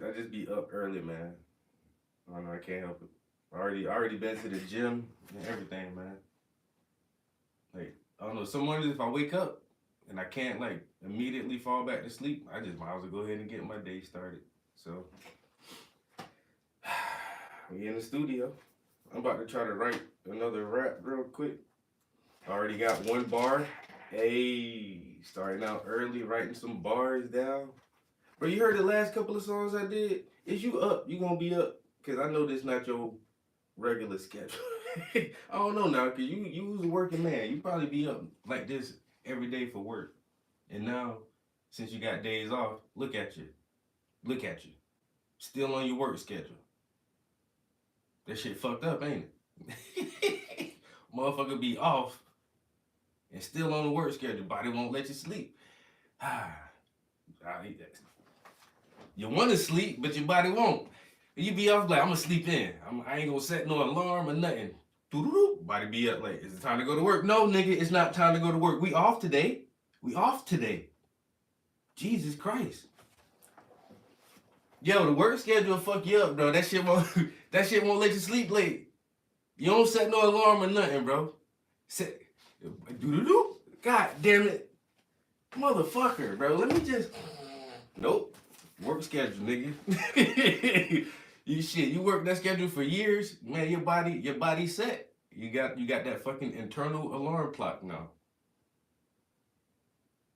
I just be up early, man. I don't know, I can't help it. I already been to the gym and everything, man. Like, I don't know, some mornings if I wake up and I can't like immediately fall back to sleep, I just might as well go ahead and get my day started. So we in the studio. I'm about to try to write another rap real quick. I already got one bar. Hey, starting out early, writing some bars down. Bro, you heard the last couple of songs I did? Is you up? You gonna be up? Cause I know this not your regular schedule. I don't know now, cause you was a working man. You probably be up like this every day for work. And now, since you got days off, look at you. Look at you. Still on your work schedule. That shit fucked up, ain't it? Motherfucker be off and still on the work schedule. Body won't let you sleep. You want to sleep, but your body won't. You be off like, I'm gonna sleep in. I ain't gonna set no alarm or nothing. Doo-doo-doo. Body be up like, is it time to go to work? No, nigga, it's not time to go to work. We off today. We off today. Jesus Christ. Yo, the work schedule fuck you up, bro. That shit won't let you sleep late. You don't set no alarm or nothing, bro. Set doo-doo-doo. God damn it. Motherfucker, bro. Let me just. Nope. Work schedule, nigga. You work that schedule for years, man. Your body set. You got that fucking internal alarm clock now.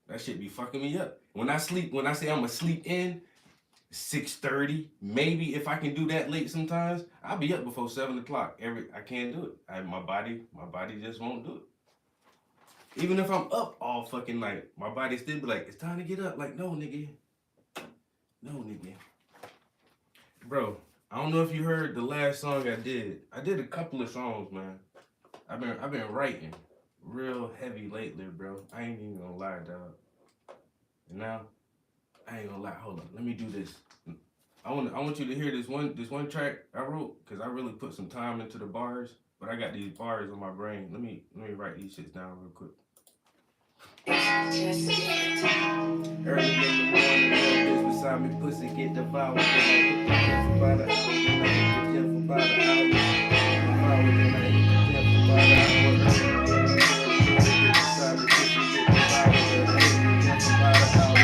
That shit be fucking me up. When I say I'm gonna sleep in 6:30, maybe if I can do that late sometimes, I'll be up before 7 o'clock. I can't do it. My body just won't do it. Even if I'm up all fucking night, my body still be like, it's time to get up. Like, no, nigga. No, nigga. Bro, I don't know if you heard the last song I did. I did a couple of songs, man. I've been writing real heavy lately, bro. I ain't even gonna lie, dog. And now, I ain't gonna lie. Hold on, let me do this. I want you to hear this one track I wrote, cause I really put some time into the bars. But I got these bars on my brain. Let me write these shits down real quick. Early in the morning, bitch beside me, pussy get devoured. About an hour, I hit the gym for about an hour. Devoured, then I hit the gym for about an hour. Beside me, pussy get devoured. Then I hit the gym for about an hour.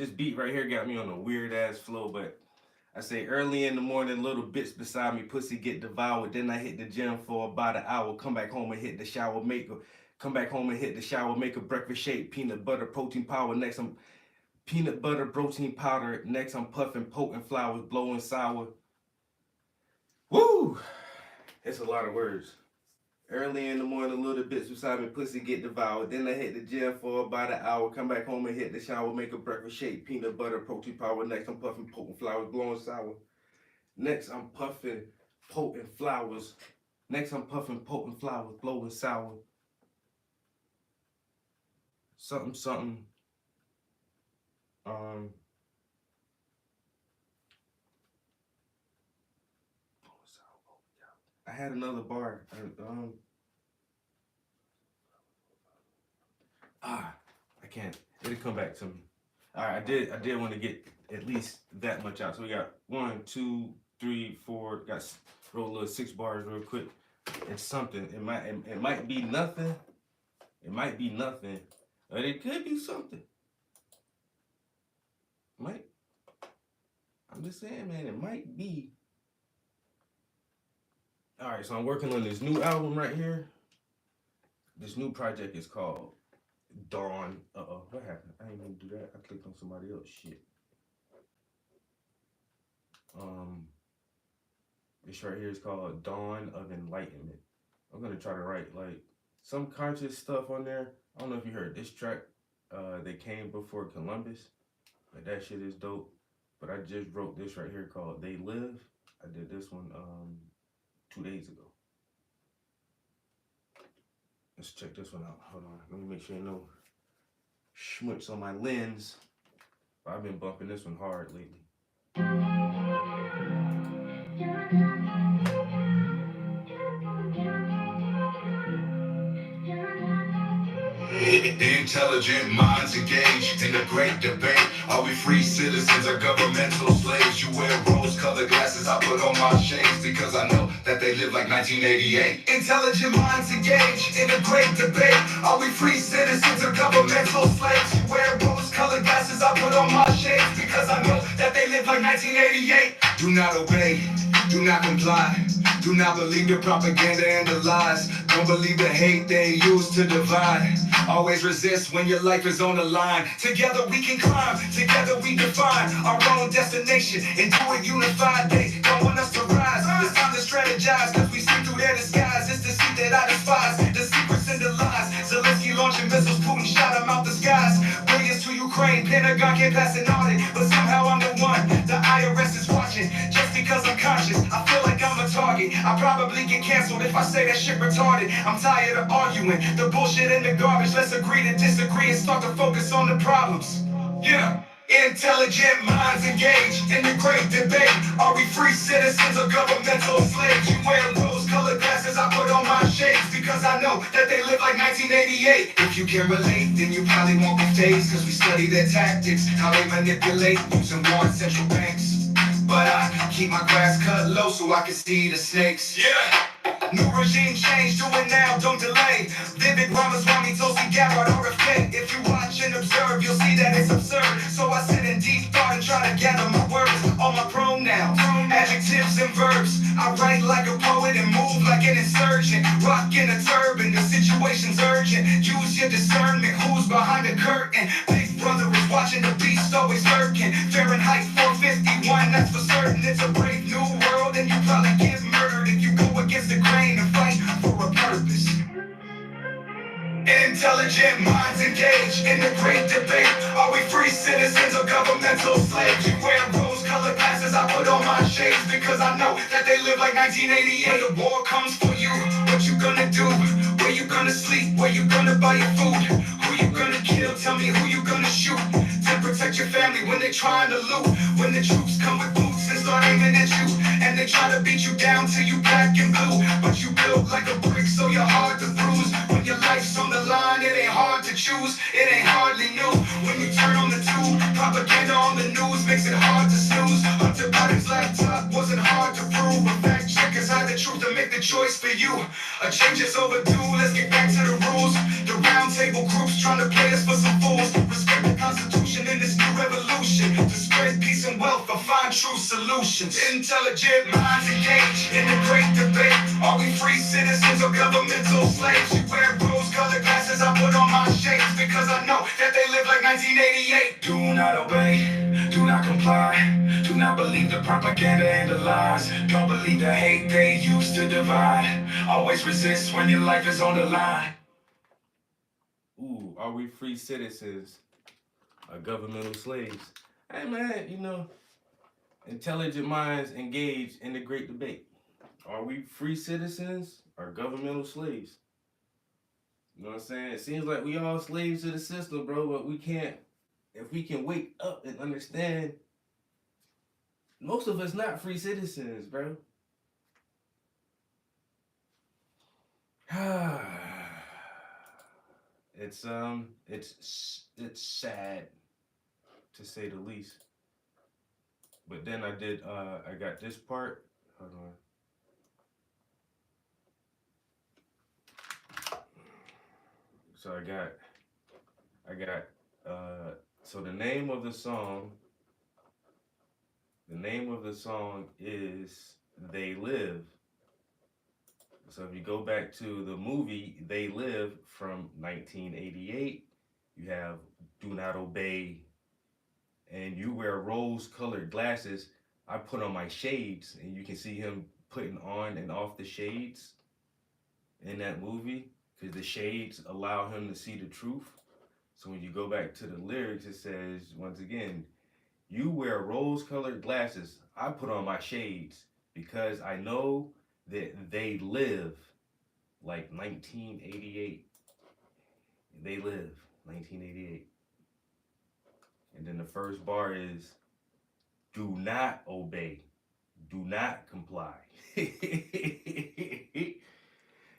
This beat right here got me on a weird ass flow, but I say early in the morning, little bitch beside me, pussy get devoured. Then I hit the gym for about an hour. Come back home and hit the shower, make a breakfast shake, peanut butter, protein powder. Next, I'm peanut butter, protein powder. Next, I'm puffing potent flowers, blowing sour. Woo! It's a lot of words. Early in the morning, little bitch beside me, pussy get devoured. Then I hit the gym for about an hour. Come back home and hit the shower, make a breakfast shake, peanut butter, protein powder. Next, I'm puffing potent flowers, blowing sour. Next, I'm puffing potent flowers. Blowing sour. Something. I had another bar. I can't. It'll come back to me. All right, I did want to get at least that much out. So we got 1, 2, 3, 4. Got roll a little 6 bars real quick. It's something. It might be nothing. It might be nothing, but it could be something. Might. I'm just saying, man. It might be. All right, so I'm working on this new album right here. This new project is called Dawn. What happened? I didn't even do that. I clicked on somebody else. Shit. This right here is called Dawn of Enlightenment. I'm gonna try to write like some conscious stuff on there. I don't know if you heard this track. They came before Columbus. Like that shit is dope. But I just wrote this right here called They Live. I did this one 2 days ago. Let's check this one out. Hold on. Let me make sure you know schmutz on my lens. I've been bumping this one hard lately. The intelligent minds engaged in a great debate. Are we free citizens or governmental slaves? You wear rose-colored glasses, I put on my shades because I know that they live like 1988. Intelligent minds engaged in a great debate. Are we free citizens or governmental slaves? You wear rose-colored glasses, I put on my shades because I know that they live like 1988. Do not obey, do not comply. Do not believe the propaganda and the lies. Don't believe the hate they use to divide. Always resist when your life is on the line. Together we can climb, together we define our own destination and do it unified. They don't want us to rise. It's time to strategize, cause we see through their disguise. It's the seat that I despise, the secrets and the lies. Zelensky launching missiles, Putin shot them out the skies. Billions to Ukraine, Pentagon can't pass an audit, but somehow I'm the one the IRS is watching. Just because I'm conscious, I feel like I'm a target. I probably get canceled if I say that shit retarded. I'm tired of arguing the bullshit and the garbage. Let's agree to disagree and start to focus on the problems. Yeah. Intelligent minds engaged in the great debate. Are we free citizens or governmental slaves? You wear rose-colored glasses, I put on my shades because I know that they live like 1988. If you can relate, then you probably won't be phased, cause we study their tactics, how they manipulate using war and central banks. But I keep my grass cut low so I can see the snakes. Yeah. New regime change, do it now, don't delay. Vivid Ramaswamy, Tulsi Gabbard, RFK. If you watch and observe, you'll see that it's absurd. So I sit in deep thought and try to gather my words. All my pronouns, adjectives and verbs. I write like a poet and move like an insurgent. Rockin' a turban, the situation's urgent. Use your discernment, who's behind the curtain? Big brother is watching, the beast always lurking. Fahrenheit 451, that's for certain. It's a brave new world and you probably get murdered if you go against the grain and fight for a purpose. Intelligent minds engaged in the great debate. Are we free citizens or governmental slaves? You wear rose-colored glasses, I put on my shades because I know that they live like 1988. When the war comes for you, what you gonna do? Where you gonna sleep? Where you gonna buy your food? Who you gonna kill? Tell me who you gonna shoot to protect your family when they trying to loot. When the troops come with boots and start aiming at you, and they try to beat you down till you black and blue. But you built like a brick, so you're hard to bruise. When your life's on the line, it ain't hard to choose. It ain't hardly new. When you turn on the tube, propaganda on the news makes it hard to snooze. Hunter Biden's laptop wasn't hard to prove, but fact checkers hide the truth to make the choice for you. A change is overdue, let's get back to the rules. The round table groups trying to play us for some fools. Respect the Constitution in this new revolution. To spread peace and wealth or find true solutions. Intelligent minds engaged in the great debate. Are we free citizens or governmental slaves? You wear rose-colored glasses, I put on my shades because I know that they live like 1988. Do not obey, do not comply. Do not believe the propaganda and the lies. Don't believe the hate they use to divide. Always resist when your life is on the line. Ooh, are we free citizens or governmental slaves? Hey man, you know, intelligent minds engaged in the great debate. Are we free citizens or governmental slaves? You know what I'm saying? It seems like we all slaves to the system, bro, but we can't, if we can wake up and understand, most of us not free citizens, bro. It's sad to say the least. But then I got this part. Hold on. So so the name of the song is They Live. So if you go back to the movie They Live from 1988, you have Do Not Obey, and you wear rose-colored glasses. I put on my shades, and you can see him putting on and off the shades in that movie, because the shades allow him to see the truth. So when you go back to the lyrics, it says, once again, you wear rose-colored glasses. I put on my shades because I know that they live like 1988. They live 1988. And then the first bar is, do not obey. Do not comply.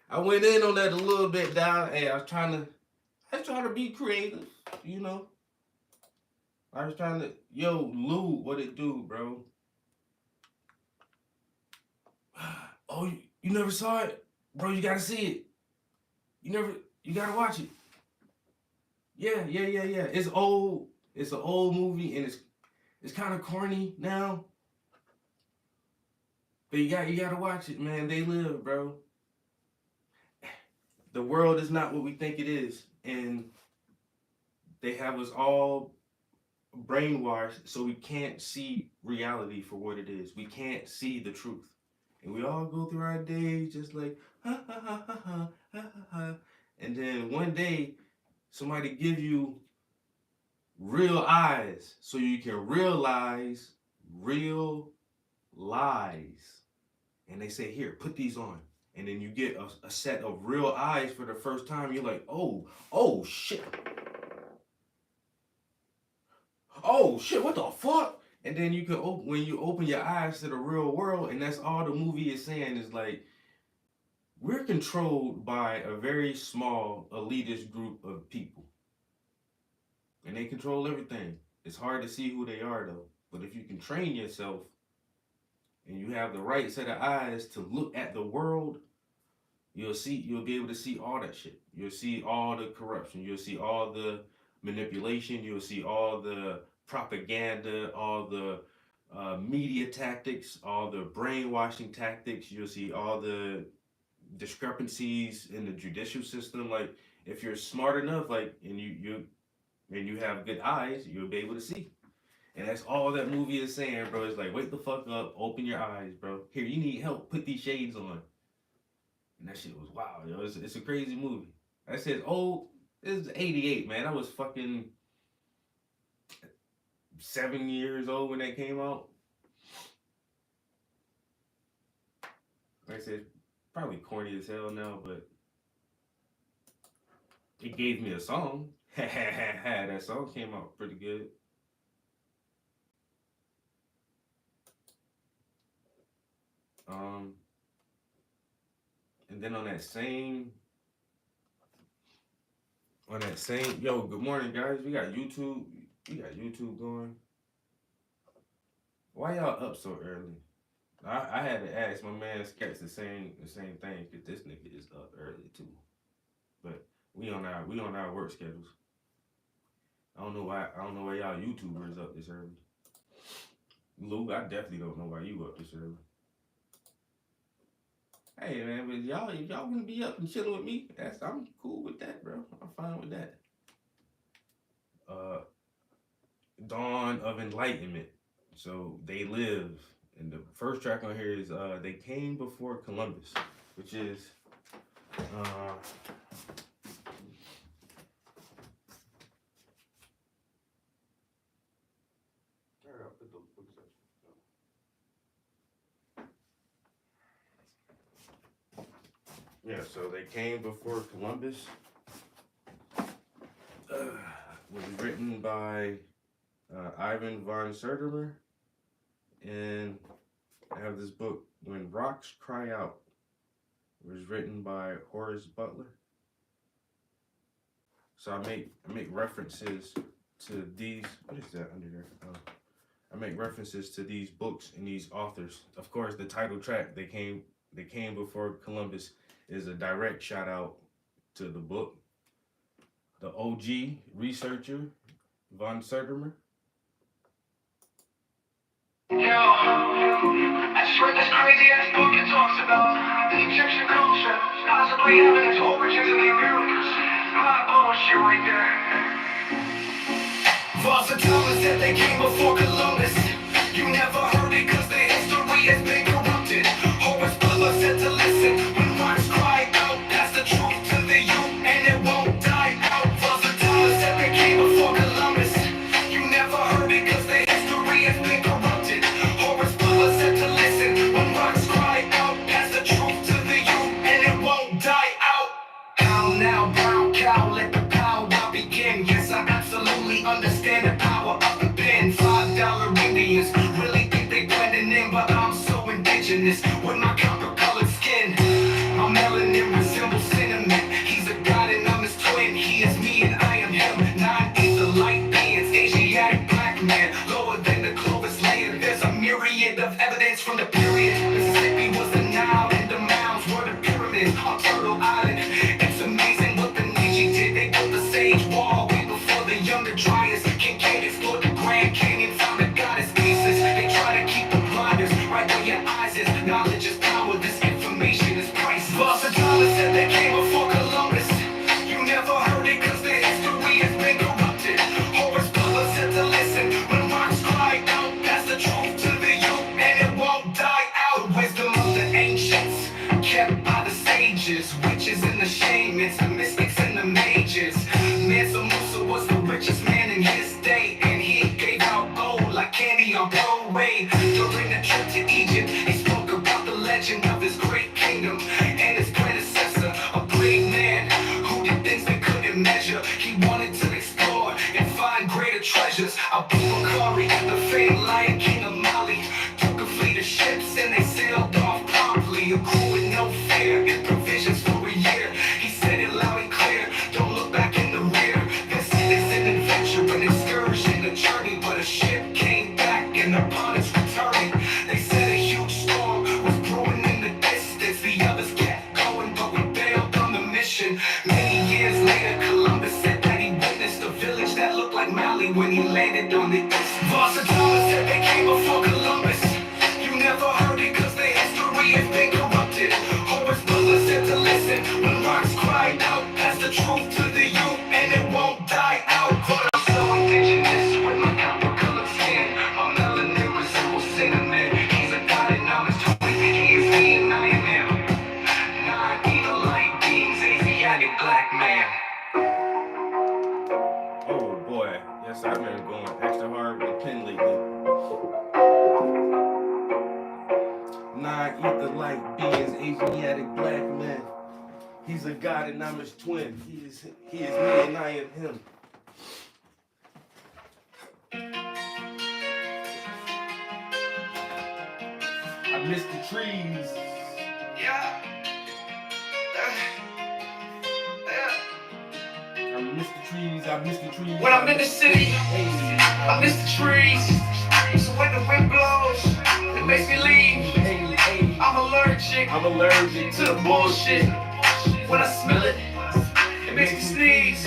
I went in on that a little bit, down. Hey, I was trying to be creative, you know. I was trying to, yo, Lou, what it do, bro? Oh, you never saw it? Bro, you gotta see it. You gotta watch it. Yeah. It's old. It's an old movie, and it's kind of corny now. But you gotta watch it, man. They live, bro. The world is not what we think it is, and they have us all brainwashed so we can't see reality for what it is. We can't see the truth. And we all go through our days just like, ha, ha, ha, ha, ha, ha, ha. And then one day, somebody give you real eyes so you can realize real lies. And they say, here, put these on. And then you get a set of real eyes for the first time. You're like, oh shit. Oh shit, what the fuck? And then you can when you open your eyes to the real world, and that's all the movie is saying is like, we're controlled by a very small elitist group of people. And they control everything. It's hard to see who they are though. But if you can train yourself and you have the right set of eyes to look at the world, you'll be able to see all that shit. You'll see all the corruption. You'll see all the manipulation. You'll see all the propaganda, all the media tactics, all the brainwashing tactics. You'll see all the discrepancies in the judicial system. Like, if you're smart enough, like, and you have good eyes, you'll be able to see. And that's all that movie is saying, bro. It's like, wake the fuck up, open your eyes, bro. Here, you need help, put these shades on. And that shit was wild, yo. It's a crazy movie. I said, it's 88, man. I was fucking 7 years old when that came out. Like I said, probably corny as hell now, but it gave me a song. That song came out pretty good. And then on that same, yo, good morning, guys. We got YouTube going. Why y'all up so early? I had to ask my man Sketch the same thing because this nigga is up early too. But we on our work schedules. I don't know why y'all YouTubers up this early. Lou, I definitely don't know why you up this early. Hey man, but y'all if y'all gonna be up and chilling with me, I'm cool with that, bro. I'm fine with that. Dawn of Enlightenment. So they live. And the first track on here is They Came Before Columbus, which is yeah, so They Came Before Columbus. Was written by Ivan von Sertimer, and I have this book, When Rocks Cry Out. It was written by Horace Butler. So I make references to these. What is that under there? I make references to these books and these authors. Of course, the title track, They Came Before Columbus, is a direct shout out to the book. The OG researcher, von Sertimer. Yo, I just read this crazy ass book. It talks about the Egyptian culture possibly having its origins in the Americas. Hot bullshit right there. Versatile said they came before Columbus. You never heard it cause the history has been corrupted. Horace Butler said to listen. When rocks cry out, that's the truth to the youth and it won't die out. Versatile said they came before Columbus. You never heard it cause the history has been corrupted. Horace Butler said to listen. When rocks cry out, that's the truth to the youth and it won't die out. How now, brown cow, let the powwow begin. Yes, I absolutely understand the power of the pen. $5 Indians really think they blending in, but I'm so indigenous with my copper-colored skin. My melanin resembles cinnamon. He's a god and I'm his twin. He is me and I am him. 9 ether light beings, Asiatic black man, lower than the Clovis layer. There's a myriad of evidence from the period. Mississippi was the Nile and the mounds were the pyramids on Turtle Island. It's amazing what the Nietzsche did. They built the Sage Wall way before the Younger Dryas. Kincaid explored the Grand Canyon, found the goddess Isis. They try to keep the blinders right where your eyes is. Knowledge is power, this information is priceless. Versatile said they came before Columbus. You never heard it cause the history has been corrupted. Horace Butler said to listen. When rocks cry out, that's the truth to the youth and it won't die out. The wisdom of the ancients kept by the sages, witches and the shamans, the mystics and the mages. Mansa Musa was the richest man in his day, and he gave out gold like candy on Broadway. During the trip to Egypt, he spoke about the legend of his great kingdom and his predecessor, a great man who did things they couldn't measure. He wanted to explore and find greater treasures. Abu Bakari, the famed Lion King of Mali, took a fleet of ships and they sailed off promptly. A crew with no fear and provisions for a year. He said it loud and clear, don't look back in the rear. This is an adventure, an excursion, a journey. But a ship came back and upon its returning, they said a huge storm was brewing in the distance. The others kept going, but we bailed on the mission. Many years later, Columbus said that he witnessed a village that looked like Mali when he landed on the east. Versatile said they came before Columbus. You never heard it cause the history has been corrupted. Horace Butler said to listen. When rocks cry out, that's the truth to the youth and it won't die out. But I'm so indigenous with my copper-colored skin. My melanin resembles cinnamon. He's a god and I'm his twin. He is me and I am him. 9 ether light beings, Asiatic black man. Oh boy, yes, I've been going extra hard with the pen lately. 9 ether light beings, Asiatic black man. He's a god and I'm his twin. He is me and I am him. I miss the trees. Yeah. I miss the trees. I miss the trees. When I'm in the city, I miss the trees. So when the wind blows, it makes me leave. I'm allergic to the bullshit. When I smell it, it makes me sneeze.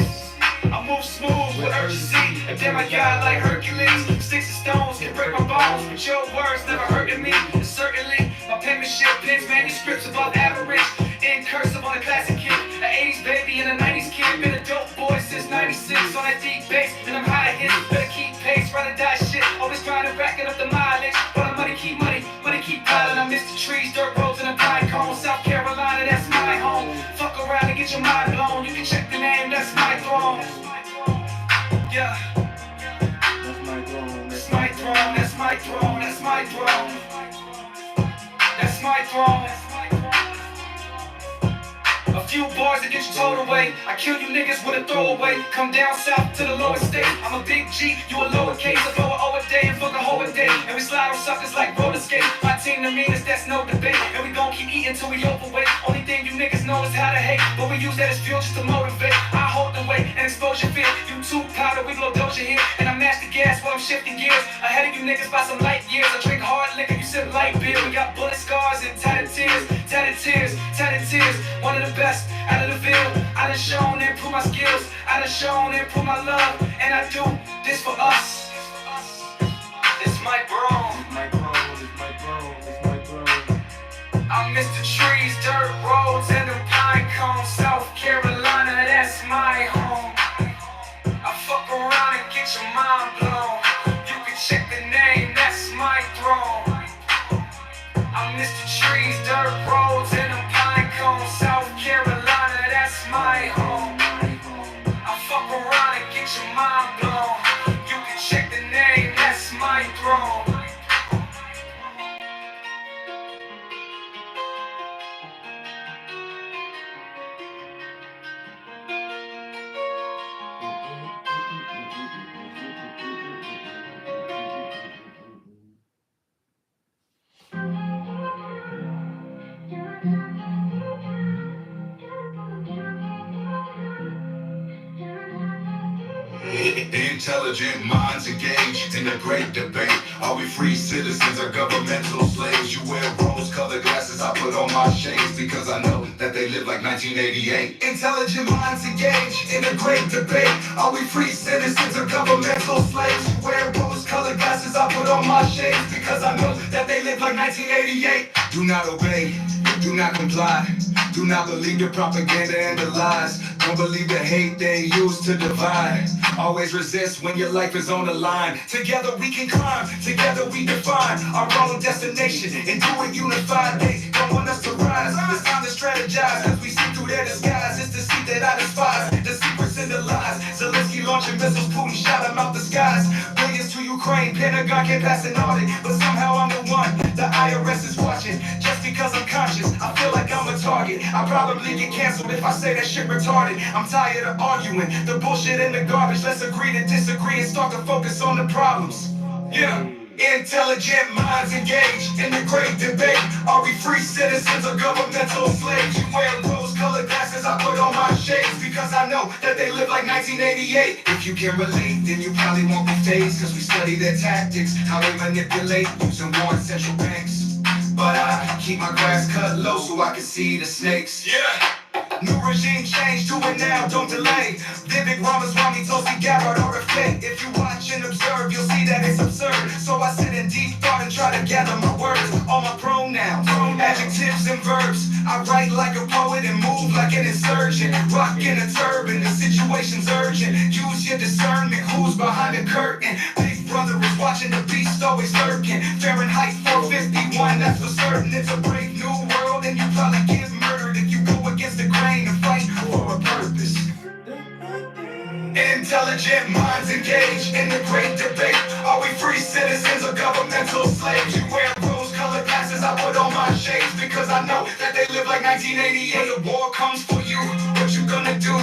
I move smooth with urgency, and then I got like Hercules. Sticks and stones can break my bones, but your words never hurting me. And certainly, my penmanship pins manuscripts above average. In cursive on a classic kid, an 80s baby and a 90s kid. Been a dope boy since 96 on that deep bass, and I'm high hits. Better keep pace, ride or die shit. Always trying to rack it up the mileage, but I'm money keep piling. I miss the trees, dirt roads, and a pine cone. South Carolina, that's my home. Fuck around and get your mind blown. You can check the name, that's my throne. Yeah. That's my throne. That's my throne. That's my throne. That's my throne. That's my throne. A few bars to get you towed away. I kill you niggas with a throwaway. Come down south to the lower state. I'm a big G, you a lowercase. I throw a O a day and fuck a hoe a day. And we slide on suckers like roller skate. My team the meanest, that's no debate. And we gon' keep eating till we overweight. Only thing you niggas know is how to hate, but we use that as fuel just to motivate. I hold the weight and expose your fear. You too powder, we blow doja here. And I master gas while I'm shifting gears. Ahead of you niggas by some light years. I drink hard liquor, you sip light beer. We got bullet scars and tatted tears. Tatted tears, tatted tears. One of the best out of the field. I done shown and prove my skills. I done shown and prove my love. And I do this for us. It's my throne. It's my throne. It's my throne. It's my throne. I miss the trees, dirt roads, and the pine cones. South Carolina, that's my home. I fuck around and get your mind blown. You can check the name, that's my throne. I miss the trees, dirt roads, and the pine cones. South Carolina, that's my home. I fuck around and get your mind blown. You can check the name, that's my throne. Intelligent minds engaged in a great debate. Are we free citizens or governmental slaves? You wear rose-colored glasses, I put on my shades because I know that they live like 1988. Intelligent minds engaged in a great debate. Are we free citizens or governmental slaves? You wear rose-colored glasses, I put on my shades because I know that they live like 1988. Do not obey, do not comply. Do not believe the propaganda and the lies. Don't believe the hate they use to divide. Always resist when your life is on the line. Together we can climb, together we define our own destination and do it unified. They don't want us to rise. It's time to strategize, cause we see through their disguise. It's the seed that I despise, the secrets and the lies. Zelensky launching missiles, Putin shot them out the skies. Billions to Ukraine, Pentagon can't pass an audit, but somehow I'm the one the IRS is watching. Just because I'm conscious, I feel like I'm a target. I'll probably get canceled if I say that shit retarded. I'm tired of arguing, the bullshit and the garbage. Let's agree to disagree and start to focus on the problems. Yeah. Intelligent minds engaged in the great debate. Are we free citizens or governmental slaves? You wear rose-colored glasses, I put on my shades because I know that they live like 1988. If you can relate, then you probably won't be phased, cause we study their tactics, how they manipulate using war and central banks. But I keep my grass cut low so I can see the snakes. Yeah. New regime change, do it now, don't delay. Vivek Ramaswamy, Tulsi Gabbard, RFK. If you watch and observe, you'll see that it's absurd. So I sit in deep thought and try to gather my words. All my pronouns, adjectives and verbs. I write like a poet and move like an insurgent. Rockin' a turban, the situation's urgent. Use your discernment, who's behind the curtain? Big brother is watching, the beast always lurking. Fahrenheit 451, that's for certain. It's a brave new world and you probably get murdered if you go against the grain and fight for a purpose. Intelligent minds engaged in the great debate. Are we free citizens or governmental slaves? You wear rose-colored glasses, I put on my shades because I know that they live like 1988. When the war comes for you, what you gonna do?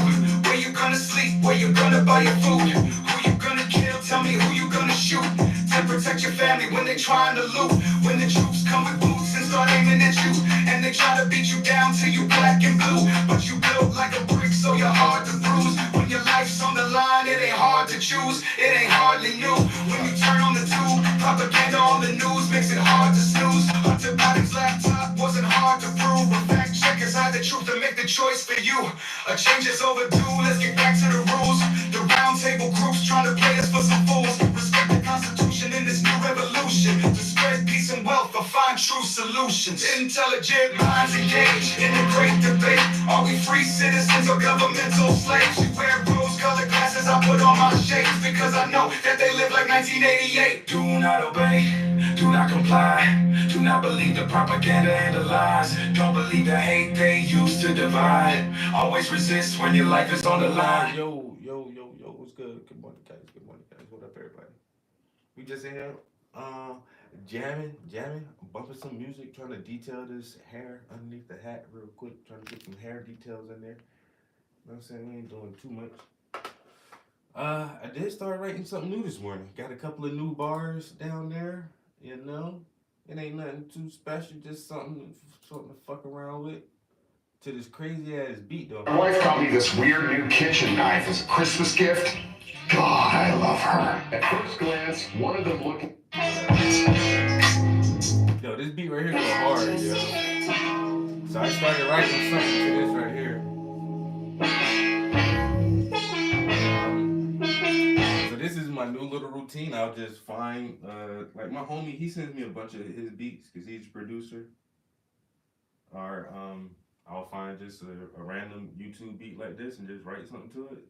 Where you gonna sleep? Where you gonna buy your food? Who you gonna kill? Tell me who you gonna shoot to protect your family when they trying to loot. When the troops come with boots and start aiming at you, and they try to beat you down till you black and blue. But you built like a brick, so you're hard to bruise. When your life's on the line, it ain't hard to choose. It ain't hardly new. When you turn on the tube, propaganda on the news makes it hard to snooze. Hunter Biden's laptop wasn't hard to prove. choice for you. A change is overdue, let's get back to the rules. The round table groups trying to play us for some fools. Respect the Constitution in this new revolution. To spread peace and wealth or find true solutions. Intelligent minds engaged in the great debate. Are we free citizens or governmental slaves? You wear rose-colored glasses, I put on my shades because I know that they live like 1988. Do not obey, do not comply. Do not believe the propaganda and the lies. Don't believe the hate they use to divide. Always resist when your life is on the line. Yo, what's good? Good morning, guys. Good morning, guys. What up, everybody? We just in here, jamming, bumping some music, trying to detail this hair underneath the hat real quick, trying to get some hair details in there. You know what I'm saying? We ain't doing too much. I did start writing something new this morning. Got a couple of new bars down there, you know. It ain't nothing too special, just something to fuck around with. To this crazy ass beat though. My wife got me this weird new kitchen knife as a Christmas gift. God, I love her. At first glance, one of them looked. Yo, this beat right here go hard, yo. So I started writing something to this right here. So this is my new little routine. I'll just find, like my homie, he sends me a bunch of his beats because he's a producer. Or I'll find just a random YouTube beat like this and just write something to it.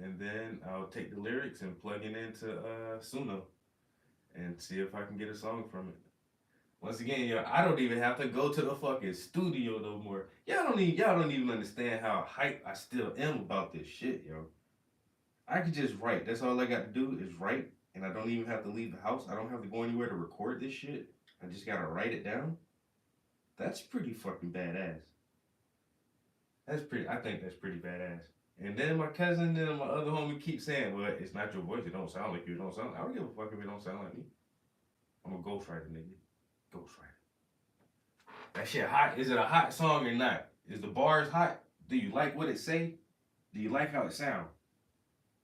And then I'll take the lyrics and plug it into Suno and see if I can get a song from it. Once again, yo, I don't even have to go to the fucking studio no more. Y'all don't even understand how hype I still am about this shit, yo. I can just write. That's all I got to do is write, and I don't even have to leave the house. I don't have to go anywhere to record this shit. I just gotta write it down. That's pretty fucking badass. I think that's pretty badass. And then my cousin and my other homie keep saying, well, it's not your voice. It don't sound like you. It don't sound. I don't give a fuck if it don't sound like me. I'm a ghostwriter, nigga. Ghostwriter. That shit hot. Is it a hot song or not? Is the bars hot? Do you like what it say? Do you like how it sound?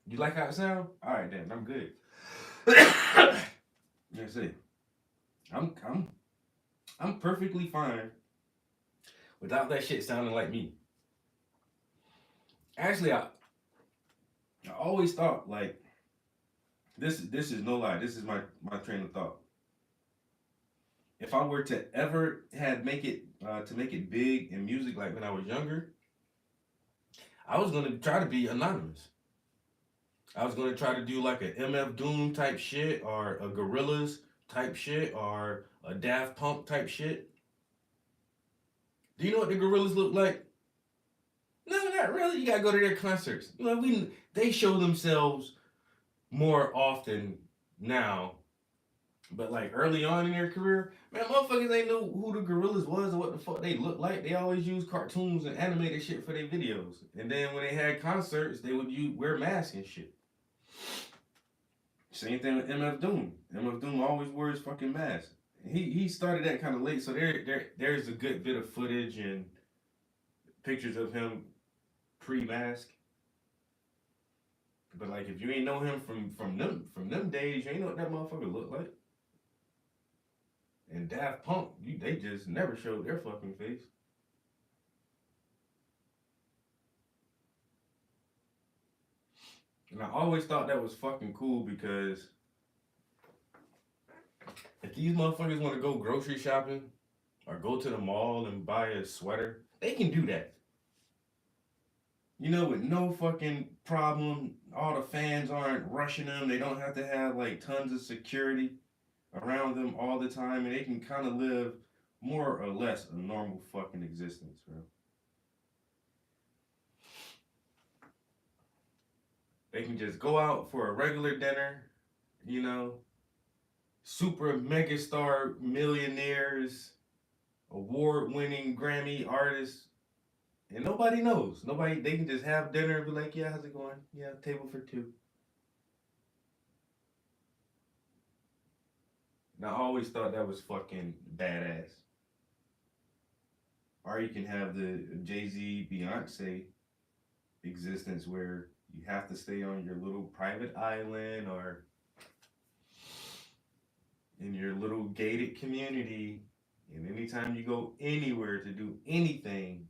You like how it sound? All right, then. I'm good. That's it. I'm perfectly fine without that shit sounding like me. Actually, I always thought like this is no lie. This is my train of thought. If I were to ever make it big in music like when I was younger, I was gonna try to be anonymous. I was gonna try to do like a MF Doom type shit or a Gorillaz type shit or a Daft Punk type shit. Do you know what the Gorillaz look like? No, not really. You gotta go to their concerts. You know, they show themselves more often now. But like early on in their career, man, motherfuckers ain't know who the Gorillaz was or what the fuck they looked like. They always used cartoons and animated shit for their videos. And then when they had concerts, they would wear masks and shit. Same thing with MF Doom. MF Doom always wears fucking masks. He started that kind of late, so there's a good bit of footage and pictures of him pre-mask. But like, if you ain't know him from them days, you ain't know what that motherfucker looked like. And Daft Punk, they just never showed their fucking face. And I always thought that was fucking cool because if these motherfuckers want to go grocery shopping or go to the mall and buy a sweater, they can do that. You know, with no fucking problem. All the fans aren't rushing them. They don't have to have like tons of security around them all the time, and they can kind of live more or less a normal fucking existence, bro. They can just go out for a regular dinner, you know, super megastar millionaires, award-winning Grammy artists, and nobody knows. They can just have dinner and be like, yeah, how's it going? Yeah, table for two. And I always thought that was fucking badass. Or you can have the Jay-Z, Beyonce existence where you have to stay on your little private island or in your little gated community. And anytime you go anywhere to do anything,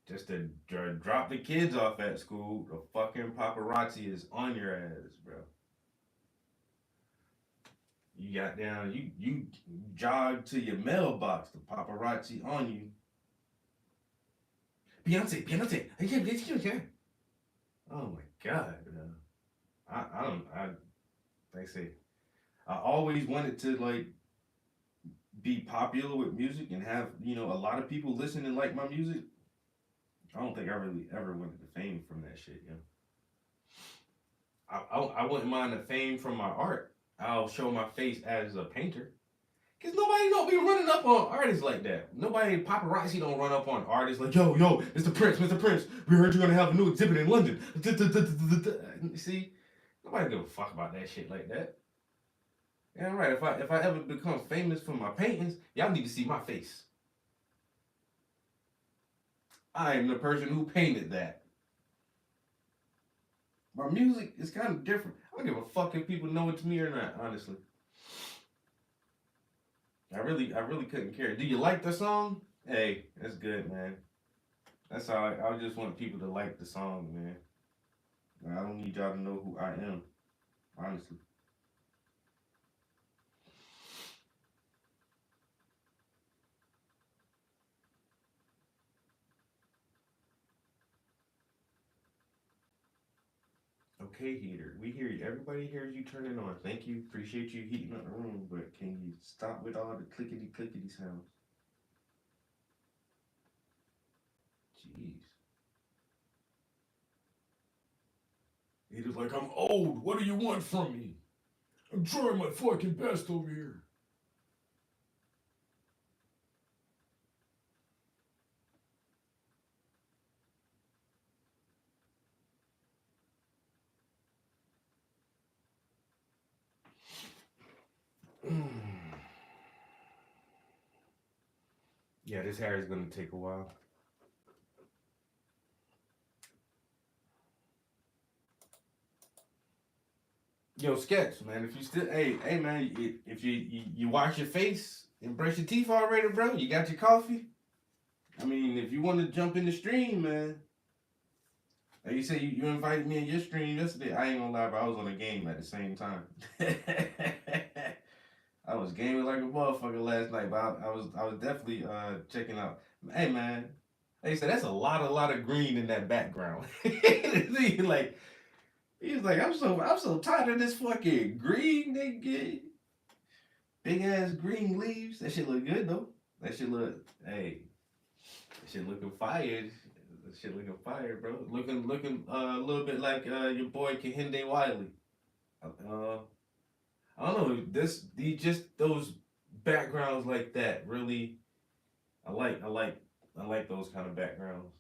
just to drop the kids off at school, the fucking paparazzi is on your ass, bro. You got down, you jog to your mailbox, the paparazzi on you. Beyonce, I can't believe you. Oh my god, bro. I don't, like I say, I always wanted to like be popular with music and have, a lot of people listen and like my music. I don't think I really ever wanted the fame from that shit, I wouldn't mind the fame from my art. I'll show my face as a painter. Cause nobody don't be running up on artists like that. Nobody paparazzi don't run up on artists like, yo, Mr. Prince, we heard you're gonna have a new exhibit in London. See, nobody give a fuck about that shit like that. Yeah, right. If I ever become famous for my paintings, y'all need to see my face. I am the person who painted that. My music is kind of different. I don't give a fuck if people know it's me or not, honestly. I really couldn't care. Do you like the song? Hey, that's good, man. That's all. I just want people to like the song, man. I don't need y'all to know who I am, honestly. Okay, heater. We hear you. Everybody hears you turning on. Thank you. Appreciate you heating up the room, but can you stop with all the clickety clickety sounds? Jeez. Heater's like, I'm old. What do you want from me? I'm trying my fucking best over here. Yeah, this hair is gonna take a while. Yo, Sketch, man, if you still, hey, man, if you wash your face and brush your teeth already, bro, you got your coffee. I mean, if you want to jump in the stream, man. Like you said, you invited me in your stream yesterday. I ain't gonna lie, bro, I was on a game at the same time. I was gaming like a motherfucker last night, but I was definitely checking out. Hey, man, they said that's a lot of green in that background. Like. He's like, I'm so tired of this fucking green nigga. Big ass green leaves. That shit look good though. That shit look, hey, that shit looking fire. That shit looking fire, bro. Looking a little bit like your boy Kehinde Wiley. I don't know. Just those backgrounds like that really. I like those kind of backgrounds.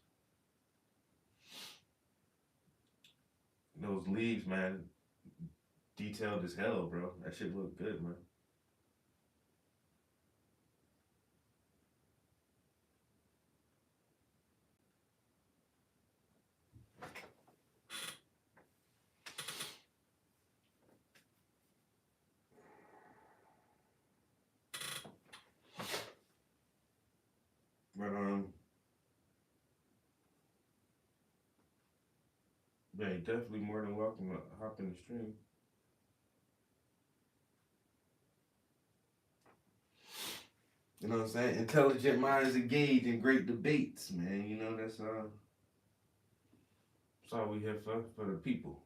Those leaves, man, detailed as hell, bro. That shit look good, man. But yeah, you're definitely more than welcome to hop in the stream. You know what I'm saying? Intelligent minds engage in great debates, man. You know, that's all we here for the people.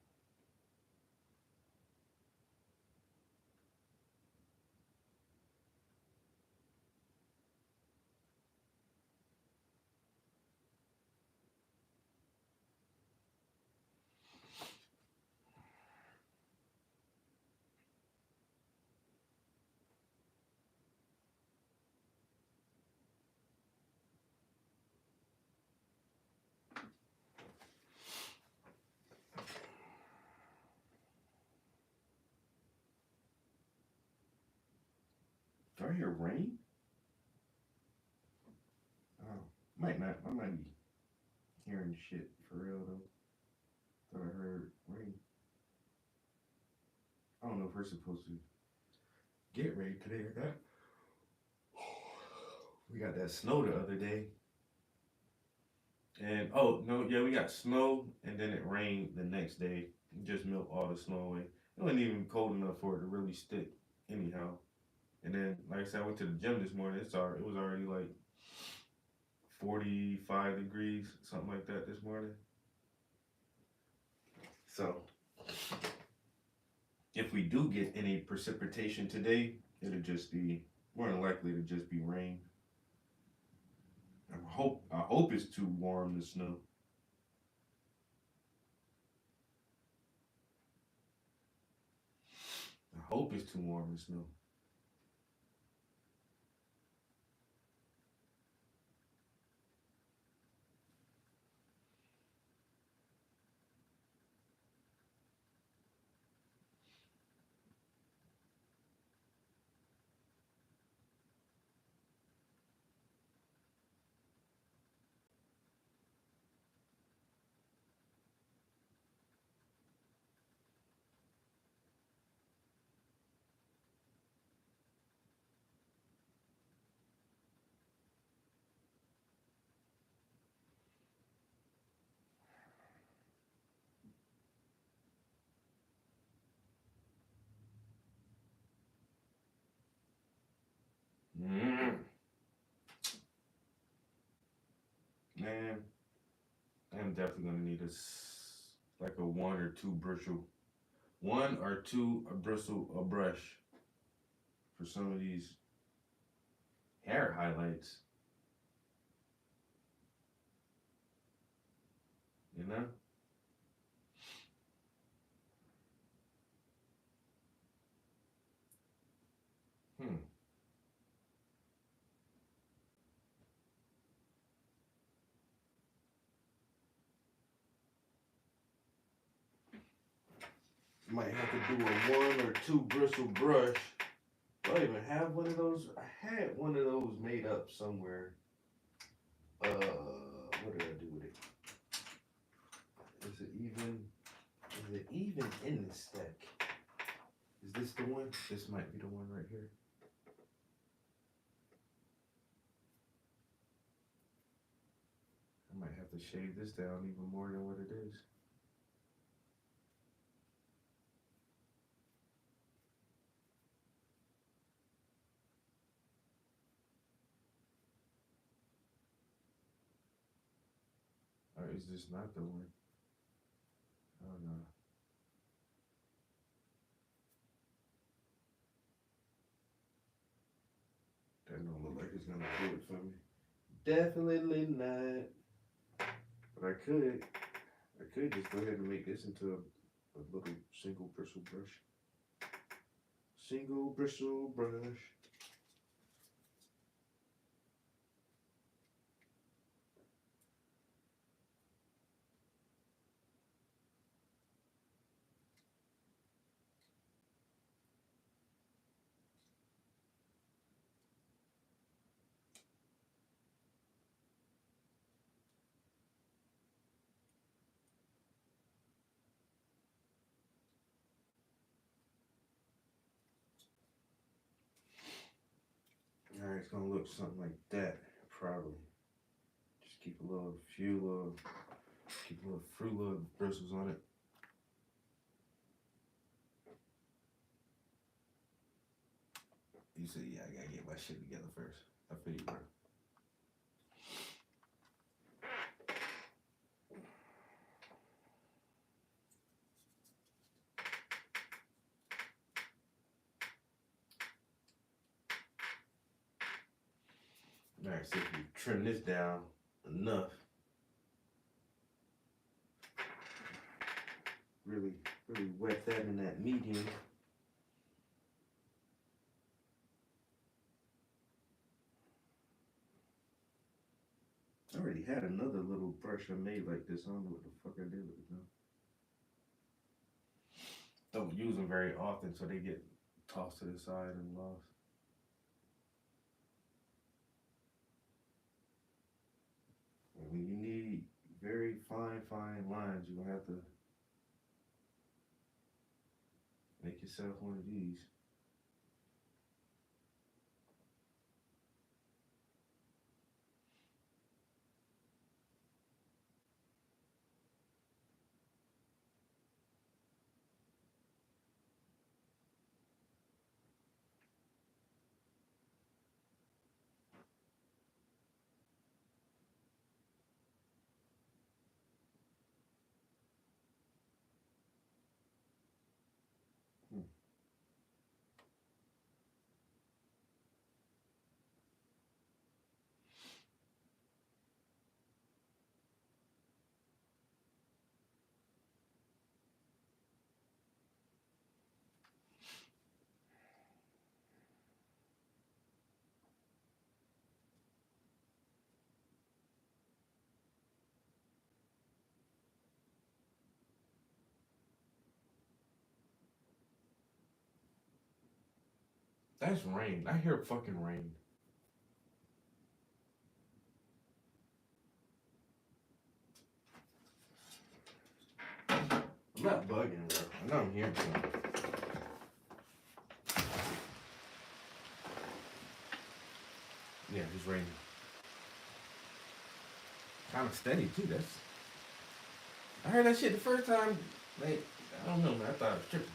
Do I hear rain? Oh, might not. I might be hearing shit for real though. Thought I heard rain. I don't know if we're supposed to get rain today or not. We got that snow the other day. And oh no, yeah, we got snow, and then it rained the next day. It just melt all the snow away. It wasn't even cold enough for it to really stick. Anyhow, and then like I said, I went to the gym this morning. It was already like 45 degrees, something like that this morning. So if we do get any precipitation today, it'll just be more than likely to just be rain. I hope it's too warm to snow. I hope it's too warm to snow. Mm, man, I'm definitely gonna need like a one or two a bristle a brush for some of these hair highlights. You know? Hmm. Might have to do a one or two bristle brush. Do I even have one of those? I had one of those made up somewhere. What did I do with it? Is it even? Is it even in the stack? Is this the one? This might be the one right here. I might have to shave this down even more than what it is. Or is this not the one? I don't know. That don't look like it's gonna do it for me. Definitely not. But I could just go ahead and make this into a little single bristle brush. Single bristle brush. Alright, it's gonna look something like that, probably. Just keep a little few little bristles on it. You said, yeah, I gotta get my shit together first. I feel you, bro. Alright, so if you trim this down enough, really wet that in that medium. I already had another little brush I made like this. I don't know what the fuck I did with it though. Don't use them very often, so they get tossed to the side and lost. And when you need very fine lines, you're gonna have to make yourself one of these. That's rain. I hear fucking rain. I'm not bugging, bro. I know I'm hearing something. Yeah, it's raining. Kind of steady too. That's. I heard that shit the first time. Like, I don't know, man. I thought it was tripping.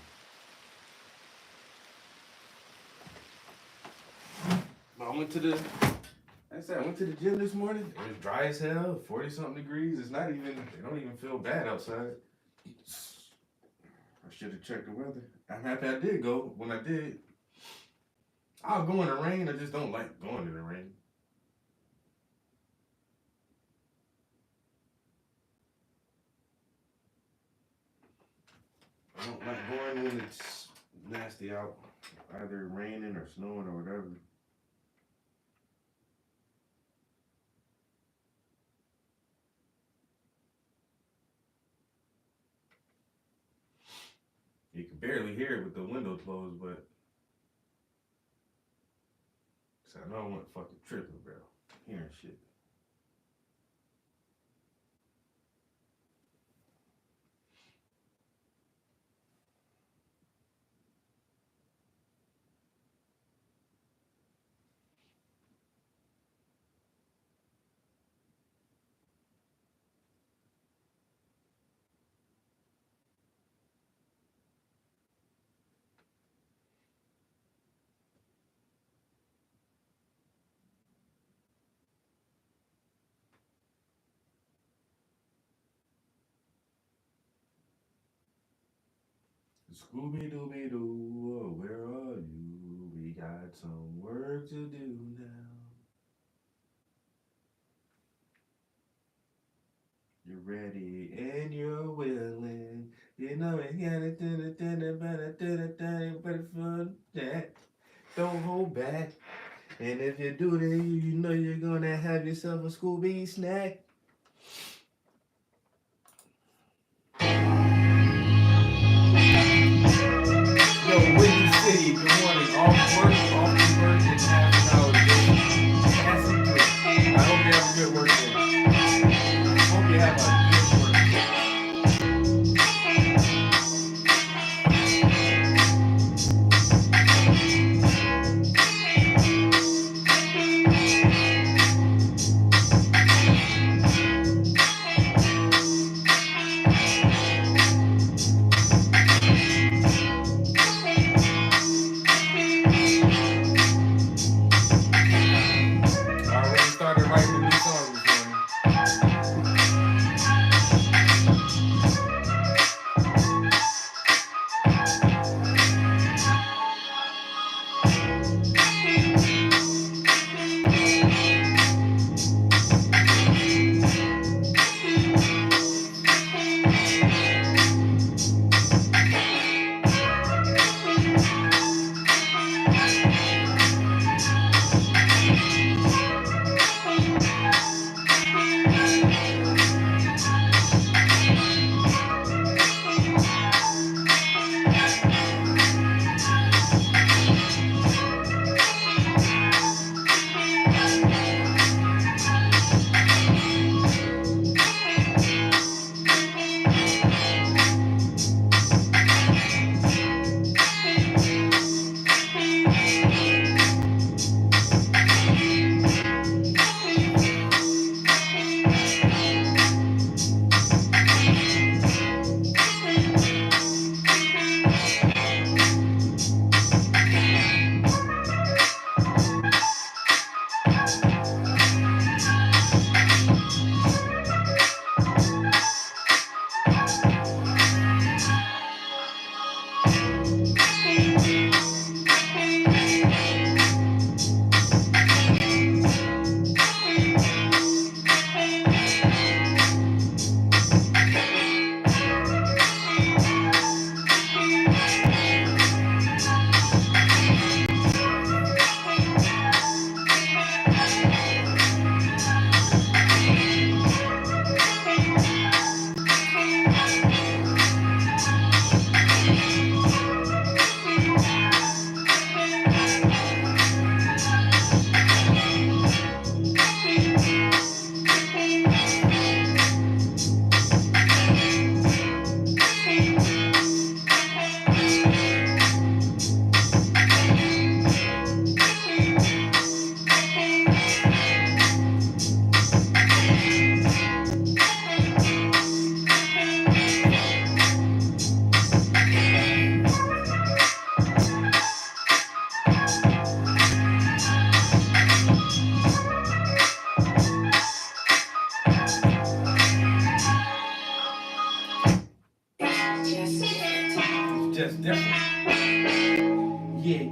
But I went to the. Like I said, I went to the gym this morning. It was dry as hell, 40 something degrees. It's not even. It don't even feel bad outside. I should have checked the weather. I'm happy I did go. When I did, I'll go in the rain. I just don't like going in the rain. I don't like going when it's nasty out, either raining or snowing or whatever. You can barely hear it with the window closed, but so I know I wasn't fucking tripping, bro. Hearing shit. Scooby Dooby Doo, where are you? We got some work to do now. You're ready and you're willing. You know it got it for that. Don't hold back. And if you do that, you know you're gonna have yourself a Scooby snack. Yo, Windy City, good morning. Off work, and half an hour day. That's it. I hope you have a good work day. I hope you have a good work day.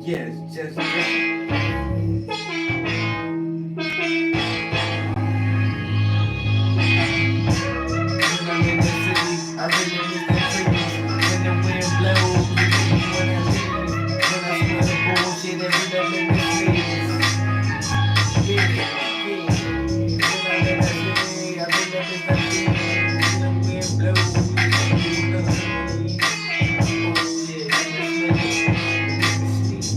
yes, just. When I'm in the city, I really miss that freeze. When the wind blows, when I leave, when I smell the bullshit, every make me sneeze. Yeah, yeah. When I'm in the city, I really miss that freeze. When the wind blows, oh yeah, when I smell it, make me sneeze.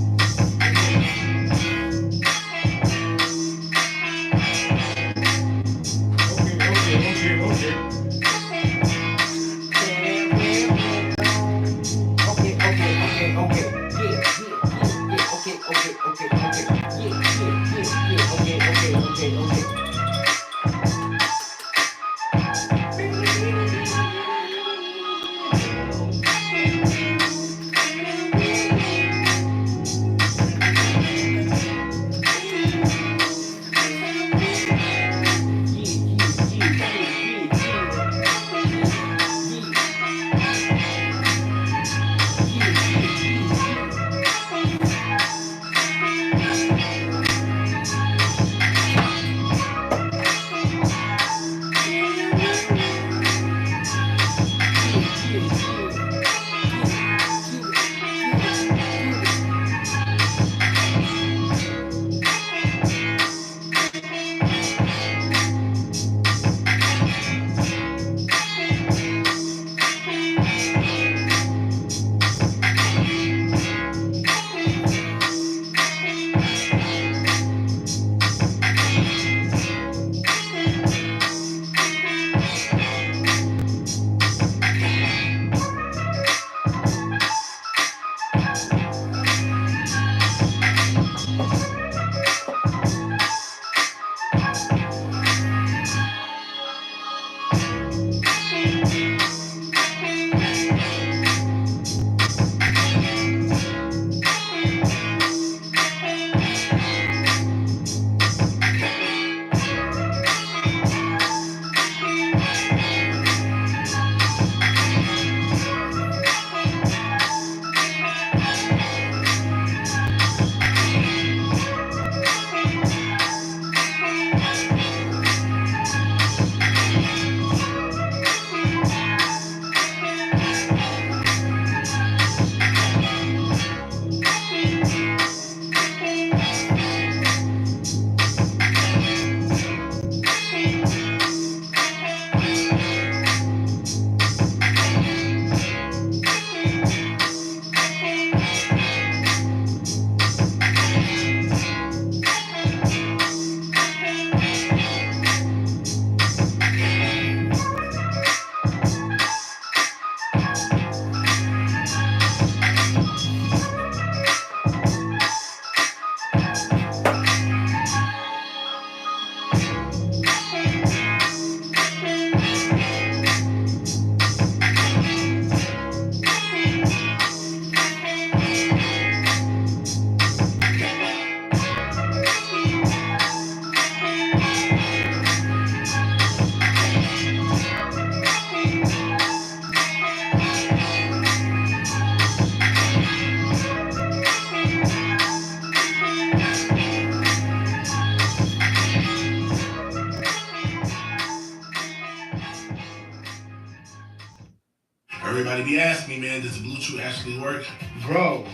Everybody be asking me, man, does the Bluetooth actually work? Bro,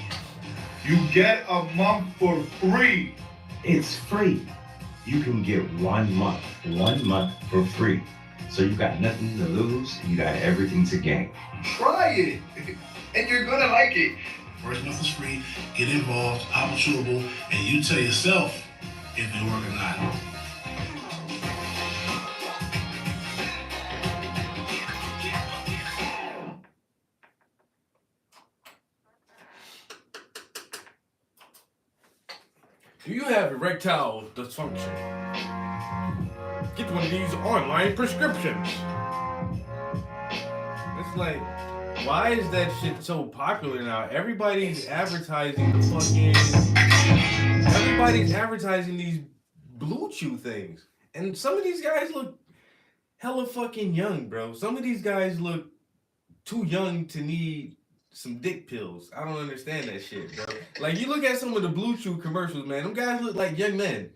you get a month for free. It's free. You can get 1 month for free. So you got nothing to lose, and you got everything to gain. Try it, and you're gonna like it. First month is free, get involved, hop chewable, and you tell yourself if it work or not. Do you have erectile dysfunction? Get one of these online prescriptions. It's like, why is that shit so popular now? Everybody's advertising these Blue Chew things. And some of these guys look hella fucking young, bro. Some of these guys look too young to need some dick pills. I don't understand that shit, bro. Like you look at some of the Blue Chew commercials, man. Them guys look like young men.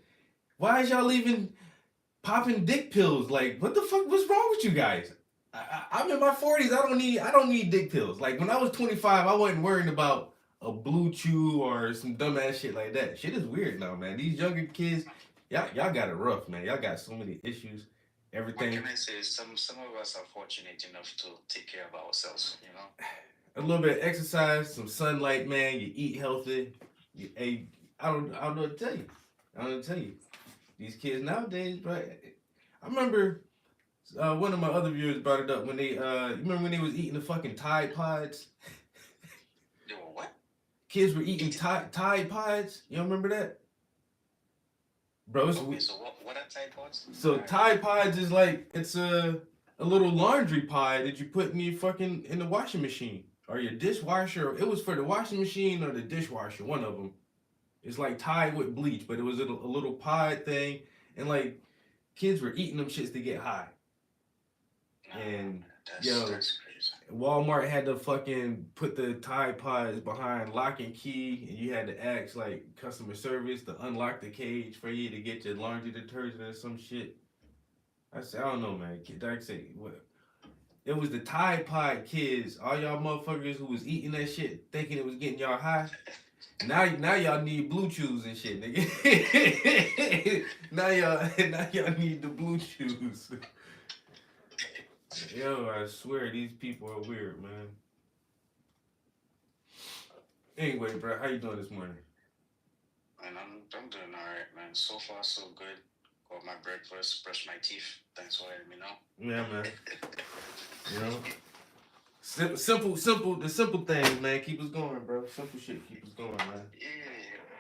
Why is y'all even popping dick pills? Like, what the fuck? What's wrong with you guys? I'm in my 40s. I don't need dick pills. Like when I was 25, I wasn't worrying about a Blue Chew or some dumbass shit like that. Shit is weird now, man. These younger kids, y'all got it rough, man. Y'all got so many issues. What Everything. can I say? Some of us are fortunate enough to take care of ourselves. You know. A little bit of exercise, some sunlight, man. You eat healthy. I don't know what to tell you. I don't know what to tell you. These kids nowadays, bro. I remember one of my other viewers brought it up when they you remember when they was eating the fucking Tide Pods? They were what? Kids were eating Tide Pods. You don't remember that? Bro, it's Okay, so what are Tide Pods? so Tide Pods is like it's a little laundry pod that you put in your fucking in the washing machine or your dishwasher. It was for the washing machine or the dishwasher, one of them. It's like Tide with bleach, but it was a little pod thing, and like kids were eating them shits to get high. And That's crazy. Walmart had to fucking put the Tide Pods behind lock and key, and you had to ask like customer service to unlock the cage for you to get your laundry detergent or some shit. I said, I don't know, man. Like I say, what? It was the Tide Pod kids, all y'all motherfuckers who was eating that shit, thinking it was getting y'all high. Now y'all need Blue Chews and shit, nigga. now y'all need the Blue Chews. Yo, I swear these people are weird, man. Anyway, bro, how you doing this morning? Man, I'm doing all right, man. So far, so good. Got my breakfast, brushed my teeth. Thanks for letting me know. Yeah, man. You know, simple, the simple things, man. Keep us going, bro. Simple shit, keep us going, man. Yeah,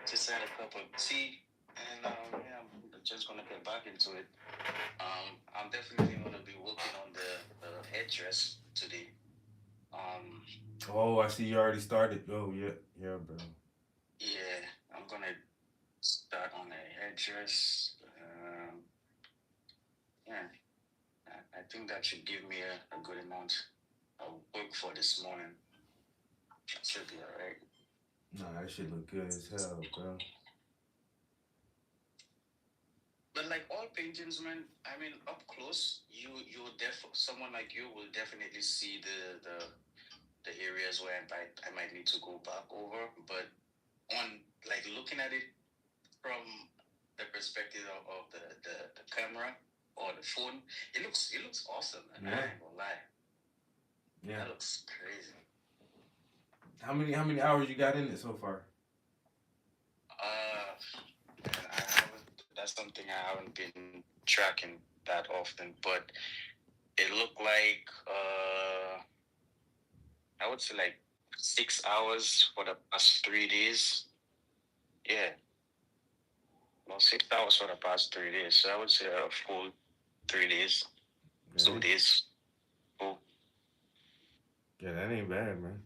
just had a cup of tea, and yeah, I'm just gonna get back into it. I'm definitely gonna be working on the headdress today. Oh, I see you already started. Oh, yeah, bro. Yeah, I'm gonna start on a headdress. Yeah, I think that should give me a good amount of work for this morning. Should be alright. Nah, that shit look good as hell, bro. But like all paintings, man, I mean, up close, someone like you will definitely see the areas where I might need to go back over. But on like looking at it from the perspective of the camera or the phone, it looks awesome, man. Yeah. I ain't gonna lie. Yeah. That looks crazy. How many hours you got in it so far? That's something I haven't been tracking that often, but it looked like I would say like 6 hours for the past 3 days. Yeah. Well, 6 hours for the past 3 days. So I would say a full 3 days. Yeah. 2 days. Cool. Yeah, that ain't bad, man.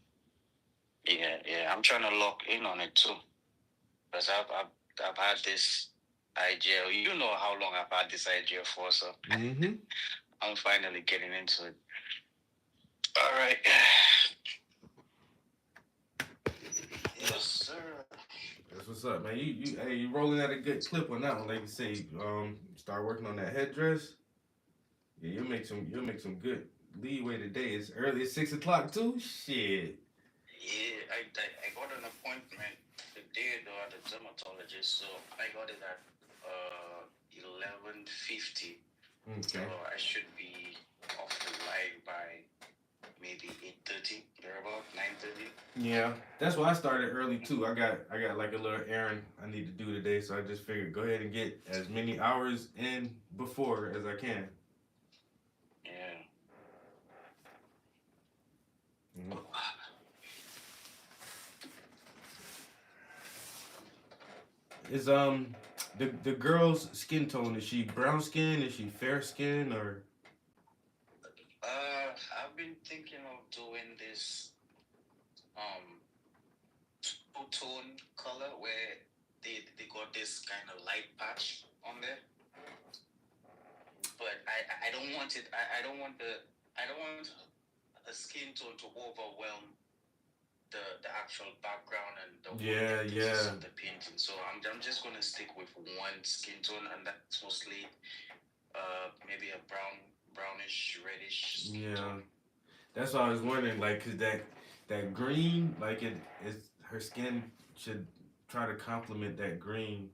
Yeah. I'm trying to lock in on it too. Because I've had this idea. You know how long I've had this idea for, so Mm-hmm. I'm finally getting into it. All right. Yes, sir. That's what's up, man. You rolling at a good clip on that one, like you say. Start working on that headdress. Yeah, you'll make some good leeway today. It's early. It's 6 o'clock too. Shit. Yeah, I got an appointment today though at the dermatologist, so I got it at 11:50. Okay. So I should be off the line by maybe 8:30, thereabout 9:30. Yeah, that's why I started early too. I got like a little errand I need to do today, so I just figured go ahead and get as many hours in before as I can. Yeah. Mhm. Is the girl's skin tone, is she brown skin? Is she fair skin or? I've been thinking of doing this two-tone color where they got this kind of light patch on there. But I don't want it. I don't want a skin tone to overwhelm the actual background and the Yeah, emphasis yeah. of the painting. So I'm just gonna stick with one skin tone, and that's mostly maybe a brownish reddish skin Yeah. tone. That's why I was wondering, like, cause that green, like it's her skin should try to complement that green.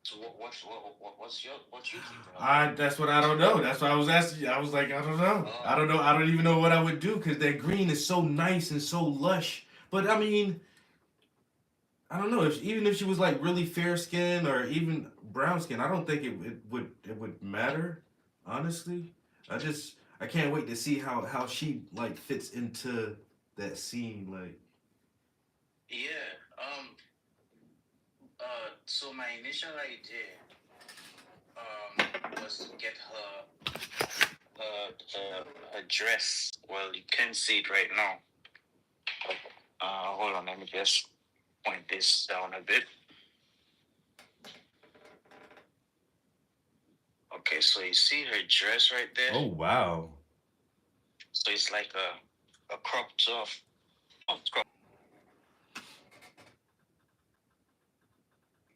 So what's you thinking of? That's what I don't know. That's why I was asking you. I was like, I don't know. I don't know. I don't even know what I would do because that green is so nice and so lush. But I mean, I don't know if even if she was like really fair skin or even brown skin, I don't think it would matter. Honestly, I can't wait to see how she like fits into that scene. Like, Yeah. So my initial idea was to get her dress. Well, you can see it right now. Hold on, let me just point this down a bit. Okay, so you see her dress right there. oh wow. So it's like a crop top. Oh, it's crop.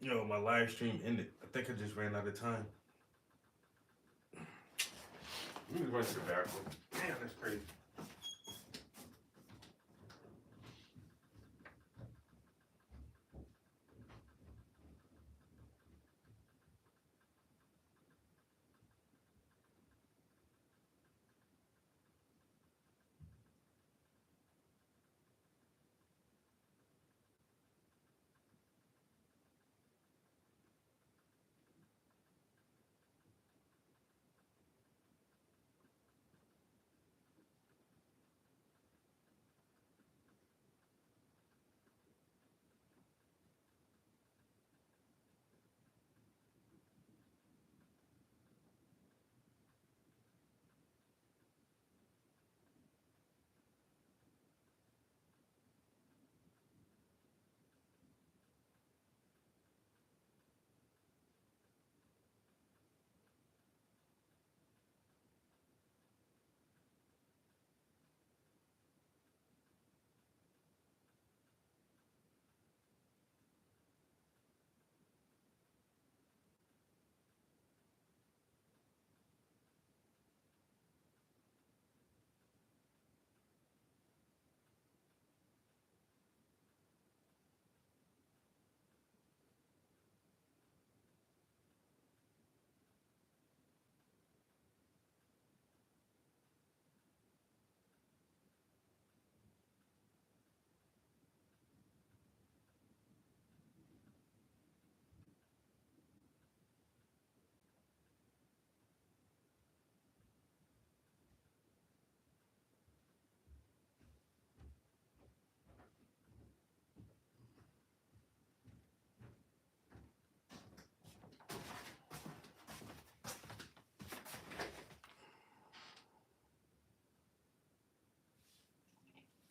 Yo, my live stream ended. I think I just ran out of time. Let me run to the bathroom. Damn, that's crazy.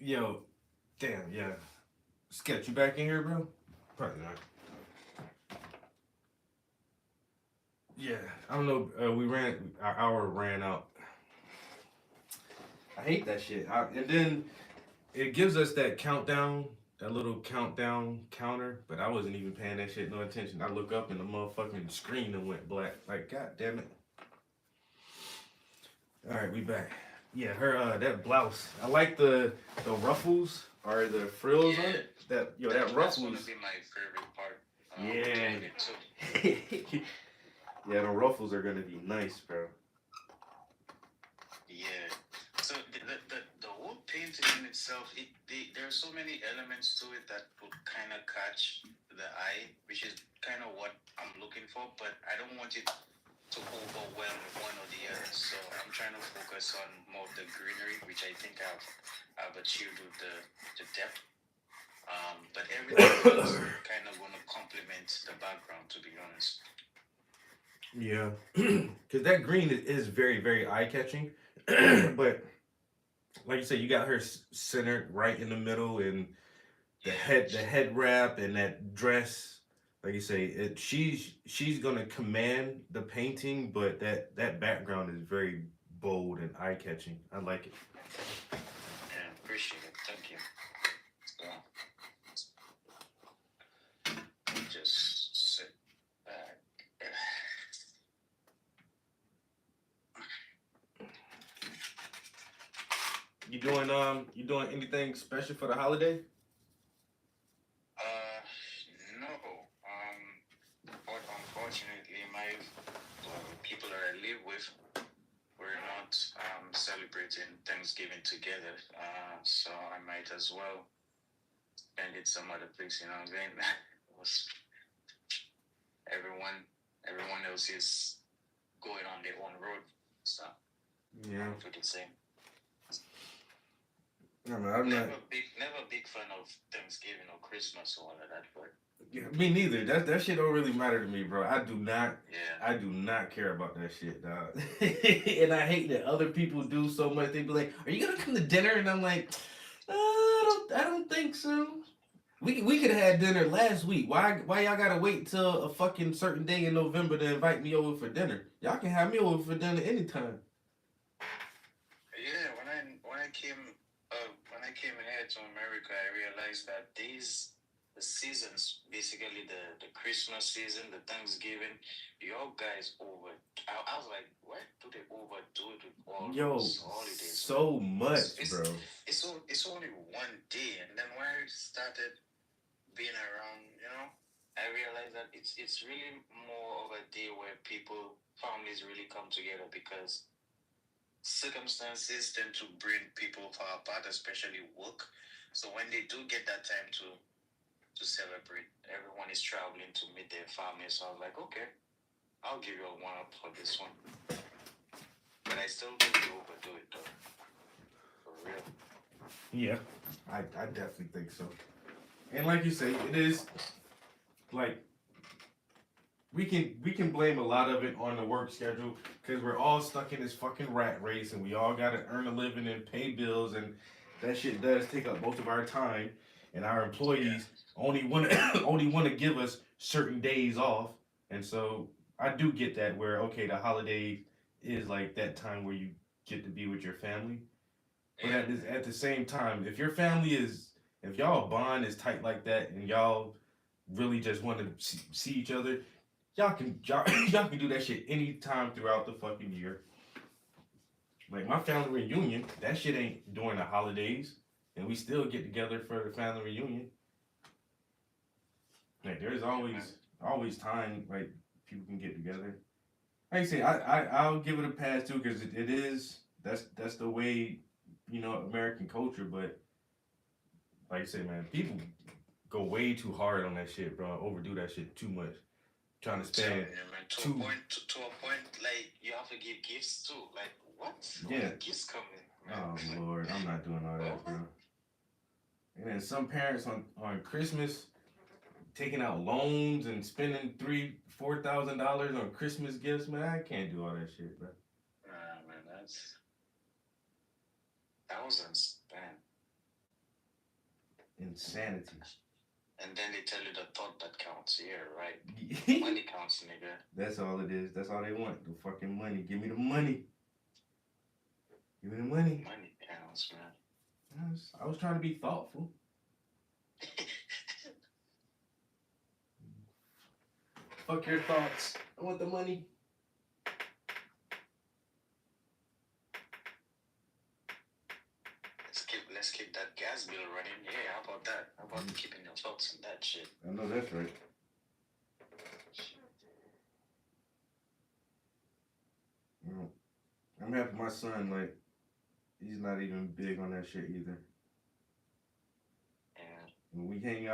Yo, damn, yeah. Sketch, you back in here, bro? Probably not. Yeah, I don't know. Our hour ran out. I hate that shit. And then it gives us that countdown, that little countdown counter, but I wasn't even paying that shit no attention. I look up and the motherfucking screen and went black. Like, god damn it. All right, we back. Yeah, her that blouse. I like the ruffles or the frills on it. That That's ruffles. gonna be my favorite part. Yeah. doing it too. Yeah, the ruffles are gonna be nice, bro. Yeah. So the whole painting in itself, there are so many elements to it that would kind of catch the eye, which is kind of what I'm looking for. But I don't want it to overwhelm one or the other. So I'm trying to focus on more of the greenery, which I think I've achieved with the depth. But everything else kind of gonna complement the background, to be honest. Yeah, because that green is very, very eye catching. But like you said, you got her centered right in the middle, and the head wrap and that dress. Like you say, she's gonna command the painting, but that background is very bold and eye catching. I like it. Yeah, appreciate it. Thank you. just sit back. You doing anything special for the holiday? No. But unfortunately, my people that I live with, we're not celebrating Thanksgiving together. So I might as well spend it some other place. You know what I'm saying? Was everyone else is going on their own road, so Yeah. for the same. No, man, I'm not. Never a big fan of Thanksgiving or Christmas or all of that, but Yeah, me neither. That shit don't really matter to me, bro. I do not yeah. care about that shit, dog. And I hate that other people do so much. They be like, "Are you gonna come to dinner?" And I'm like, I don't think so. We could have had dinner last week. Why y'all gotta wait till a fucking certain day in November to invite me over for dinner? Y'all can have me over for dinner anytime. Yeah, when I came here to America, I realized that the seasons, basically the Christmas season, the Thanksgiving, you all guys I was like, what do they overdo it with all Yo, those holidays? so much, It's- bro. It's only one day, and then when I started being around, I realized that it's really more of a day where families really come together because circumstances tend to bring people far apart, especially work. So when they do get that time to celebrate, everyone is traveling to meet their family. So I was like, okay, I'll give you a one up for this one. But I still think you overdo it though. For real. Yeah, I definitely think so. And like you say, it is like we can blame a lot of it on the work schedule because we're all stuck in this fucking rat race and we all gotta earn a living and pay bills and that shit does take up most of our time and our employees only wanna give us certain days off. And so I do get that where okay the holiday is like that time where you get to be with your family. But at the same time, if y'all bond is tight like that, and y'all really just want to see each other, y'all can do that shit anytime throughout the fucking year. Like my family reunion, that shit ain't during the holidays, and we still get together for the family reunion. Like there's always time like people can get together. Like I say, I'll give it a pass too, because it is that's the way. American culture, but like I say, man, people go way too hard on that shit, bro. Overdo that shit too much. Trying to spend Yeah, man. To a point, like you have to give gifts too. Like what? Where Yeah. the gifts coming? Oh Lord, I'm not doing all that, bro. And then some parents on Christmas taking out loans and spending $3,000-$4,000 on Christmas gifts, man. I can't do all that shit, bro. Nah, man, that's thousands, man. Insanity. And then they tell you the thought that counts. Yeah, right. Money counts, nigga. That's all it is. That's all they want. The fucking money. Give me the money. Give me the money. Money counts, man. I was trying to be thoughtful. Fuck your thoughts. I want the money. Let's keep that gas bill running. Yeah, how about that? How about keeping your thoughts on that shit? I know that's right. Well, I'm happy my son, like, he's not even big on that shit either. Yeah. When we hang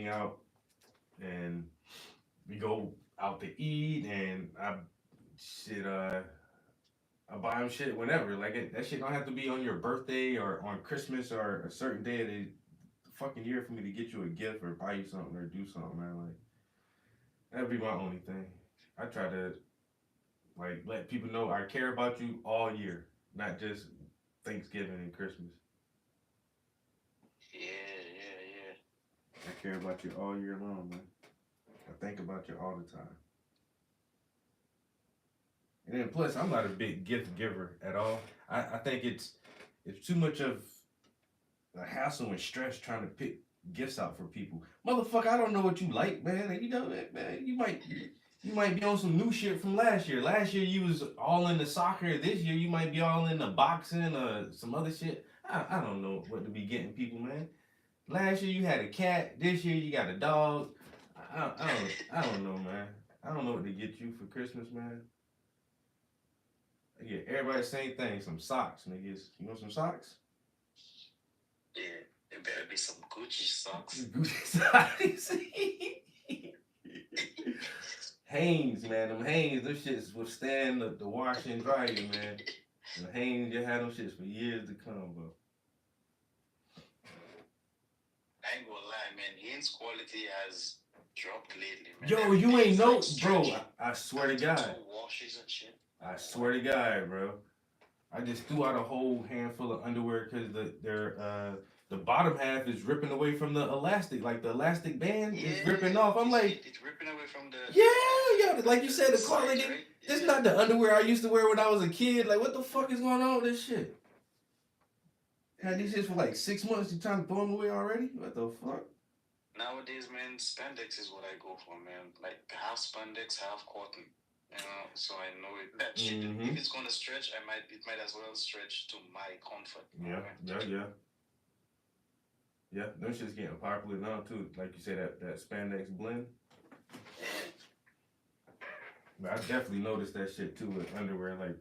out, and we go out to eat, and I buy him shit whenever. Like, that shit don't have to be on your birthday or on Christmas or a certain day of the fucking year for me to get you a gift or buy you something or do something, man. Like, that'd be my only thing. I try to, like, let people know I care about you all year, not just Thanksgiving and Christmas. Yeah. I care about you all year long, man. I think about you all the time. And then plus, I'm not a big gift giver at all. I think it's too much of a hassle and stress trying to pick gifts out for people. Motherfucker, I don't know what you like, man. And you know, man, you might be on some new shit from last year. Last year you was all into soccer. This year you might be all into boxing or some other shit. I don't know what to be getting people, man. Last year you had a cat. This year you got a dog. I don't know, man. I don't know what to get you for Christmas, man. I get everybody the same thing. Some socks, niggas. You want some socks? Yeah, it better be some Gucci socks. Gucci socks. Hanes, man. Them Hanes, them shits withstand the wash and drying, man. The Hanes, you had them shits for years to come, bro. I ain't gonna lie, man. Hanes quality has dropped lately, man. Yo, you ain't know, bro. stretchy. I swear to God. 2 washes and shit. I swear to God, bro. I just threw out a whole handful of underwear because the bottom half is ripping away from the elastic, like the elastic band is ripping off. I'm like, it's ripping away from the yeah, like you said, the sides, quality. right? This Yeah. not the underwear I used to wear when I was a kid. Like, what the fuck is going on with this shit? Had these shits for like 6 months. You trying to throw them away already? What the fuck? Nowadays, man, spandex is what I go for, man. Like half spandex, half cotton. You know, so I know it. That shit. Mhm. If it's gonna stretch, it might as well stretch to my comfort. Yeah. Yeah, them shit's getting popular now too. Like you said, that spandex blend. But I definitely noticed that shit too with underwear. Like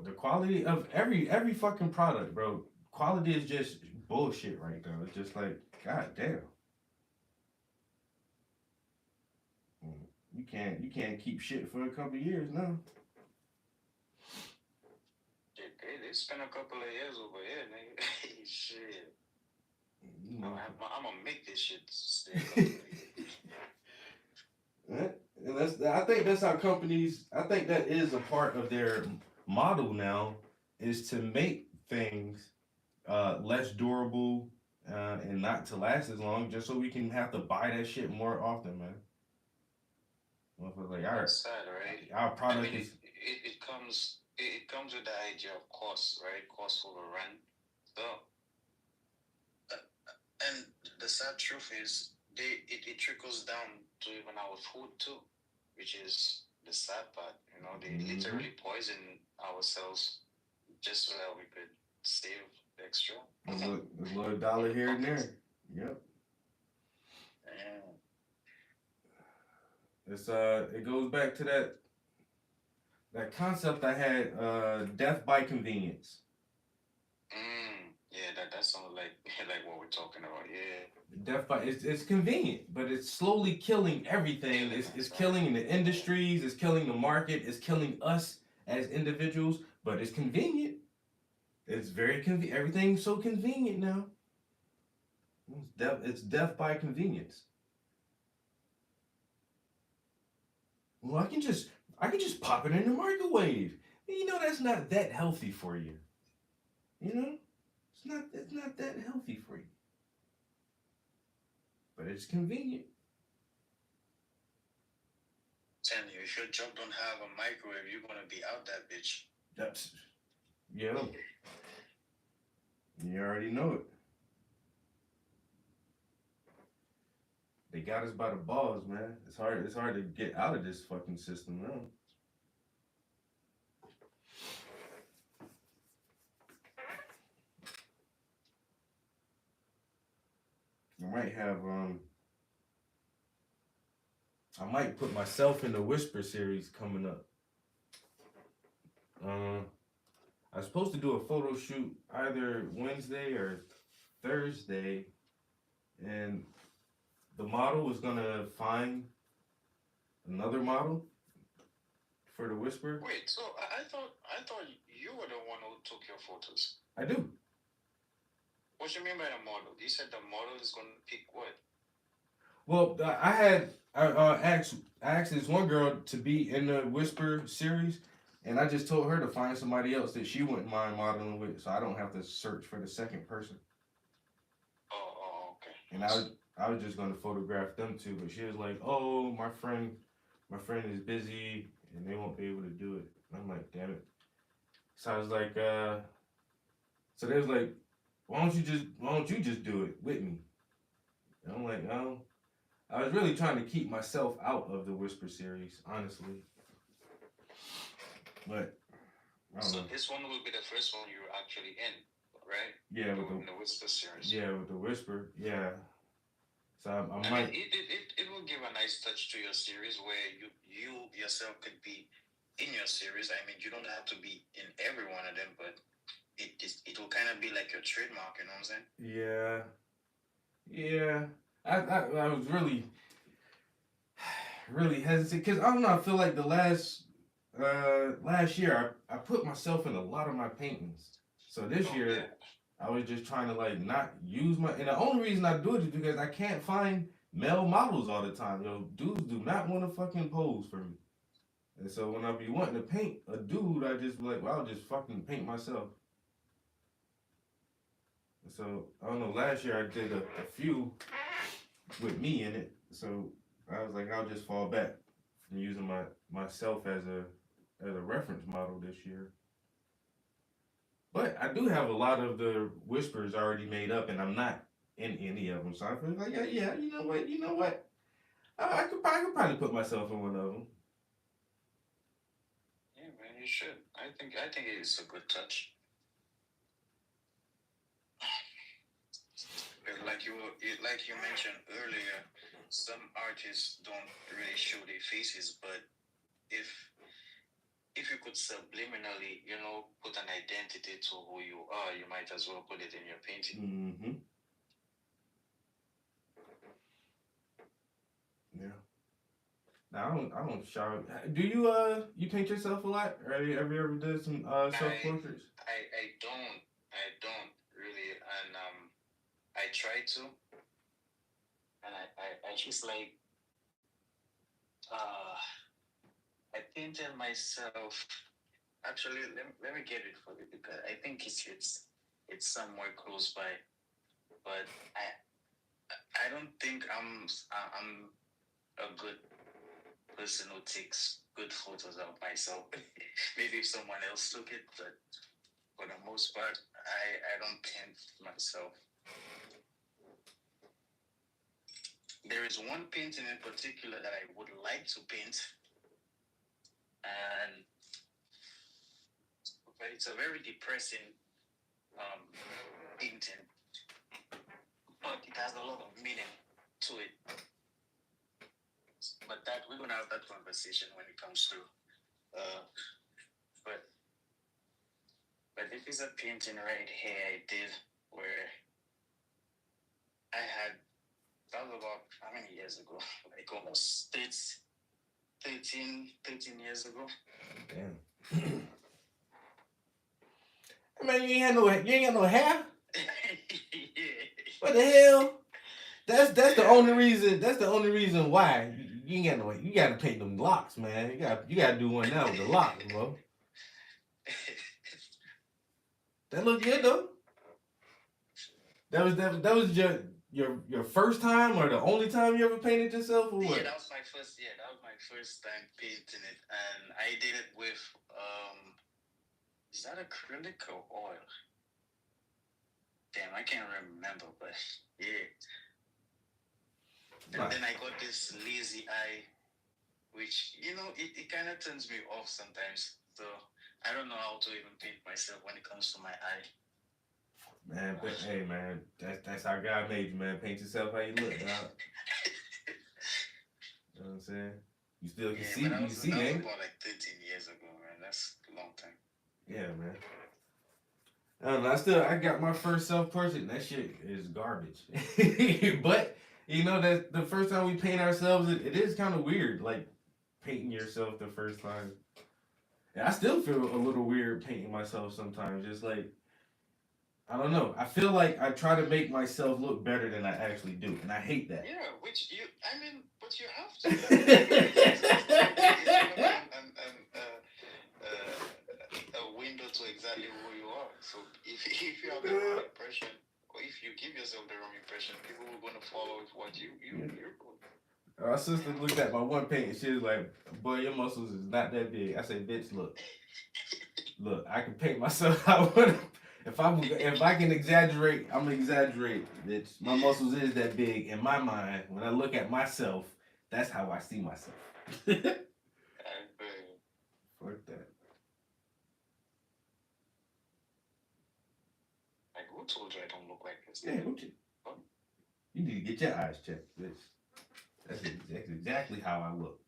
the quality of every fucking product, bro. Quality is just bullshit right now. It's just like, god damn. You can't keep shit for a couple years now. Shit, they spent a couple of years over here, nigga. Shit. You know. I'm gonna make this shit stay. A couple of years. And I think that's how companies. I think that is a part of their model now, is to make things less durable and not to last as long, just so we can have to buy that shit more often, man. Like That's sad, right? our product I mean, is. it comes with the idea of cost, right? Cost overrun. So, and the sad truth is, it trickles down to even our food too, which is the sad part. You know, they literally poison ourselves just so that we could save extra. A little dollar here and there. Yep. Yeah. It goes back to that concept I had, death by convenience. Yeah, that sounds like what we're talking about. Yeah. Death by it's convenient, but it's slowly killing everything. It's killing the industries, it's killing the market, it's killing us as individuals, but it's convenient. It's very convenient. Everything's so convenient now. It's death by convenience. Well, I can just pop it in the microwave. You know that's not that healthy for you. You know? It's not that healthy for you. But it's convenient. Tell you, if your job don't have a microwave, you're gonna be out that bitch. That's yeah. You already know it. They got us by the balls, man. It's hard to get out of this fucking system now. I might put myself in the Whisper series coming up. I was supposed to do a photo shoot either Wednesday or Thursday, and the model was gonna find another model for the Whisper. Wait, so I thought you were the one who took your photos. I do. What you mean by the model? You said the model is gonna pick what? Well, I asked this one girl to be in the Whisper series, and I just told her to find somebody else that she wouldn't mind modeling with, so I don't have to search for the second person. Oh, okay. And I was just gonna photograph them too, but she was like, "Oh, my friend is busy, and they won't be able to do it." And I'm like, "Damn it!" So I was like, so they was like, "Why don't you just do it with me?" And I'm like, no. I was really trying to keep myself out of the Whisper series, honestly. But I don't So know. this one will be the first one you're actually in, right? Yeah, with In the Whisper series. the Whisper, yeah. So I I might. mean, it will give a nice touch to your series where you yourself could be in your series. I mean, you don't have to be in every one of them, but it will kind of be like your trademark. You know what I'm saying? Yeah, yeah. I was really hesitant because I don't know. I feel like the last year I put myself in a lot of my paintings. So this Oh, year yeah. I was just trying to like not use my. And the only reason I do it is because I can't find male models all the time. Dudes do not want to fucking pose for me. And so when I be wanting to paint a dude, I just be like, well, I'll just fucking paint myself. And so I don't know. Last year I did a few with me in it. So I was like, I'll just fall back from using myself as a reference model this year. But I do have a lot of the whispers already made up, and I'm not in any of them. So I feel like, yeah, you know what? I could probably put myself in one of them. Yeah, man, you should. I think it is a good touch. But like you mentioned earlier, some artists don't really show their faces, but if you could subliminally, put an identity to who you are, you might as well put it in your painting. Mm-hmm. Yeah. Now I don't shout. Do you paint yourself a lot? Or have you ever did some self portraits? I don't really, and I try to, and I just like I painted myself. Actually, let me get it for you because I think it's somewhere close by, but I don't think I'm a good person who takes good photos of myself. Maybe if someone else took it, but for the most part, I don't paint myself. There is one painting in particular that I would like to paint, and it's a very depressing painting, but it has a lot of meaning to it. But that we're gonna have that conversation when it comes to. But this is a painting right here I did where that was about how many years ago? Like almost 13 years ago. Damn. I mean, you ain't got no hair. Yeah. What the hell? That's the only reason. That's the only reason why you ain't got no. You got to paint them locks, man. You got to do one now with the locks, bro. That look good though. That was your first time or the only time you ever painted yourself, or what? Yeah, that was my first time painting it, and I did it with is that acrylic or oil? Damn, I can't remember, but yeah. And then I got this lazy eye, which it kind of turns me off sometimes. So I don't know how to even paint myself when it comes to my eye. Man, but hey, man, that's how God made you, man. Paint yourself how you look, dog. You know what I'm saying? You still can see, that was ain't it? about like 13 years ago, man. That's a long time. Yeah, man. I don't know. I got my first self-portrait, and that shit is garbage. But that the first time we paint ourselves, it is kind of weird, like painting yourself the first time. And I still feel a little weird painting myself sometimes. Just like, I don't know. I feel like I try to make myself look better than I actually do, and I hate that. Yeah, but you have to. A window to exactly who you are. So if you have the wrong impression, or if you give yourself the wrong impression, people are going to follow what you're doing. Our sister looked at my one paint and she was like, "Boy, your muscles is not that big." I said, "Bitch, look, I can paint myself how I want to If I can exaggerate, I'm gonna exaggerate. Bitch, my muscles is that big in my mind. When I look at myself, that's how I see myself. I agree. Fuck that. Like, who told you I don't look like this? Yeah, what you need to get your eyes checked, bitch. That's exactly how I look.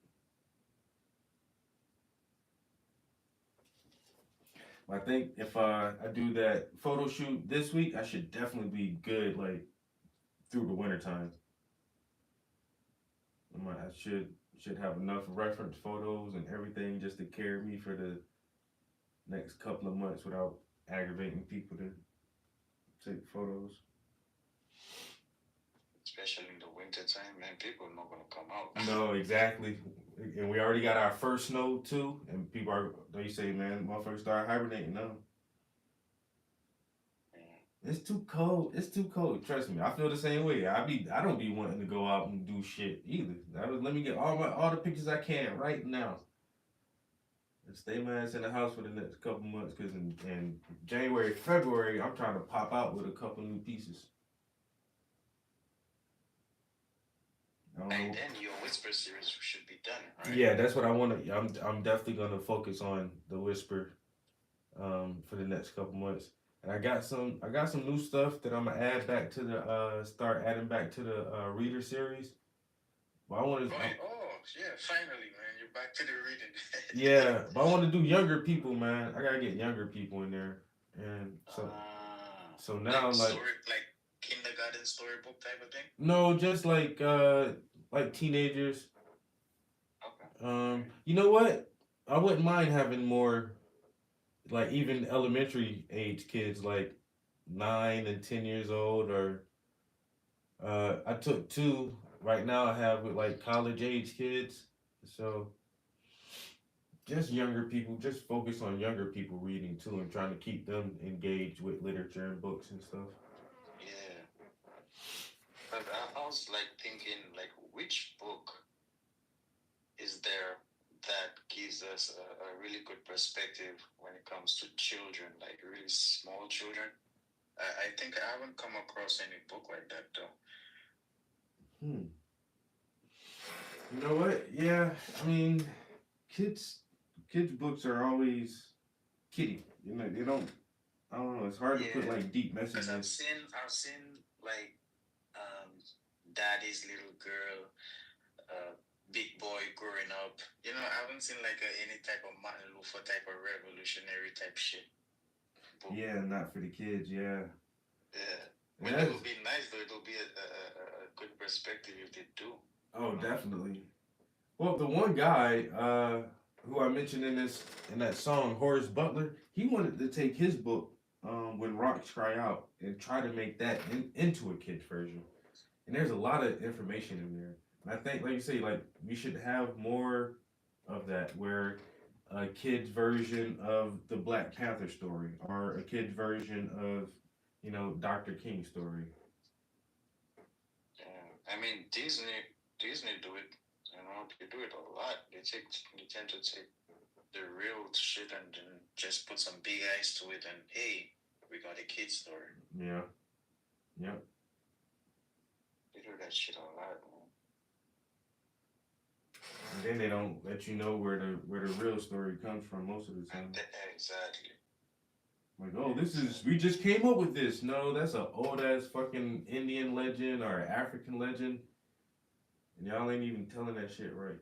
I think if I do that photo shoot this week, I should definitely be good like through the winter time. I should have enough reference photos and everything just to carry me for the next couple of months without aggravating people to take photos. Especially in the winter time, man, people are not gonna come out. No, exactly. And we already got our first snow too, and they say, man, motherfuckers start hibernating now. It's too cold. It's too cold. Trust me, I feel the same way. I don't be wanting to go out and do shit either. Let me get all the pictures I can right now. And stay my ass in the house for the next couple months, cause in January, February, I'm trying to pop out with a couple new pieces. And then your Whisper series should be done, right? Yeah, that's what I want to. I'm definitely gonna focus on the Whisper, for the next couple months. And I got some new stuff that I'm gonna add back to the start adding back to the reader series. But I want to. Oh yeah, finally, man, you're back to the reading. Yeah, but I want to do younger people, man. I gotta get younger people in there, and so now like kindergarten storybook type of thing. No, just like teenagers. Okay. You know what? I wouldn't mind having more, like even elementary age kids, like 9 and 10 years old, or I took 2. Right now I have with like college age kids, so just younger people. Just focus on younger people reading too, and trying to keep them engaged with literature and books and stuff. Yeah. But I was like thinking, like, which book is there that gives us a really good perspective when it comes to children, like really small children? I think I haven't come across any book like that though. You know what? Yeah, I mean, kids books are always kiddie. You know, they don't. I don't know. It's hard to put like deep messages. Because I've seen like Daddy's Little Girl, Big Boy Growing Up. You know, I haven't seen like any type of Martin Luther type of revolutionary type shit book. Yeah, not for the kids. Yeah. Yeah. But it would be nice though. It would be a good perspective if they do. Oh, definitely. Well, the one guy who I mentioned in that song, Horace Butler, he wanted to take his book, When Rocks Cry Out, and try to make that into a kid's version. And there's a lot of information in there. And I think, like you say, like we should have more of that, where a kid's version of the Black Panther story, or a kid's version of, Dr. King's story. Yeah, I mean Disney do it. You know, they do it a lot. They tend to take the real shit and then just put some big eyes to it, and hey, we got a kid story. Yeah. Yep. They do that shit a lot, man. And then they don't let you know where the real story comes from most of the time. Exactly. Like, oh, we just came up with this. No, that's an old ass fucking Indian legend or African legend. And y'all ain't even telling that shit right.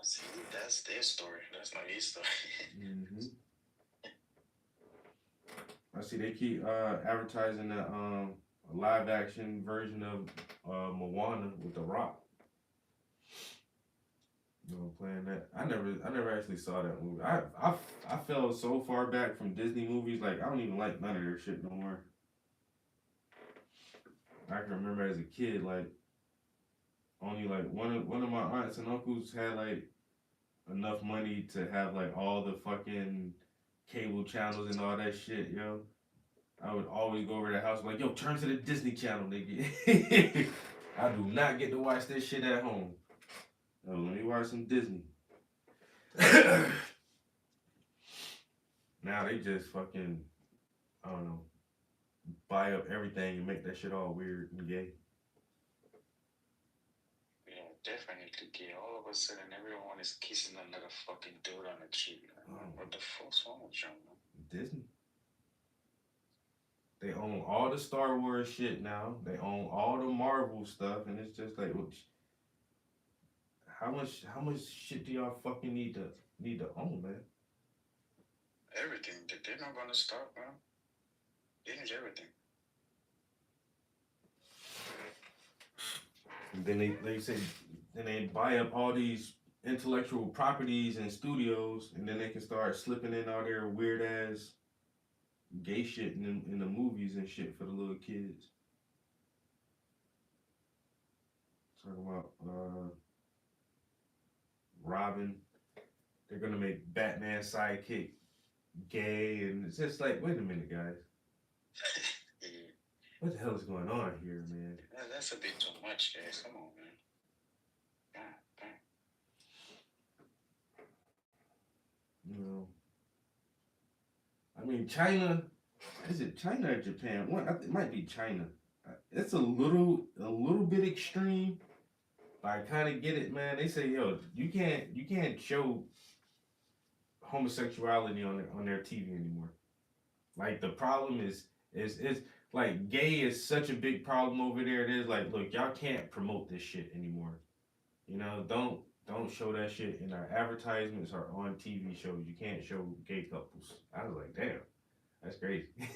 See, that's their story. That's not his story. Mm-hmm. I see they keep advertising a live action version of Moana with The Rock. Playing that. I never actually saw that movie. I fell so far back from Disney movies, like I don't even like none of their shit no more. I can remember as a kid, like only like one of my aunts and uncles had like enough money to have like all the fucking cable channels and all that shit, yo. I would always go over to their house like, yo, turn to the Disney Channel, nigga. I do not get to watch this shit at home. Oh, let me watch some Disney. Now they just fucking, I don't know, buy up everything and make that shit all weird and gay. Yeah, definitely gay. All of a sudden, everyone is kissing another fucking dude on the cheek. What the fuck's wrong with you, man? Disney. They own all the Star Wars shit now. They own all the Marvel stuff, and it's just like, how much shit do y'all fucking need to own, man? Everything. They're not gonna stop, man. Change everything. And then they buy up all these intellectual properties and studios, and then they can start slipping in all their weird ass gay shit in the movies and shit for the little kids. Talking about Robin. They're gonna make Batman sidekick gay, and it's just like, wait a minute, guys. What the hell is going on here, man? That's a bit too much, guys. Come on, man. You know, I mean, China. Is it China or Japan? One, it might be China. It's a little bit extreme, but I kind of get it, man. They say, yo, you can't show homosexuality on their TV anymore. Like, the problem is like, gay is such a big problem over there. It is like, look, y'all can't promote this shit anymore. You know, don't show that shit in our advertisements or on TV shows. You can't show gay couples. I was like, damn, that's crazy. Yeah,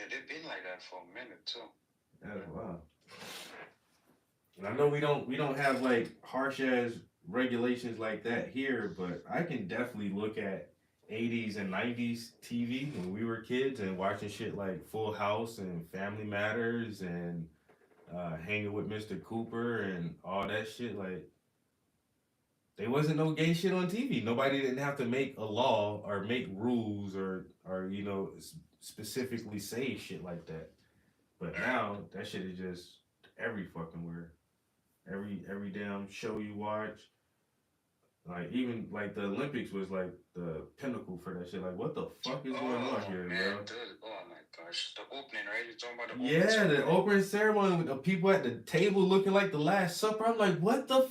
they've been like that for a minute too. That's wild. And I know we don't have like harsh ass regulations like that here, but I can definitely look at 80s and 90s TV when we were kids and watching shit like Full House and Family Matters and Hanging with Mr. Cooper and all that shit. Like, there wasn't no gay shit on TV. Nobody didn't have to make a law or make rules or you know, specifically say shit like that. But now that shit is just every fucking where. Every damn show you watch. Like, even like the Olympics was like the pinnacle for that shit. Like, what the fuck is going on here, man, bro? dude. Oh my gosh, the opening, right? You're talking about the Yeah, opening the opening ceremony with the people at the table looking like the Last Supper. I'm like, what the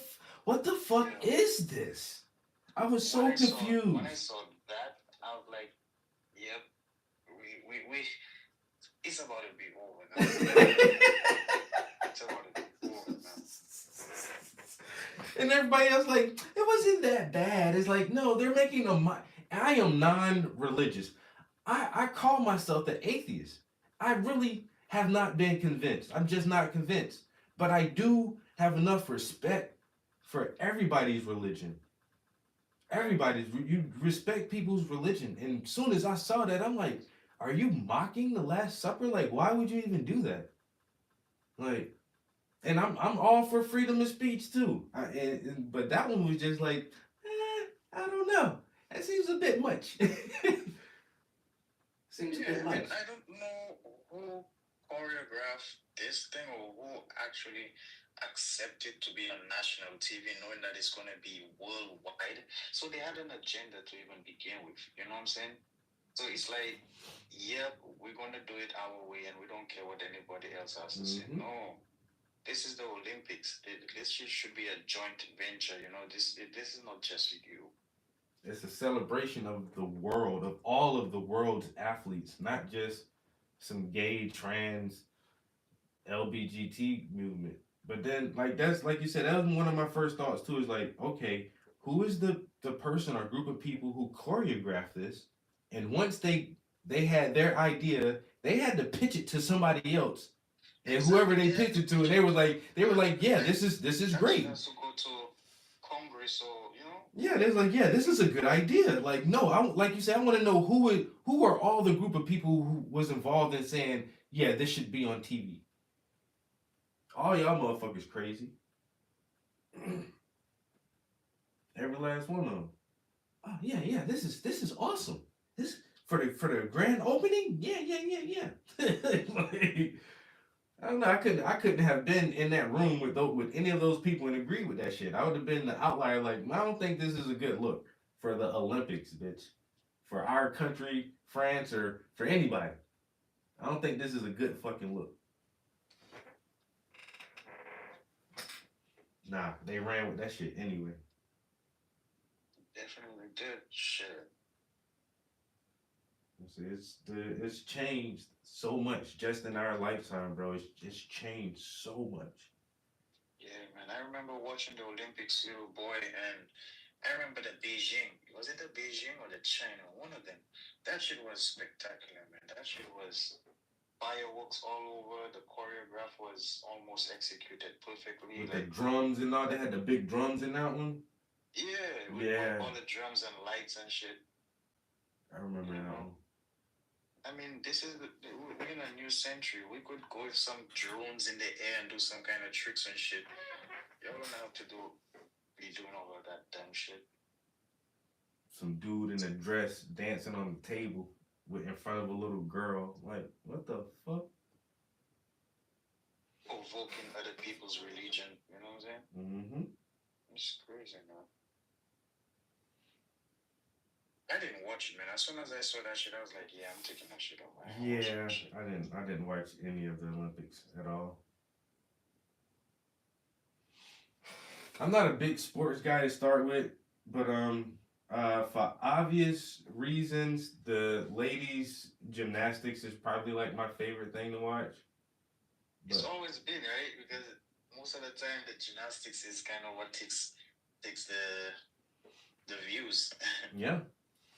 fuck is this? I was so confused. When I saw that, I was like, yep, we it's about to be over now. It's about to be over now. And everybody else like, it wasn't that bad. It's like, no, they're making I am non-religious. I call myself an atheist. I really have not been convinced. I'm just not convinced. But I do have enough respect for everybody's religion. You respect people's religion. And as soon as I saw that, I'm like, are you mocking the Last Supper? Like, why would you even do that? Like, and I'm all for freedom of speech too. But that one was just like, I don't know. That seems a bit much. Seems a bit much. I don't know who choreographed this thing or who actually accepted to be on national TV, knowing that it's going to be worldwide. So they had an agenda to even begin with. You know what I'm saying? So it's like, yep, we're going to do it our way and we don't care what anybody else has to say. No. This is the Olympics. This should be a joint venture. You know, this is not just you. It's a celebration of the world, of all of the world's athletes, not just some gay, trans, LGBT movement. But then, like, that's, like you said, that was one of my first thoughts too, is like, okay, who is the person or group of people who choreographed this? And once they had their idea, they had to pitch it to somebody else. And whoever they pitched it to, and they were like, yeah, this is great. Has to go to Congress or, you know. Yeah, they're like, yeah, this is a good idea. Like, no, like you said, I want to know who are all the group of people who was involved in saying, yeah, this should be on TV. All y'all motherfuckers crazy. Every last one of them. Oh yeah, this is awesome. This for the grand opening. Yeah. Like, I don't know. I couldn't have been in that room with any of those people and agree with that shit. I would have been the outlier. Like, I don't think this is a good look for the Olympics, bitch. For our country, France, or for anybody. I don't think this is a good fucking look. Nah, they ran with that shit anyway. Definitely did. Shit. It's changed so much just in our lifetime, bro. It's changed so much. Yeah, man. I remember watching the Olympics, little boy, and I remember the Beijing. Was it the Beijing or the China? One of them. That shit was spectacular, man. That shit was fireworks all over. The choreograph was almost executed perfectly. With the drums and all, they had the big drums in that one. Yeah, with Yeah. all the drums and lights and shit. I remember that one. I mean, we're in a new century. We could go with some drones in the air and do some kind of tricks and shit. Y'all don't have to be doing all of that dumb shit. Some dude in a dress dancing on the table in front of a little girl. Like, what the fuck? Provoking other people's religion. You know what I'm saying? Mm-hmm. It's crazy, man. I didn't watch it, man. As soon as I saw that shit, I was like, yeah, I'm taking that shit off. Yeah, I didn't watch any of the Olympics at all. I'm not a big sports guy to start with, but for obvious reasons, the ladies gymnastics is probably like my favorite thing to watch. It's always been, right? Because most of the time the gymnastics is kind of what takes the views. Yeah.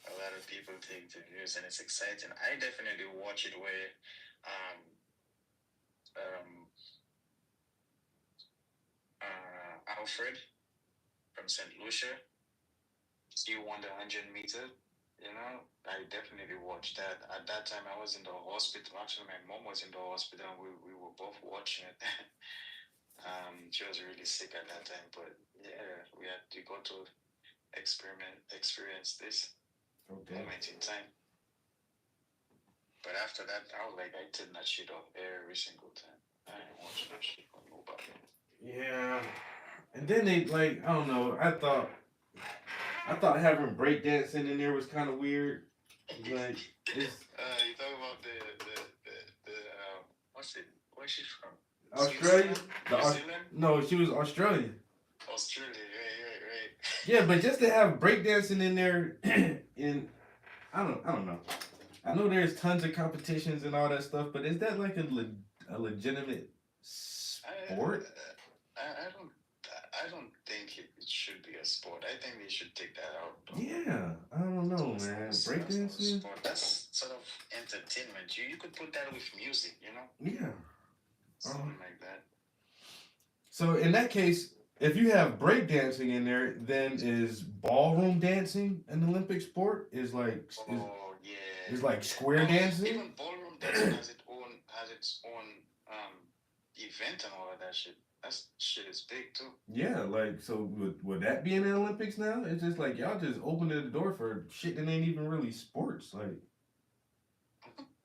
A lot of people take the views, and it's exciting. I definitely watch it where Alfred from St. Lucia, he won the 100-meter. You know, I definitely watched that. At that time, I was in the hospital. Actually, my mom was in the hospital, and we were both watching it. She was really sick at that time, but yeah, we had to go to experience this moment in time. But after that, I was like, I turned that shit off every single time. I ain't watching that shit for nobody. Yeah. And then they, like, I don't know, I thought having breakdancing in there was kind of weird. Like, it's... you talk about the what's it? Where's she from? Australia? New Zealand? No, she was Australian. Australia, right. Yeah, but just to have breakdancing in there, I don't know. I know there's tons of competitions and all that stuff, but is that like a legitimate sport? I don't think it should be a sport. I think they should take that out. Yeah, I don't know, man. Breakdancing? That's sort of entertainment. You could put that with music, you know? Yeah. Something like that. So in that case, if you have breakdancing in there, then is ballroom dancing an Olympic sport? Is like like square dancing? Even ballroom dancing has its own event and all of that shit. That shit is big too. Yeah, like, so would that be in the Olympics now? It's just like y'all just opened the door for shit that ain't even really sports, like.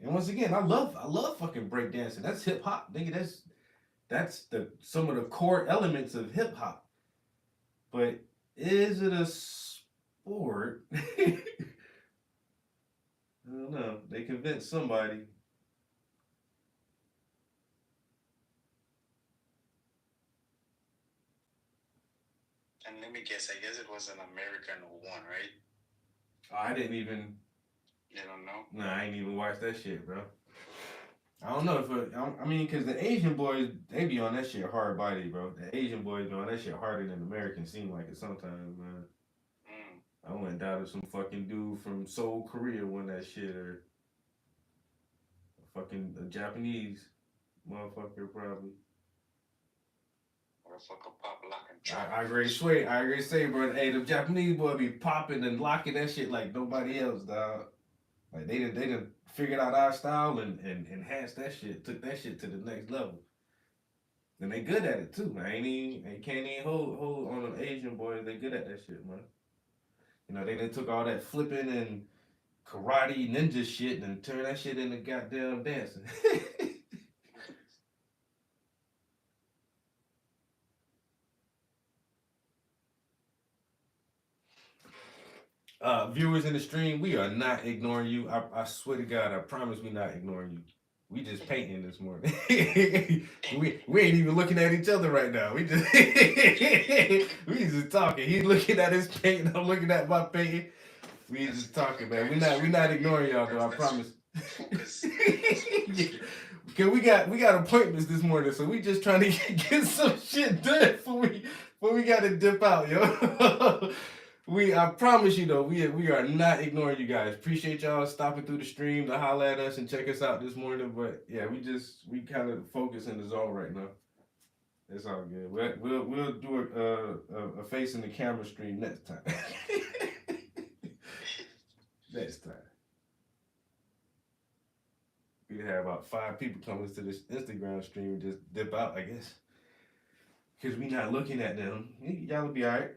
And once again, I love fucking breakdancing. That's hip hop, nigga. That's some of the core elements of hip hop. But is it a sport? I don't know. They convinced somebody. And let me guess. I guess it was an American who won, right? Oh, I didn't even. You don't know? Nah, I ain't even watched that shit, bro. I don't know I mean, because the Asian boys, they be on that shit hard body, bro. The Asian boys be on that shit harder than Americans seem like it sometimes, man. I wouldn't doubt if some fucking dude from Seoul, Korea won that shit, or a Japanese motherfucker probably. Motherfucker pop, lock, and drop. I agree say, bro. Hey, the Japanese boy be popping and locking that shit like nobody else, dog. Like they done figured out our style and enhanced that shit, took that shit to the next level. And they good at it too, man. They can't even hold on them Asian boys. They good at that shit, man. You know, they done took all that flipping and karate ninja shit and turned that shit into goddamn dancing. viewers in the stream, we are not ignoring you. I swear to God, I promise we not ignoring you. We just painting this morning. we ain't even looking at each other right now. We just we just talking. He's looking at his painting. I'm looking at my painting. We just talking, man. We not ignoring y'all though. I promise. Focus. Cause we got appointments this morning, so we just trying to get some shit done before we gotta dip out, yo. I promise you though, we are not ignoring you guys. Appreciate y'all stopping through the stream to holler at us and check us out this morning. But yeah, we kind of focus in the zone right now. It's all good. We'll do a face in the camera stream next time. Next time. We have about 5 people coming to this Instagram stream and just dip out, I guess. Because we not looking at them. Y'all will be all right.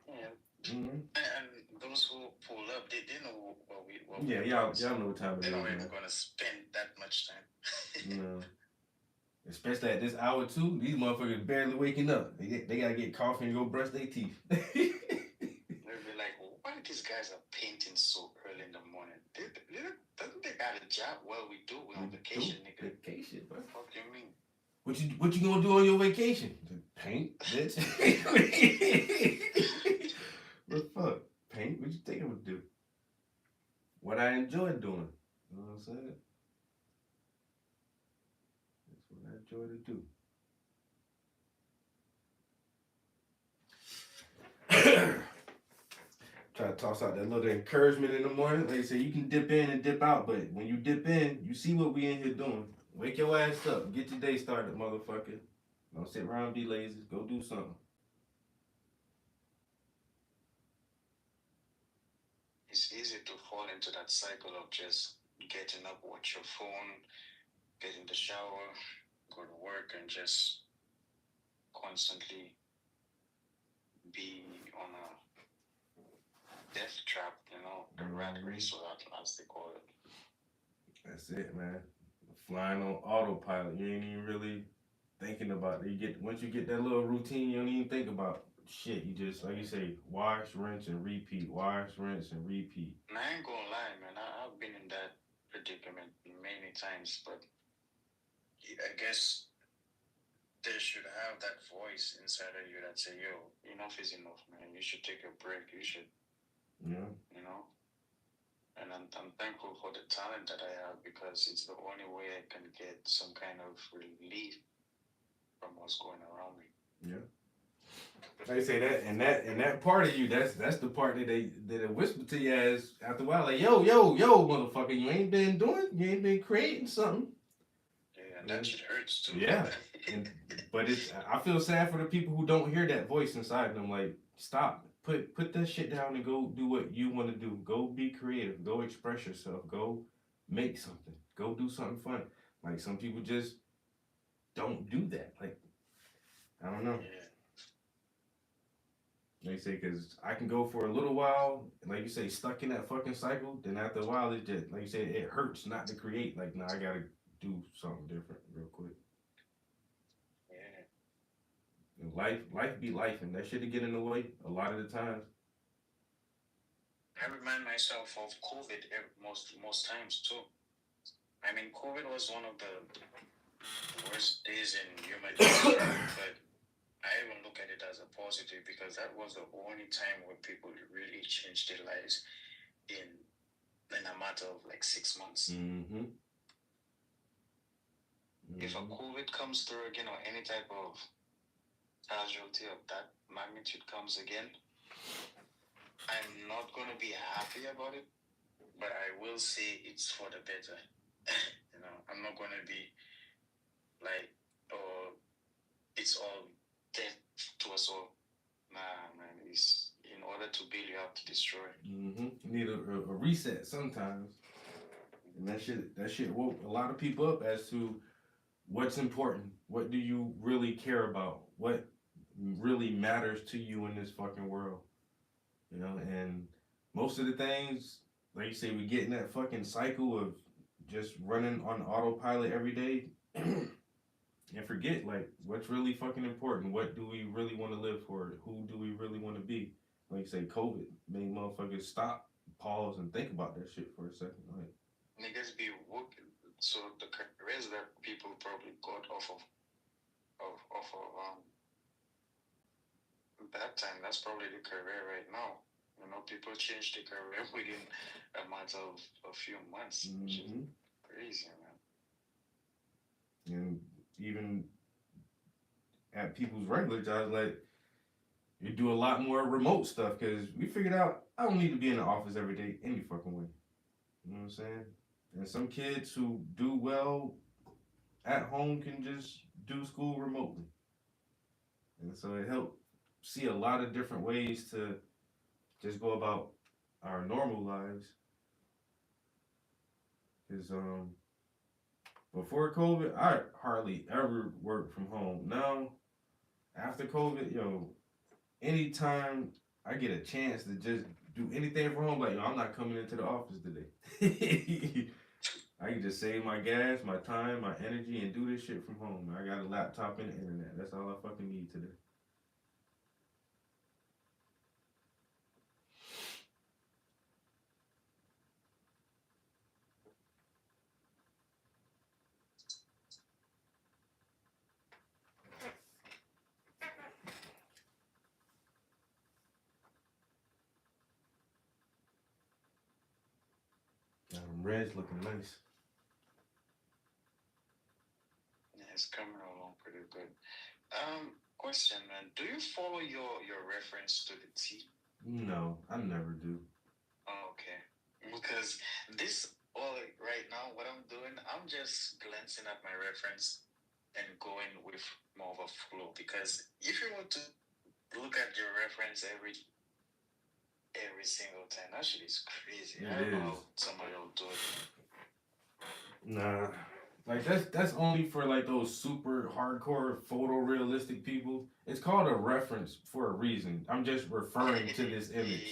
Yeah. Mm-hmm. And those who pull up, they know what we Yeah, y'all know what time it They're is. not even Man. going to spend that much time. No. Especially at this hour too, these motherfuckers barely waking up. They gotta get coffee and go brush their teeth. They'll be like, why these guys are painting so early in the morning? Doesn't they got a job? Well, we do. We're on vacation, nigga. Vacation, bro. What do you mean? What you gonna do on your vacation? Paint, bitch. What the fuck? Paint? What you think I would do? What I enjoy doing. You know what I'm saying? That's what I enjoy to do. Try to toss out that little encouragement in the morning. Like I say, you can dip in and dip out, but when you dip in, you see what we in here doing. Wake your ass up. Get your day started, motherfucker. Don't sit around and be lazy. Go do something. It's easy to fall into that cycle of just getting up, watch your phone, get in the shower, go to work, and just constantly be on a death trap, the rat race, as they call it. That's it, man. Flying on autopilot. You ain't even really thinking about it. Once you get that little routine, you don't even think about shit. You just, like you say, wash, rinse, and repeat. Wash, rinse, and repeat. And I ain't gonna lie, man. I've been in that predicament many times, but I guess they should have that voice inside of you that say, yo, enough is enough, man. You should take a break. You should, Yeah. And I'm thankful for the talent that I have because it's the only way I can get some kind of relief from what's going around me. Yeah. They say that, and that part of you, that's the part that they whisper to you as after a while, like, yo, motherfucker, you ain't been creating something. Yeah, and that shit hurts too. Yeah. But I feel sad for the people who don't hear that voice inside them. Like, stop. Put that shit down and go do what you want to do. Go be creative. Go express yourself. Go make something. Go do something fun. Like, some people just don't do that. Like, I don't know. Yeah. They say, because I can go for a little while, and like you say, stuck in that fucking cycle. Then after a while, it just, like you said, it hurts not to create. Like, nah, I got to do something different real quick. And life be life, and that shit to get in the way a lot of the times. I remind myself of COVID most times too. I mean, COVID was one of the worst days in human history, but I even look at it as a positive because that was the only time where people really changed their lives in a matter of like 6 months. Mm-hmm. If a COVID comes through again or any type of casualty of that magnitude comes again, I'm not going to be happy about it, but I will say it's for the better. I'm not going to be like, oh, it's all death to us all. Nah, man, it's in order to build, you have to destroy. Mm-hmm. You need a reset sometimes. And that shit woke a lot of people up as to what's important. What do you really care about? What really matters to you in this fucking world? And most of the things, like you say, we get in that fucking cycle of just running on autopilot every day and forget, like, what's really fucking important? What do we really want to live for? Who do we really want to be? like you say, COVID made motherfuckers stop, pause, and think about that shit for a second. Like, Niggas be working, so the careers that people probably got off of that time, that's probably the career right now. You know, people change their career within a matter of a few months, which is crazy, man. and even at people's regular jobs, like you do a lot more remote stuff because we figured out I don't need to be in the office every day any fucking way. You know what I'm saying? And some kids who do well at home can just do school remotely. And so it helped see a lot of different ways to just go about our normal lives. Because before COVID, I hardly ever worked from home. Now, after COVID, anytime I get a chance to just do anything from home, like, I'm not coming into the office today. I can just save my gas, my time, my energy, and do this shit from home. I got a laptop and the internet. That's all I fucking need today. Red's looking nice. Yeah, it's coming along pretty good. Question, man. Do you follow your reference to the T? No, I never do. Oh, okay. Because right now, what I'm doing, I'm just glancing at my reference and going with more of a flow. Because if you were to look at your reference every single time, that shit is crazy. I don't know how somebody will do it. Nah. Like that's only for like those super hardcore photorealistic people. It's called a reference for a reason. I'm just referring to this image.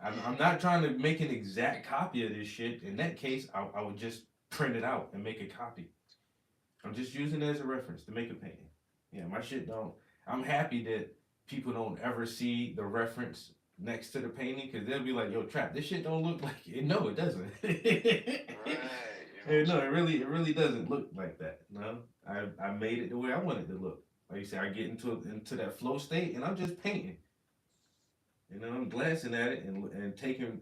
I'm not trying to make an exact copy of this shit. In that case, I would just print it out and make a copy. I'm just using it as a reference to make a painting. Yeah, my shit don't. I'm happy that people don't ever see the reference next to the painting because they'll be like, "Yo, Trap, this shit don't look like it." No, it doesn't. Right. No, it really doesn't look like that. No, I made it the way I want it to look. Like you say, I get into that flow state and I'm just painting. I'm glancing at it and taking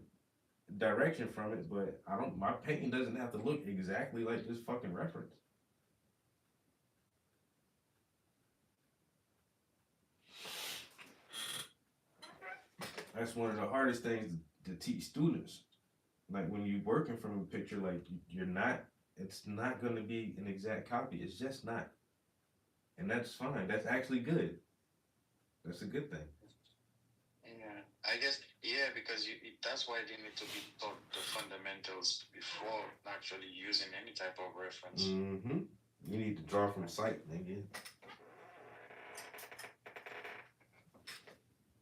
direction from it, but my painting doesn't have to look exactly like this fucking reference. That's one of the hardest things to teach students. Like when you're working from a picture, like it's not going to be an exact copy. It's just not. And that's fine. That's actually good. That's a good thing. Yeah, I guess, because that's why they need to be taught the fundamentals before actually using any type of reference. Mm-hmm. You need to draw from sight, nigga.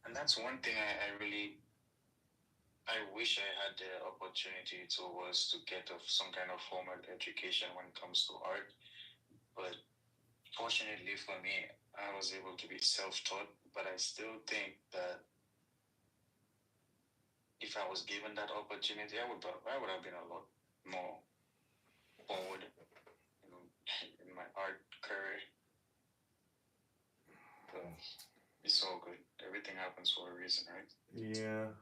And that's one thing I wish I had the opportunity was to get some kind of formal education when it comes to art. But fortunately for me, I was able to be self-taught, but I still think that if I was given that opportunity, I would have been a lot more forward in my art career. But it's all good. Everything happens for a reason, right? Yeah.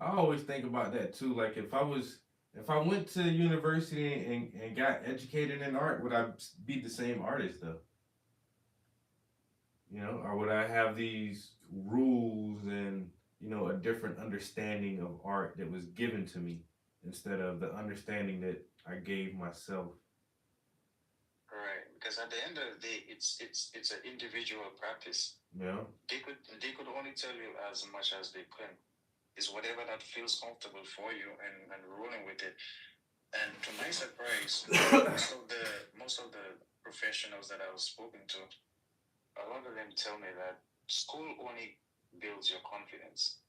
I always think about that too. Like if I went to university and got educated in art, would I be the same artist though? Or would I have these rules and, a different understanding of art that was given to me instead of the understanding that I gave myself? Right, because at the end of the day, it's an individual practice. Yeah. They could only tell you as much as they can. It's whatever that feels comfortable for you and rolling with it. And to my surprise, most of the professionals that I was spoken to, a lot of them tell me that school only builds your confidence.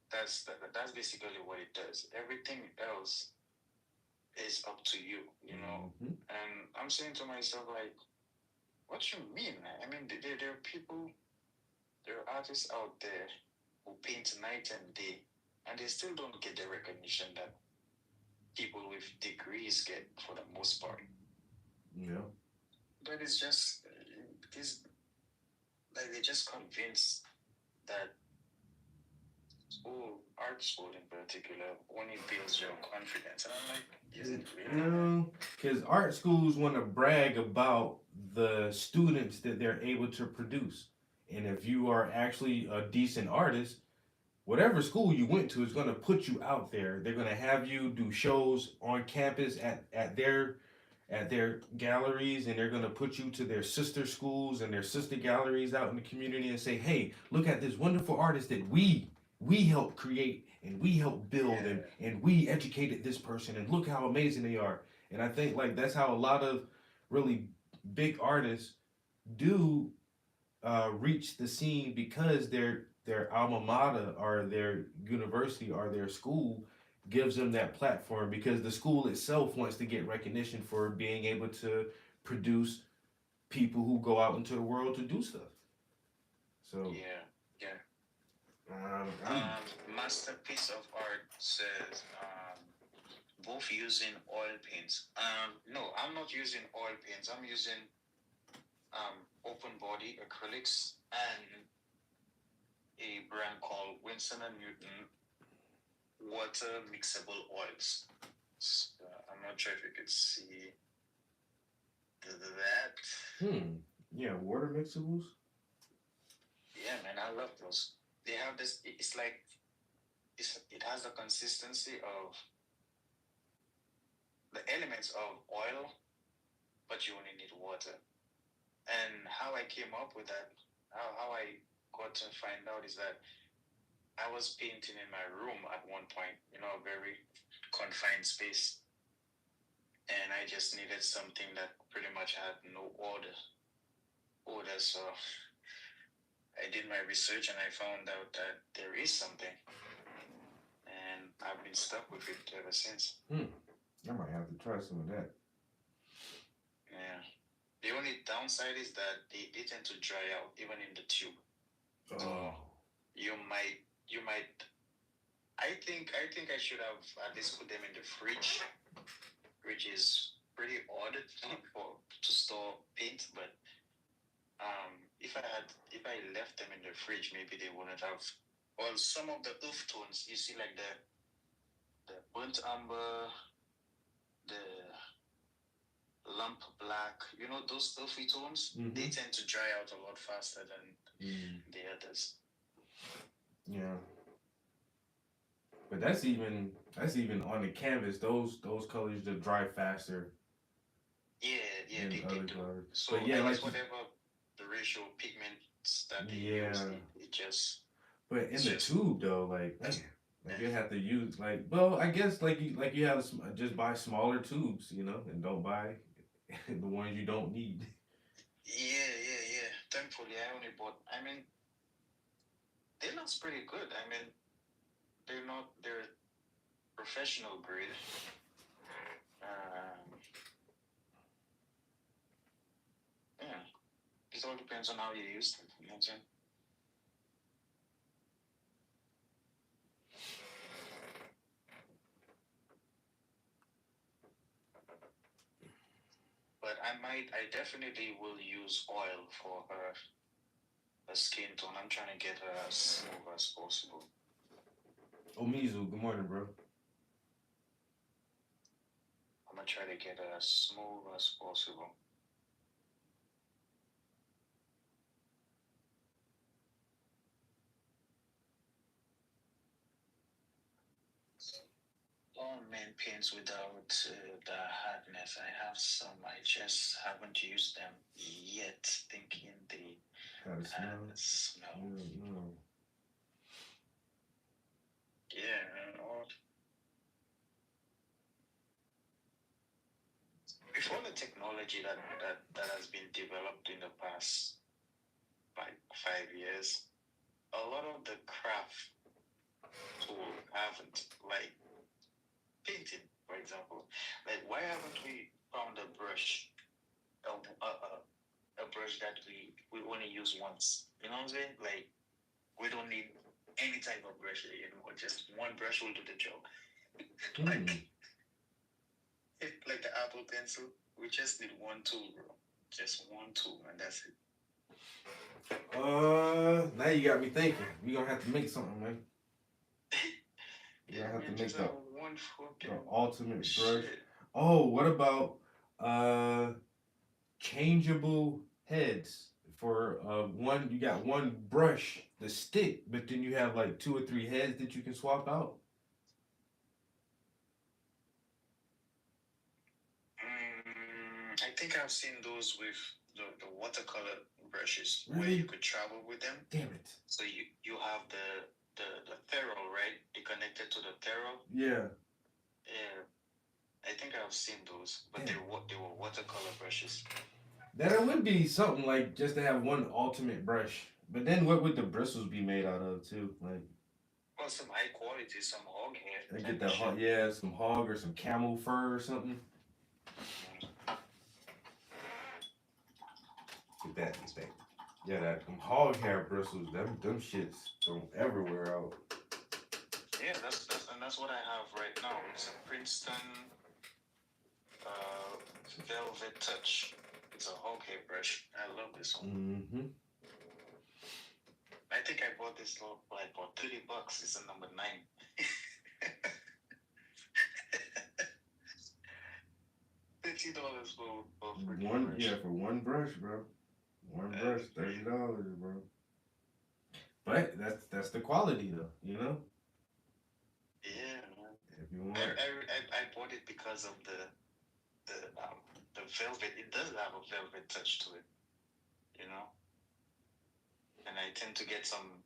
That's basically what it does. Everything else is up to you, Mm-hmm. And I'm saying to myself, like, what you mean, man? I mean, there are people, there are artists out there who paint night and day, and they still don't get the recognition that people with degrees get for the most part. Yeah. But it's just it's like they're just convinced that art school in particular only builds your confidence, and I'm like, is it really? No, because art schools want to brag about the students that they're able to produce. And if you are actually a decent artist, whatever school you went to is going to put you out there. They're going to have you do shows on campus at their galleries, and they're going to put you to their sister schools and their sister galleries out in the community and say, hey, look at this wonderful artist that we helped create and we helped build, and we educated this person, and look how amazing they are. And I think like that's how a lot of really big artists do reach the scene, because their alma mater or their university or their school gives them that platform, because the school itself wants to get recognition for being able to produce people who go out into the world to do stuff. So Yeah, yeah. I'm- Masterpiece of art says both using oil paints. No, I'm not using oil paints. I'm using open body acrylics and a brand called Winston and Newton water mixable oils. I'm not sure if you could see that. yeah, water mixables. Yeah, man, I love those. They have this. It's like it has the consistency of the elements of oil, but you only need water. And how I came up with that, how I got to find out is that I was painting in my room at one point, a very confined space. And I just needed something that pretty much had no order. So I did my research and I found out that there is something. And I've been stuck with it ever since. I might have to try some of that. Yeah. The only downside is that they tend to dry out even in the tube. So you might I think I should have at least put them in the fridge, which is pretty odd to store paint, but if I left them in the fridge, maybe they wouldn't have. Well, some of the earth tones, you see, like the burnt umber, the lump black, those earthy tones, they tend to dry out a lot faster than the others. Yeah. But that's even on the canvas. Those colors that dry faster. Yeah, than they other do. colors. So But yeah, I like guess whatever the ratio of pigments that they Yeah. use, it just. but in it's the just- tube though, like you have to use I guess you have to just buy smaller tubes, and don't buy the ones you don't need. Yeah. Thankfully, I only bought. I mean, they last pretty good. I mean, they're professional grade. Yeah, it all depends on how you use them. You know what I'm saying? But I definitely will use oil for her skin tone. I'm trying to get her as smooth as possible. Omizu, good morning, bro. I'm gonna try to get her as smooth as possible. Oh man, paints without the hardness. I have some. I just haven't used them yet. Thinking they Gotta smell. smell. No. Yeah. With all the technology that has been developed in the past, like 5 years, a lot of the craft tool haven't, like painting, for example. Like, why haven't we found a brush, a brush that we only use once? You know what I'm saying? Like, we don't need any type of brush anymore. Just one brush will do the job. Hmm. Like the Apple Pencil, we just need one tool, bro. Just one tool, and that's it. Now you got me thinking. We gonna have to make something, man. You gonna have to make just the have one fucking ultimate brush. shit. Oh, what about changeable heads? For one, you got one brush, the stick, but then you have like 2 or 3 heads that you can swap out. I think I've seen those with the watercolor brushes where Really? you could travel with them. Damn it. So you have the ferrule, right? They connected to the ferrule. Yeah. Yeah. I think I've seen those, but Damn. they were watercolor brushes. That would be something like just to have one ultimate brush. But then what would the bristles be made out of too? Like, Well, some high quality, some hog hair. I type get of that shit. hog, yeah, some hog or some camel fur or something. Get that thing. Yeah, that them hog hair bristles, them shits don't ever wear out. Yeah, that's what I have right now. It's a Princeton Velvet Touch. It's a hog hair brush. I love this one. Mm-hmm. I think I bought this like for $30. It's a number 9. $50 for freaking One, brush. yeah, for one brush, bro. One brush, $30, bro. But that's the quality though, you know. Yeah, man. If you want, I bought it because of the velvet. It does have a velvet touch to it, you know. And I tend to get some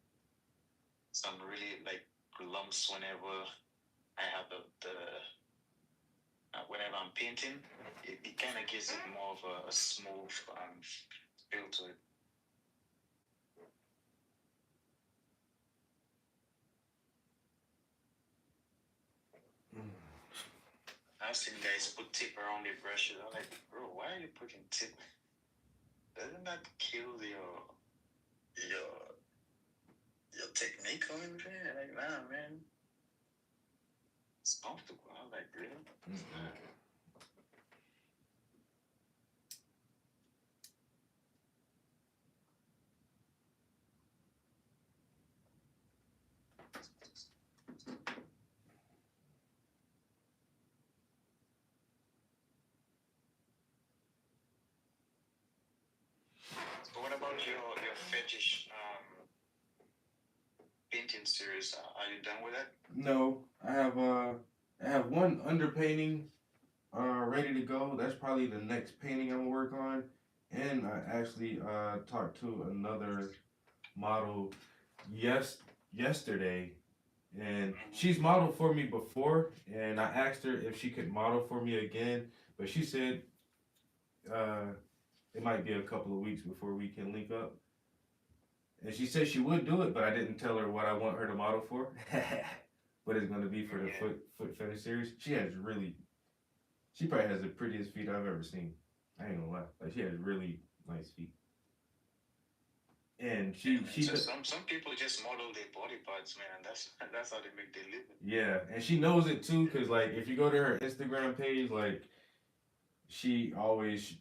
really like lumps whenever I have whenever I'm painting. It kind of gives it more of a smooth feel to it. I've seen guys put tip around their brushes. I'm like, bro, why are you putting tip? Doesn't that kill your technique or anything? I'm like, nah, man. It's comfortable. I'm like, really? So what about your fetish painting series? Are you done with that? no, I have one underpainting ready to go. That's probably the next painting I'm gonna work on. And I actually talked to another model yesterday, and she's modeled for me before, and I asked her if she could model for me again, but she said it might be a couple of weeks before we can link up. And she said she would do it, but I didn't tell her what I want her to model for. But it's gonna be for the foot fetish series. She probably has the prettiest feet I've ever seen. I ain't gonna lie. Like, she has really nice feet. And some people just model their body parts, man, and that's how they make their living. yeah, and she knows it too, cause like if you go to her Instagram page, like she always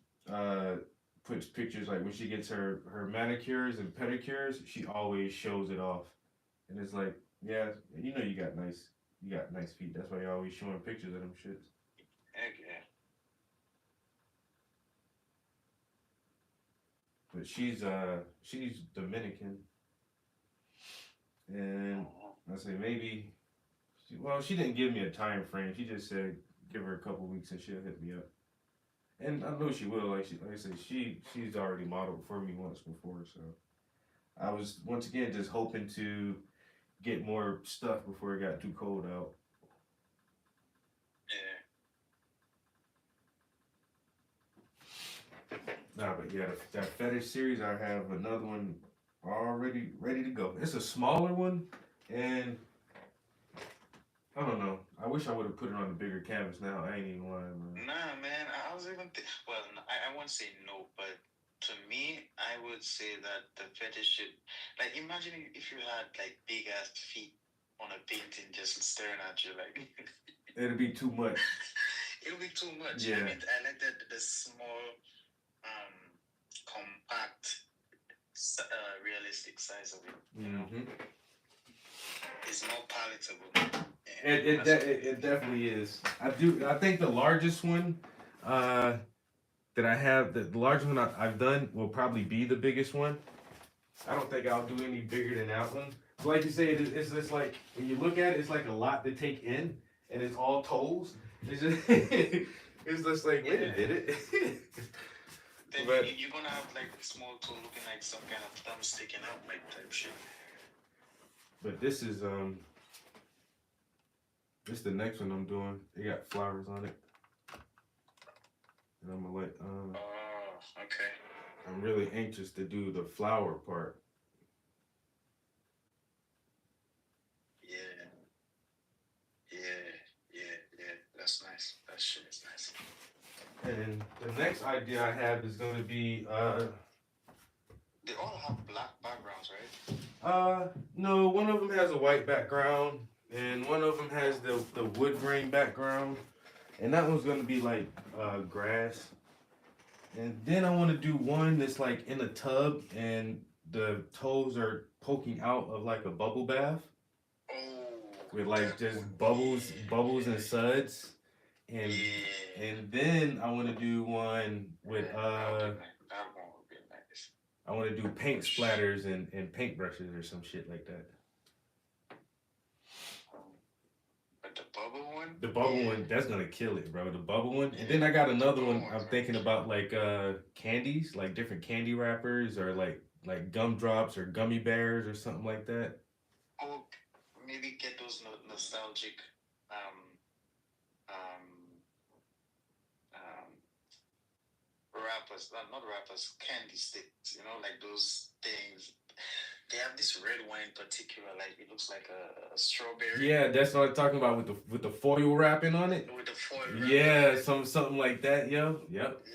puts pictures, like when she gets her manicures and pedicures, she always shows it off, and it's like, yeah, you know you got nice feet. That's why you're always showing pictures of them shits. Heck yeah. But she's Dominican, and I say maybe. She didn't give me a time frame. She just said give her a couple weeks and she'll hit me up. And I know she will. Like I said, she's already modeled for me once before, so I was once again just hoping to get more stuff before it got too cold out. Yeah. Nah, but yeah, that fetish series, I have another one already ready to go. It's a smaller one, and I don't know. I wish I would have put it on a bigger canvas now. I ain't even lying, man. Nah, man. I was even well, I won't say no, but To me, I would say that the fetish should, like, imagine if you had like big ass feet on a painting just staring at you, like, It'd be too much. it'll be too much. Yeah. I mean, I like the small, compact, realistic size of it. You know, it's more palatable. It definitely is. I think the largest one that I have, the largest one I've done will probably be the biggest one. I don't think I'll do any bigger than that one. But like you say, it's just like when you look at it, it's like a lot to take in, and it's all toes. It's just it's just like wait a minute. Then But- you're gonna have like a small toe looking like some kind of thumb sticking out, like type shit. But this is this the next one I'm doing. It got flowers on it, and I'm gonna let Oh, okay. I'm really anxious to do the flower part. Yeah. That's nice. That shit is nice. And the next idea I have is gonna be They all have black backgrounds, right? no, one of them has a white background and one of them has the wood grain background, and that one's gonna be like grass. And then I want to do one that's like in a tub and the toes are poking out of like a bubble bath Oh. with like that just would bubbles be- and suds. And Yeah. and then I want to do one with that one would be nice. I want to do paint splatters and paintbrushes or some shit like that. But the bubble one? The bubble one, that's gonna kill it, bro. The bubble one. And then I got another one I'm thinking about, like candies, like different candy wrappers or like gumdrops or gummy bears or something like that. Or maybe get those nostalgic wrappers, not wrappers, candy sticks, you know, like those things. They have this red one in particular, like it looks like a strawberry. Yeah, that's what I'm talking about with the foil wrapping on it. With the foil wrap. Yeah, something like that, yo. Yep. Yeah.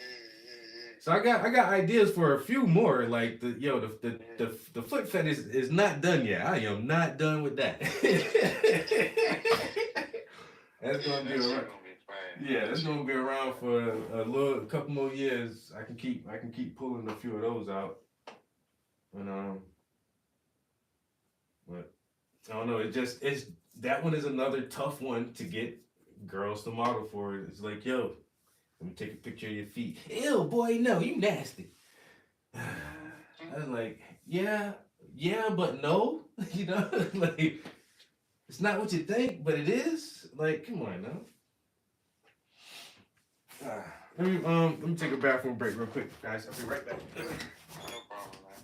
So I got ideas for a few more. Like the flip fed is not done yet. I am not done with that. That's gonna be That's around. gonna be fire. Yeah, that's gonna be around for a couple more years. I can keep pulling a few of those out. And but I don't know. It's that one is another tough one to get girls to model for. It's like, yo, let me take a picture of your feet. Ew, boy, no, you nasty. I was like, yeah, but no, you know, like it's not what you think, but it is. Like, come on now. Let me take a bathroom break real quick, guys. I'll be right back. No problem, man.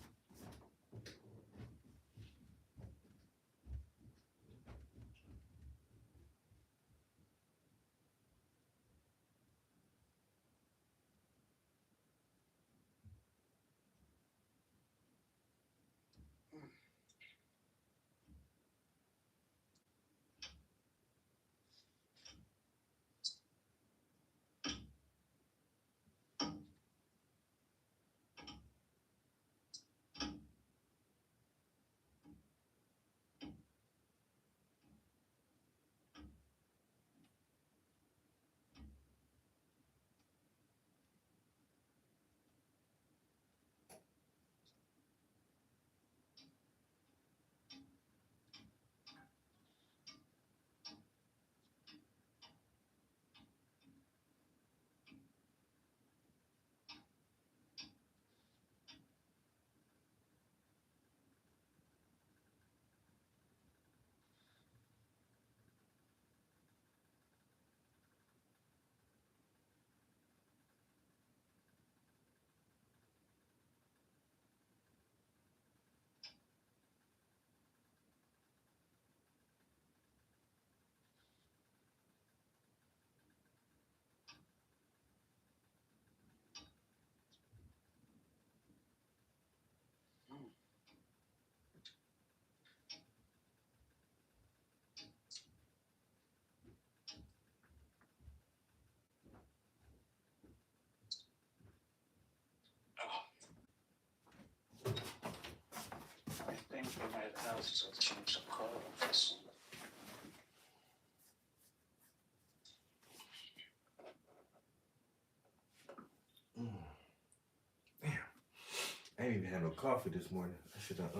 to change the color of this one. Damn. I ain't even had no coffee this morning. I should have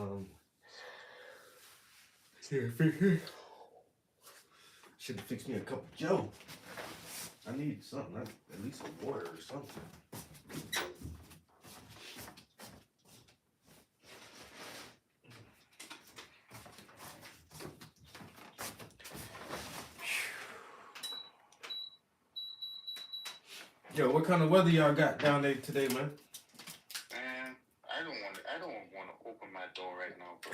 should have fixed me a cup of Joe. I need something, at least a water or something. Yo, what kind of weather y'all got down there today, man? Man, I don't want to open my door right now, bro.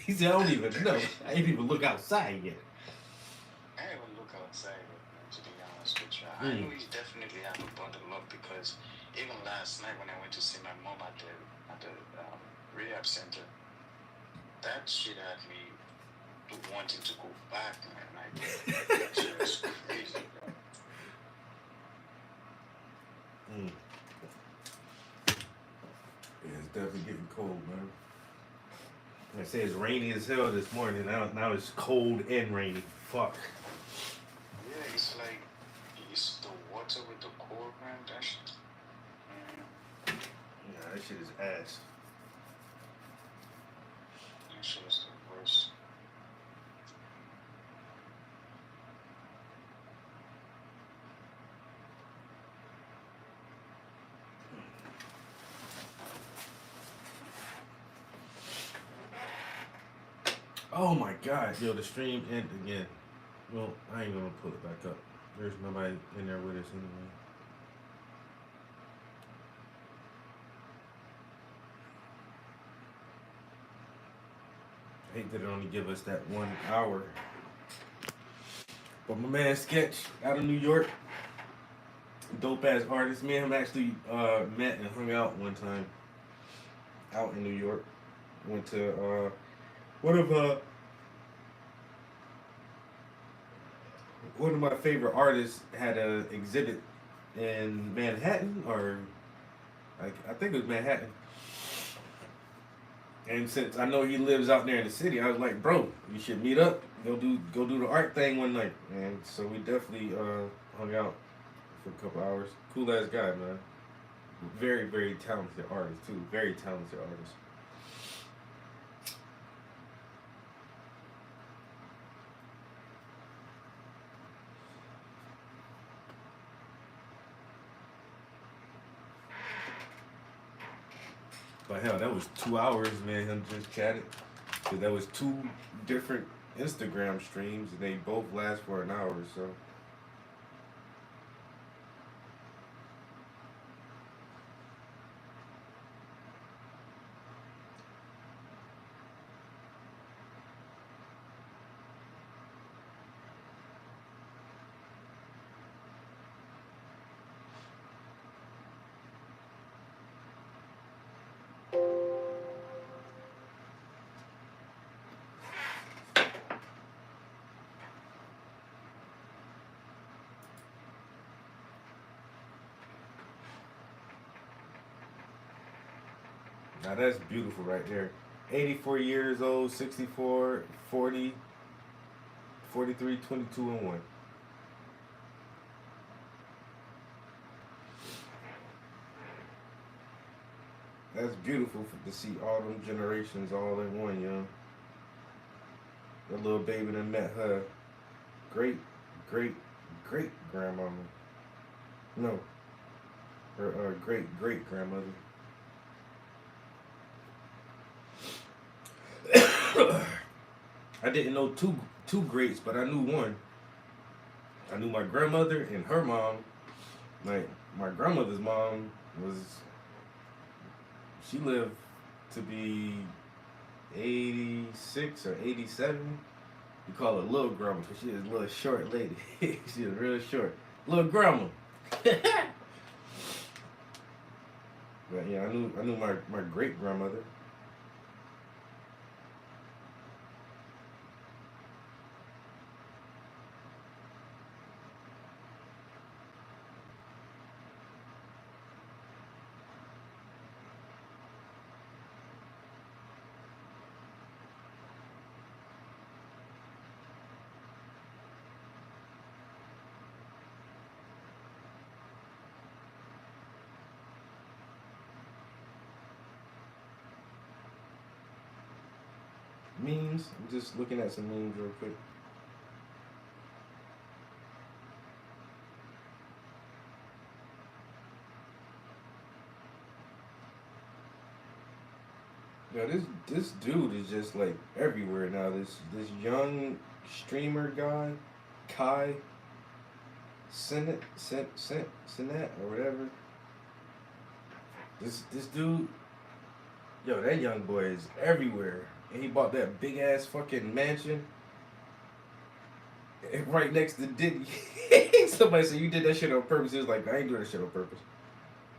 He said, I don't even know. I ain't even look outside yet. I haven't looked outside, to be honest with you. I know you definitely have to bundle up because even last night when I went to see my mom at the rehab center, that shit had me wanting to go back, man. That shit was crazy, bro. Yeah, it's definitely getting cold, man. I say it's rainy as hell this morning. Now it's cold and rainy. Fuck. Yeah, it's like it's the water with the cold, man. That shit. Yeah, that shit is ass. That shit is the worst. Oh my god, yo, the stream ended again. Well, I ain't gonna pull it back up. There's nobody in there with us anyway. I hate that it only give us that 1 hour. But my man Sketch out of New York, dope ass artist. Me and him actually met and hung out one time out in New York. Went to one of my favorite artists had an exhibit in Manhattan, or like I think it was Manhattan. And since I know he lives out there in the city, I was like, bro, you should meet up, go do the art thing one night. And so we definitely hung out for a couple hours. Cool ass guy, man. Very, very talented artist too. Very talented artist. But hell, that was 2 hours, man. Him just chatted. Cause that was 2 different Instagram streams, and they both last for an hour. So. Now that's beautiful right there. 84 years old, 64, 40, 43, 22, and 1. That's beautiful to see all them generations all in one, yo. That little baby that met her great grandmama. No, her great grandmother. I didn't know two greats, but I knew one. I knew my grandmother and her mom. Like my grandmother's mom she lived to be 86 or 87. We call her little grandma because she is a little short lady. She was real short. Little grandma. But yeah, I knew my great grandmother. memes. I'm just looking at some memes real quick. Yo, this dude is just like everywhere now. This young streamer guy, Kai Sinet or whatever. This dude, yo, that young boy is everywhere. And he bought that big ass fucking mansion right next to Diddy. Somebody said you did that shit on purpose. He was like, I ain't doing that shit on purpose.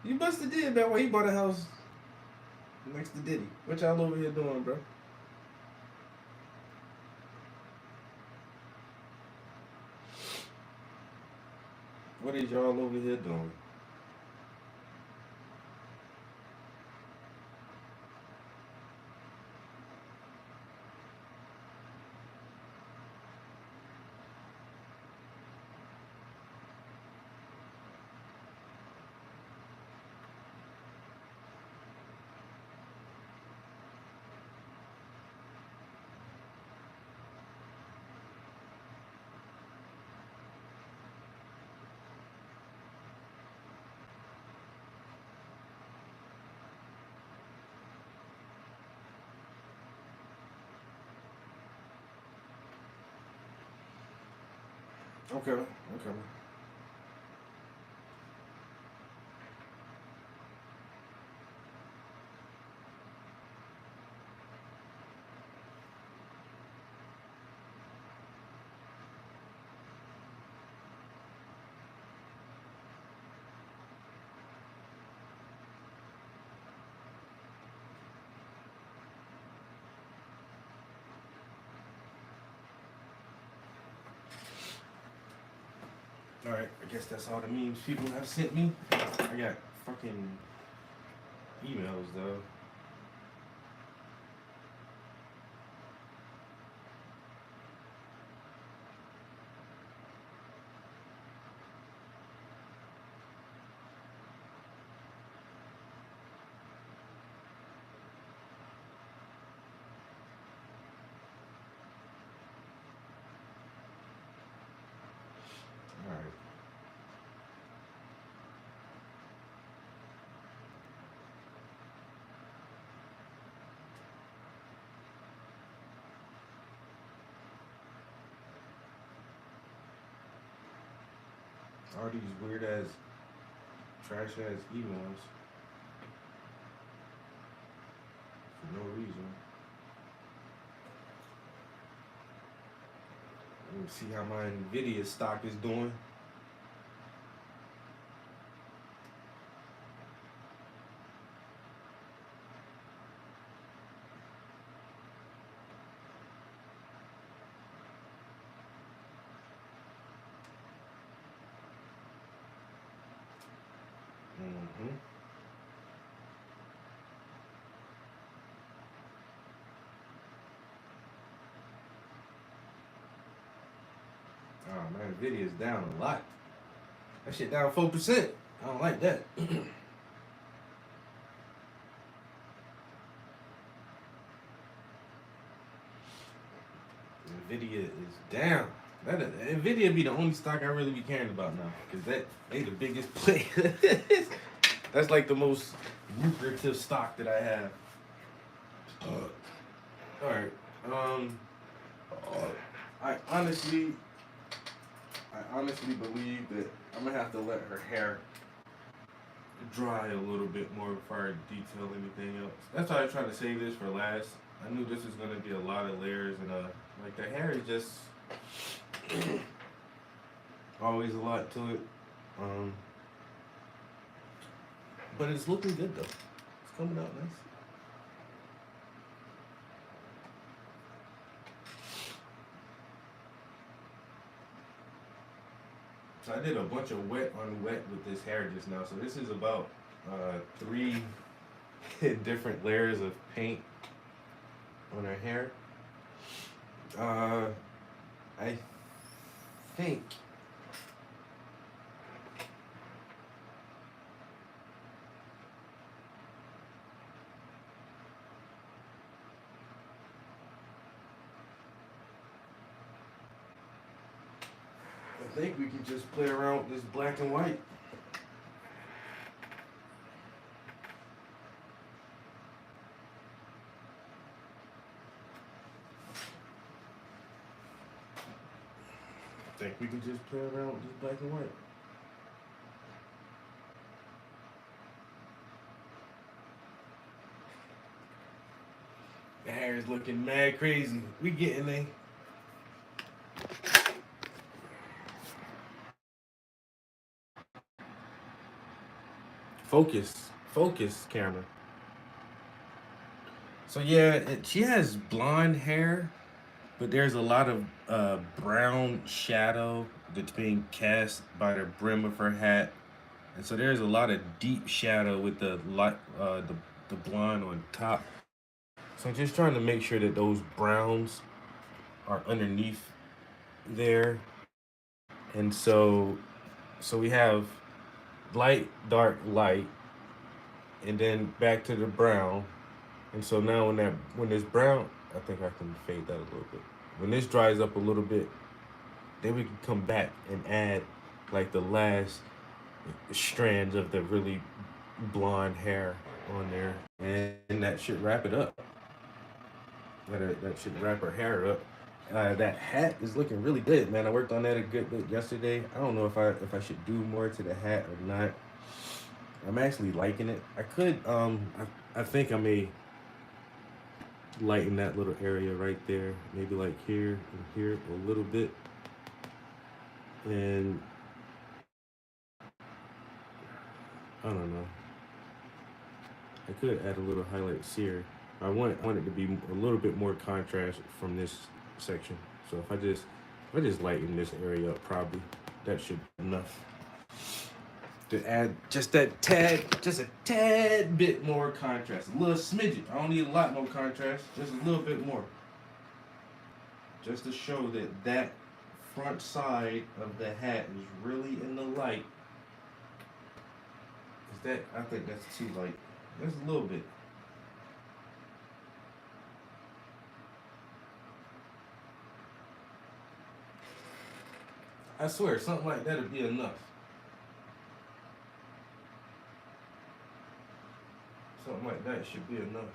You must have did, man. Why he bought a house next to Diddy? What y'all over here doing, bro? What is y'all over here doing? Okay. Alright, I guess that's all the memes people have sent me. I got fucking emails though. Alright. All these weird ass, trash ass emails for no reason. Let me see how my Nvidia stock is doing. Mm-hmm. Oh man, Nvidia's down a lot. That shit down 4%. I don't like that. Nvidia is down. Nvidia be the only stock I really be caring about now, cause they the biggest player. That's like the most lucrative stock that I have. All right. I honestly believe that I'm gonna have to let her hair dry a little bit more before I detail anything else. That's why I tried to save this for last. I knew this was gonna be a lot of layers and like the hair is just always a lot to it. But it's looking good though. It's coming out nice. So I did a bunch of wet on wet with this hair just now. So this is about 3 different layers of paint on her hair. I think think we can just play around with this black and white. I think we can just play around with this black and white. The hair is looking mad crazy. We getting there. Focus, camera. So yeah, she has blonde hair, but there's a lot of brown shadow that's being cast by the brim of her hat, and so there's a lot of deep shadow with the light, the blonde on top. So I'm just trying to make sure that those browns are underneath there, and so we have light, dark, light, and then back to the brown. And so now when this brown, I think I can fade that a little bit. When this dries up a little bit, then we can come back and add like the last strands of the really blonde hair on there, and that should wrap it up. That should wrap her hair up. That hat is looking really good, man. I worked on that a good bit yesterday. I don't know if I should do more to the hat or not. I'm actually liking it. I could I think I may lighten that little area right there, maybe like here and here a little bit, and I don't know. I could add a little highlights here. I want it to be a little bit more contrast from this section. So if I just lighten this area up, probably that should be enough to add just a tad bit more contrast, a little smidgen. I don't need a lot more contrast, just a little bit more, just to show that front side of the hat is really in the light. I think that's too light. Just a little bit. I swear, something like that would be enough. Something like that should be enough.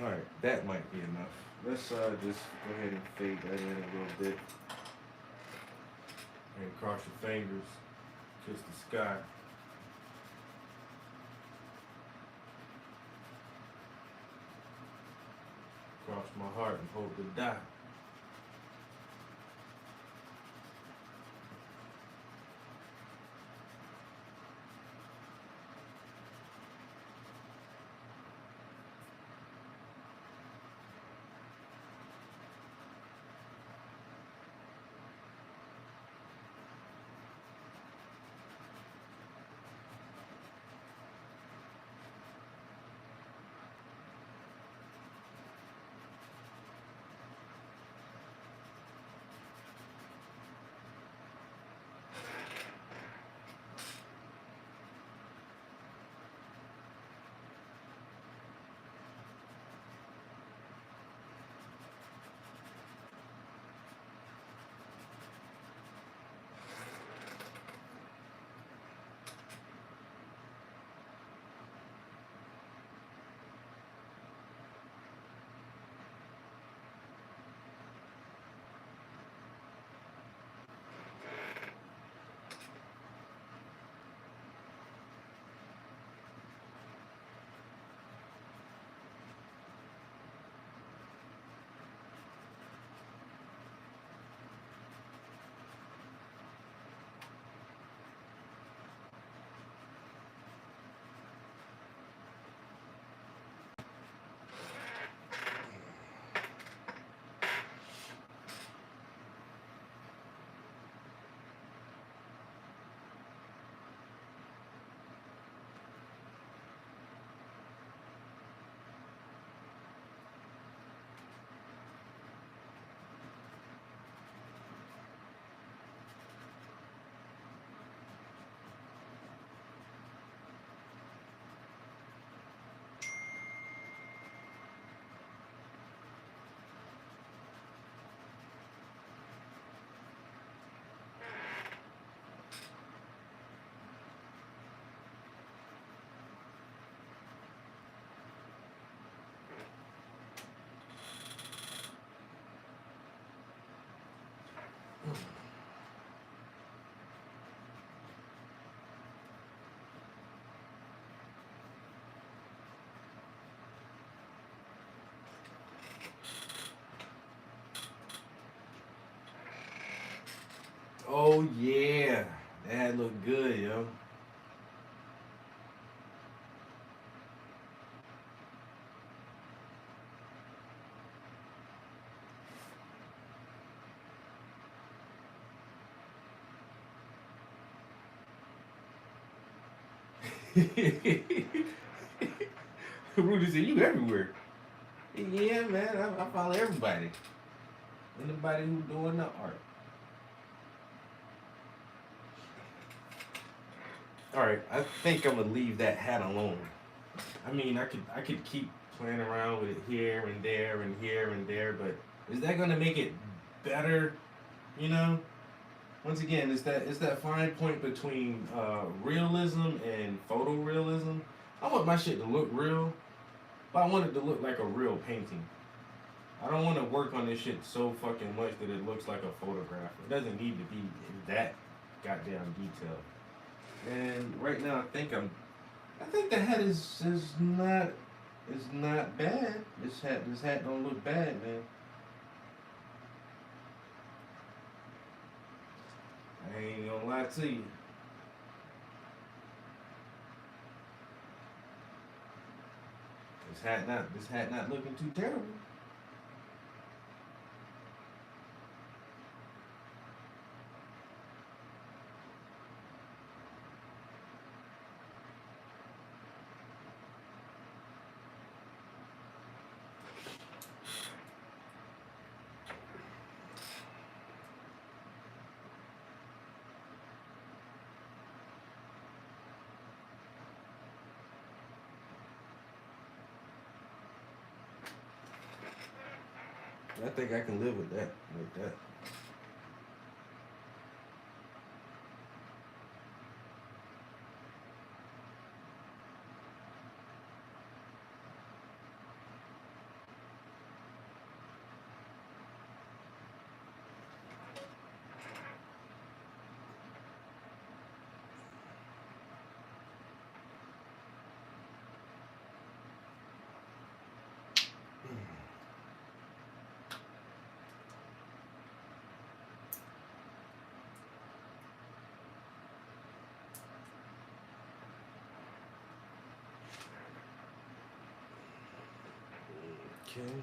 All right, that might be enough. Let's just go ahead and fade that in a little bit. And cross your fingers, kiss the sky. Cross my heart and hope to die. Oh yeah, that look good, yo. Rudy said, "You everywhere." Yeah, man. I follow everybody. Anybody who doing the art. All right, I think I'm gonna leave that hat alone. I mean, I could keep playing around with it here and there and here and there, but is that gonna make it better? You know. Once again, it's that fine point between realism and photorealism. I want my shit to look real, but I want it to look like a real painting. I don't want to work on this shit so fucking much that it looks like a photograph. It doesn't need to be that goddamn detailed. And right now, I think the hat is not bad. This hat don't look bad, man. I ain't gonna lie to you. This hat not looking too terrible. I think I can live with that, like that. Okay.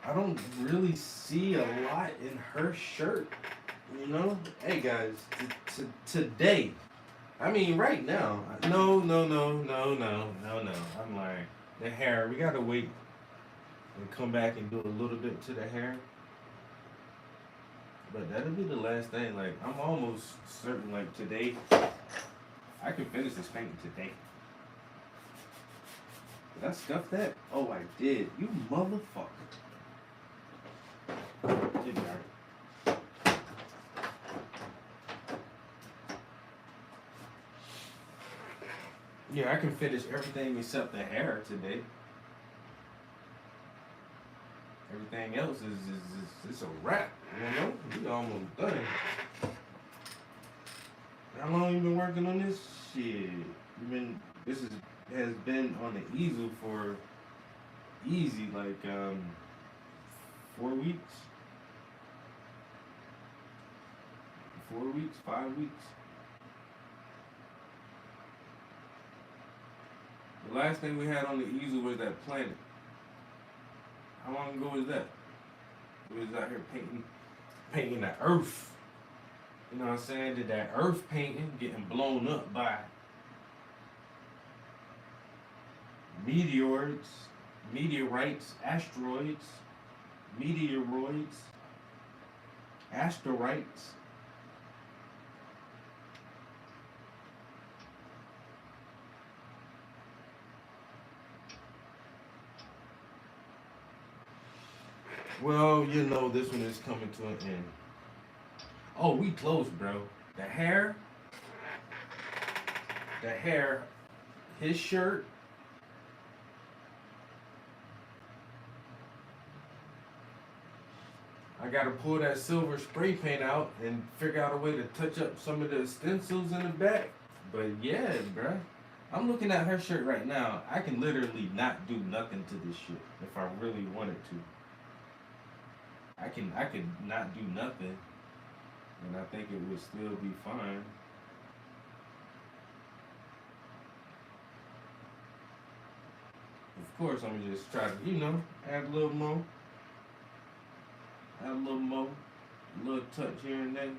I don't really see a lot in her shirt, you know? Hey guys, today, I mean right now, no. I'm lying. The hair, we gotta wait and come back and do a little bit to the hair. But that'll be the last thing. Like, I'm almost certain, like, today, I can finish this painting today. Did I scuff that? Oh, I did. You motherfucker. Get me out. Yeah, I can finish everything except the hair today. Everything else is it's a wrap, you know? We almost done. How long you been working on this shit? Has been on the easel for easy like 4 weeks. 4 weeks, 5 weeks. The last thing we had on the easel was that planet. How long ago was that? We was out here painting the earth. You know what I'm saying? Did that earth painting getting blown up by meteorites, asteroids, meteoroids, asteroids. Well, you know this one is coming to an end. Oh, we close, bro. The hair, his shirt, I gotta pull that silver spray paint out and figure out a way to touch up some of the stencils in the back. But yeah, bruh. I'm looking at her shirt right now. I can literally not do nothing to this shit if I really wanted to. I could not do nothing, and I think it would still be fine. Of course, I'm gonna just try to, add a little more. Add a little touch here and there.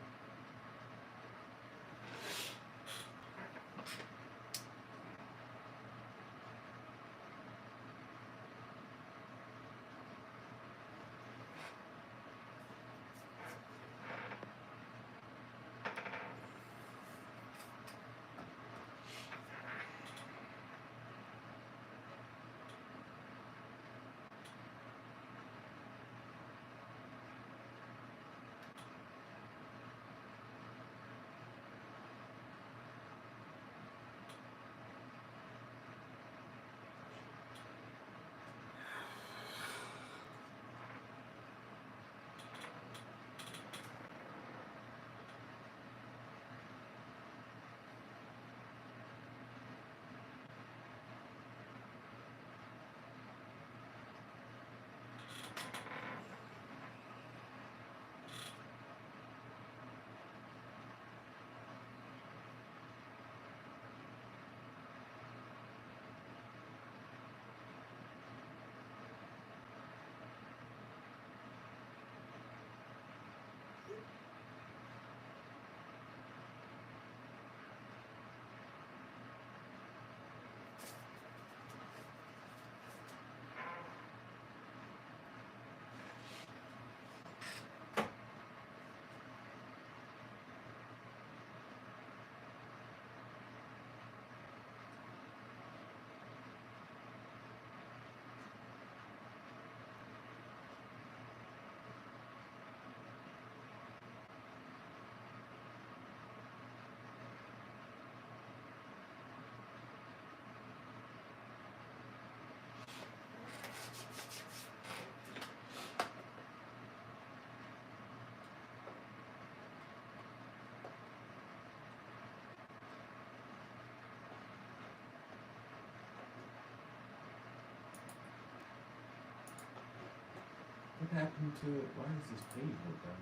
What happened to it? Why is this page look down?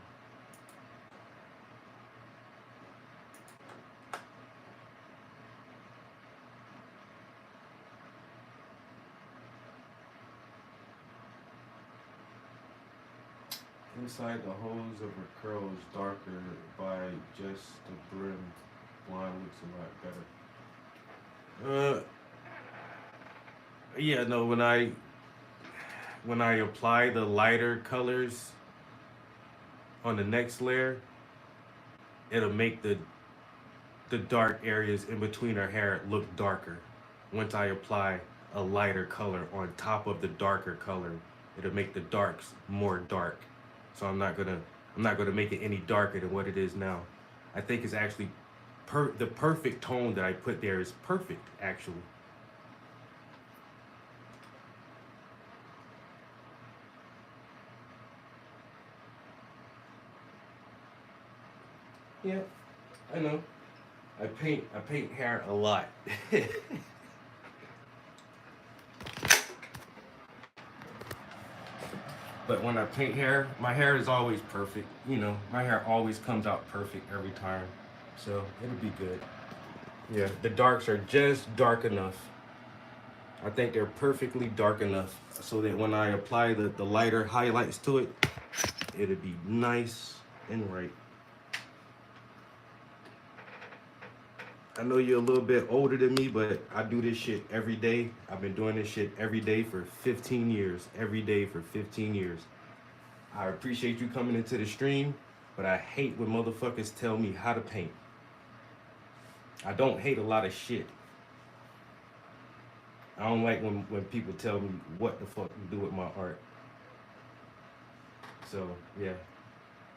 Inside the hose of her curl is darker by just the brim. Blonde looks a lot better. Yeah, no, when I apply the lighter colors on the next layer, it'll make the dark areas in between her hair look darker. Once I apply a lighter color on top of the darker color, it'll make the darks more dark. So I'm not gonna make it any darker than what it is now. I think it's actually the perfect tone that I put there is perfect, actually. Yeah, I know. I paint hair a lot. But when I paint hair, my hair is always perfect. My hair always comes out perfect every time. So it'll be good. Yeah, the darks are just dark enough. I think they're perfectly dark enough so that when I apply the lighter highlights to it, it'll be nice and right. I know you're a little bit older than me, but I do this shit every day. I've been doing this shit every day for 15 years. Every day for 15 years. I appreciate you coming into the stream, but I hate when motherfuckers tell me how to paint. I don't hate a lot of shit. I don't like when people tell me what the fuck to do with my art. So, yeah.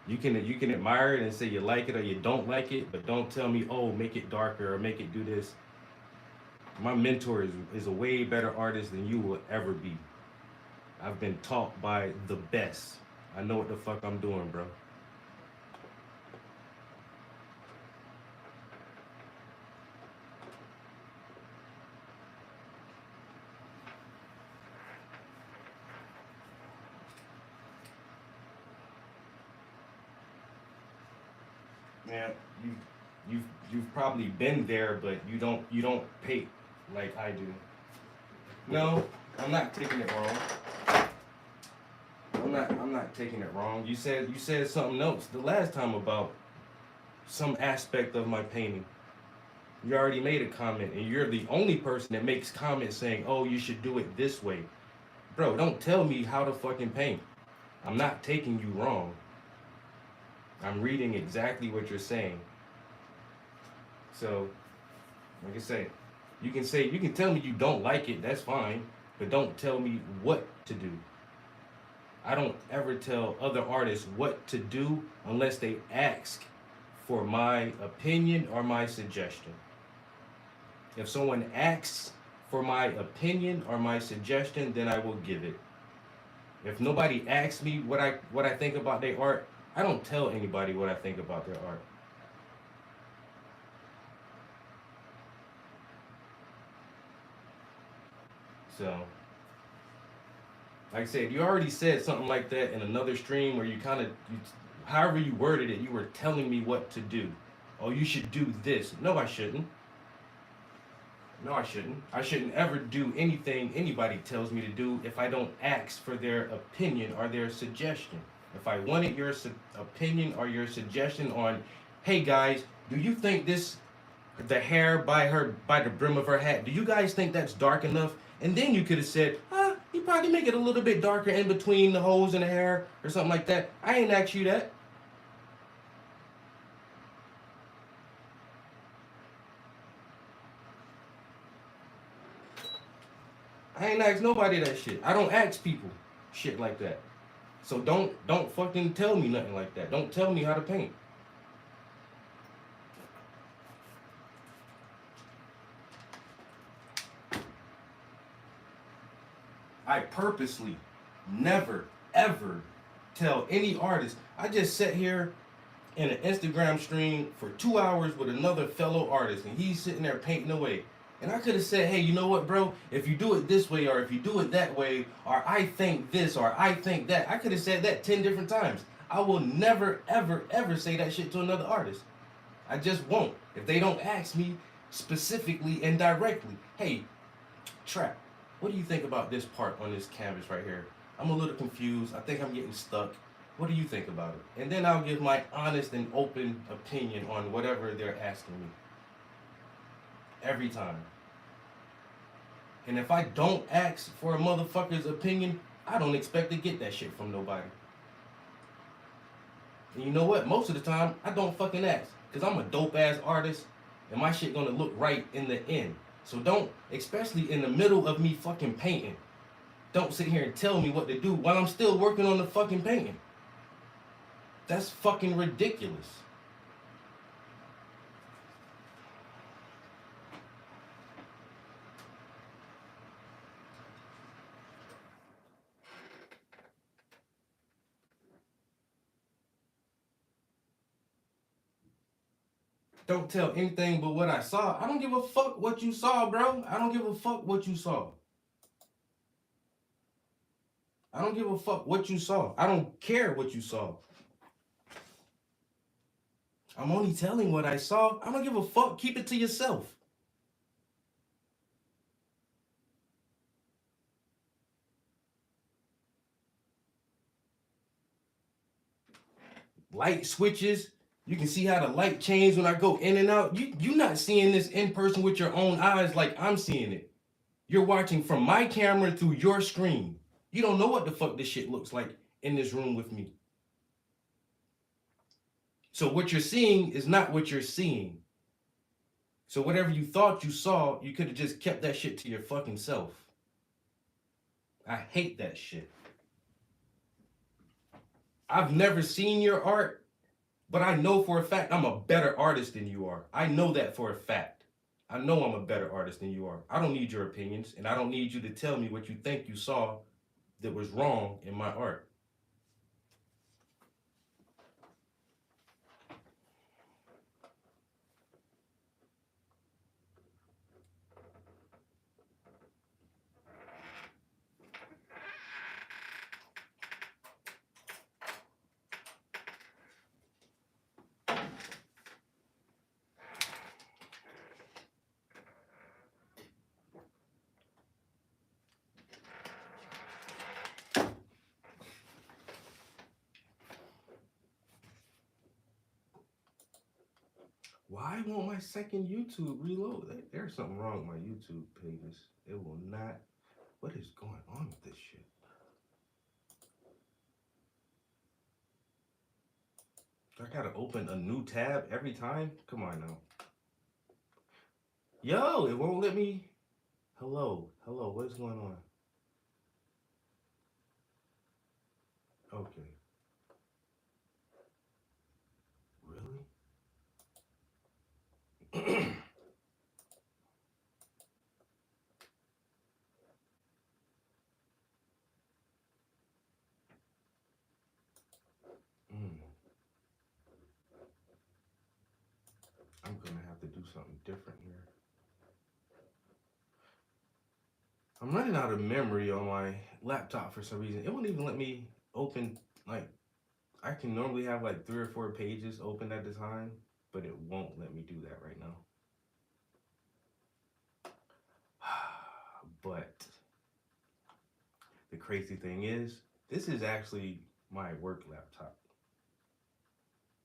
You can admire it and say you like it or you don't like it, but don't tell me, oh, make it darker or make it do this. My mentor is a way better artist than you will ever be. I've been taught by the best. I know what the fuck I'm doing, bro. Man, you've probably been there, but you don't pay like I do. No, I'm not taking it wrong. I'm not taking it wrong. You said something else the last time about some aspect of my painting. You already made a comment, and you're the only person that makes comments saying, "Oh, you should do it this way." Bro, don't tell me how to fucking paint. I'm not taking you wrong. I'm reading exactly what you're saying. So, like I said, you can tell me you don't like it, that's fine, but don't tell me what to do. I don't ever tell other artists what to do unless they ask for my opinion or my suggestion. If someone asks for my opinion or my suggestion, then I will give it. If nobody asks me what I think about their art, I don't tell anybody what I think about their art. So, like I said, you already said something like that in another stream where you however you worded it, you were telling me what to do. Oh, you should do this. No, I shouldn't. No, I shouldn't. I shouldn't ever do anything anybody tells me to do if I don't ask for their opinion or their suggestion. If I wanted your opinion or your suggestion on, hey guys, do you think the hair by the brim of her hat, do you guys think that's dark enough? And then you could have said, you probably make it a little bit darker in between the holes in the hair or something like that. I ain't asked you that. I ain't asked nobody that shit. I don't ask people shit like that. So don't fucking tell me nothing like that. Don't tell me how to paint. I purposely never ever tell any artist. I just sat here in an Instagram stream for 2 hours with another fellow artist, and he's sitting there painting away. And I could have said, hey, you know what, bro? If you do it this way, or if you do it that way, or I think this, or I think that. I could have said that 10 different times. I will never, ever, ever say that shit to another artist. I just won't. If they don't ask me specifically and directly, hey, Trap, what do you think about this part on this canvas right here? I'm a little confused. I think I'm getting stuck. What do you think about it? And then I'll give my honest and open opinion on whatever they're asking me. Every time. And if I don't ask for a motherfucker's opinion, I don't expect to get that shit from nobody. And you know what? Most of the time, I don't fucking ask. Because I'm a dope ass artist and my shit gonna look right in the end. So don't, especially in the middle of me fucking painting, don't sit here and tell me what to do while I'm still working on the fucking painting. That's fucking ridiculous. Don't tell anything but what I saw. I don't give a fuck what you saw, bro. I don't give a fuck what you saw. I don't give a fuck what you saw. I don't care what you saw. I'm only telling what I saw. I don't give a fuck. Keep it to yourself. Light switches. You can see how the light changes when I go in and out. You're not seeing this in person with your own eyes like I'm seeing it. You're watching from my camera through your screen. You don't know what the fuck this shit looks like in this room with me. So what you're seeing is not what you're seeing. So whatever you thought you saw, you could have just kept that shit to your fucking self. I hate that shit. I've never seen your art, but I know for a fact I'm a better artist than you are. I know that for a fact. I know I'm a better artist than you are. I don't need your opinions, and I don't need you to tell me what you think you saw that was wrong in my art. Why won't my second YouTube reload? There's something wrong with my YouTube pages. It will not. What is going on with this shit? I gotta open a new tab every time? Come on now. Yo, it won't let me. Hello, what is going on? Okay. Really? I'm gonna have to do something different here. I'm running out of memory on my laptop for some reason. It won't even let me open, like, I can normally have like 3 or 4 pages open at a time, but it won't let me do that right now. But the crazy thing is, this is actually my work laptop.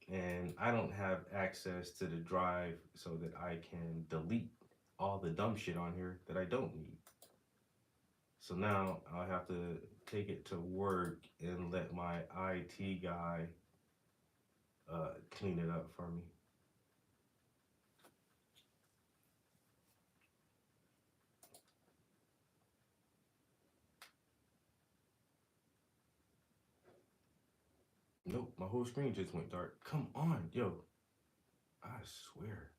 And I don't have access to the drive so that I can delete all the dumb shit on here that I don't need. So now I'll have to take it to work and let my IT guy clean it up for me. Nope, my whole screen just went dark. Come on, yo. I swear.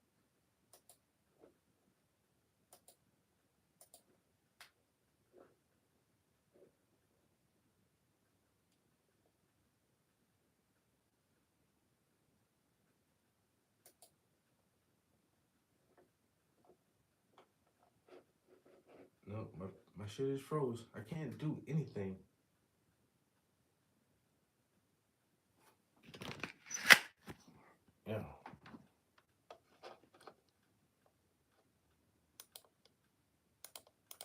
No, my shit is froze. I can't do anything. Yeah.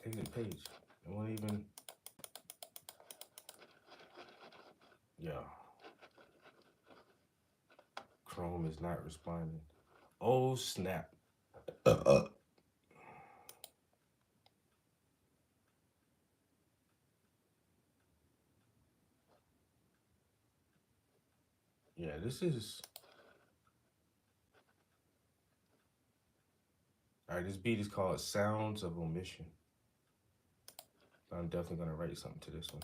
Exit page. It won't even. Yeah. Chrome is not responding. Oh snap. Yeah, this is. All right, this beat is called Sounds of Omission. I'm definitely gonna write something to this one.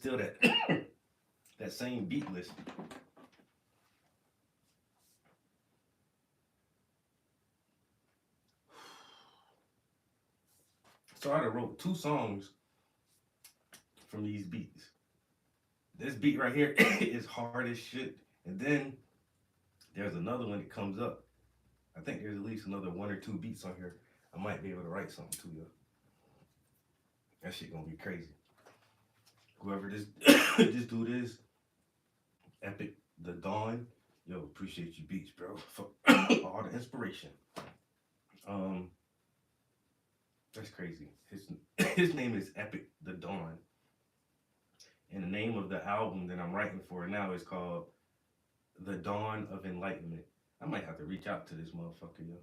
still that that same beat list. So I wrote 2 songs from these beats. This beat right here is hard as shit. And then there's another one that comes up. I think there's at least another 1 or 2 beats on here. I might be able to write something to you. That shit gonna be crazy. Whoever this this dude is, Epic the Dawn. Yo, appreciate you beats, bro, for all the inspiration. That's crazy. His name is Epic the Dawn. And the name of the album that I'm writing for now is called The Dawn of Enlightenment. I might have to reach out to this motherfucker, yo.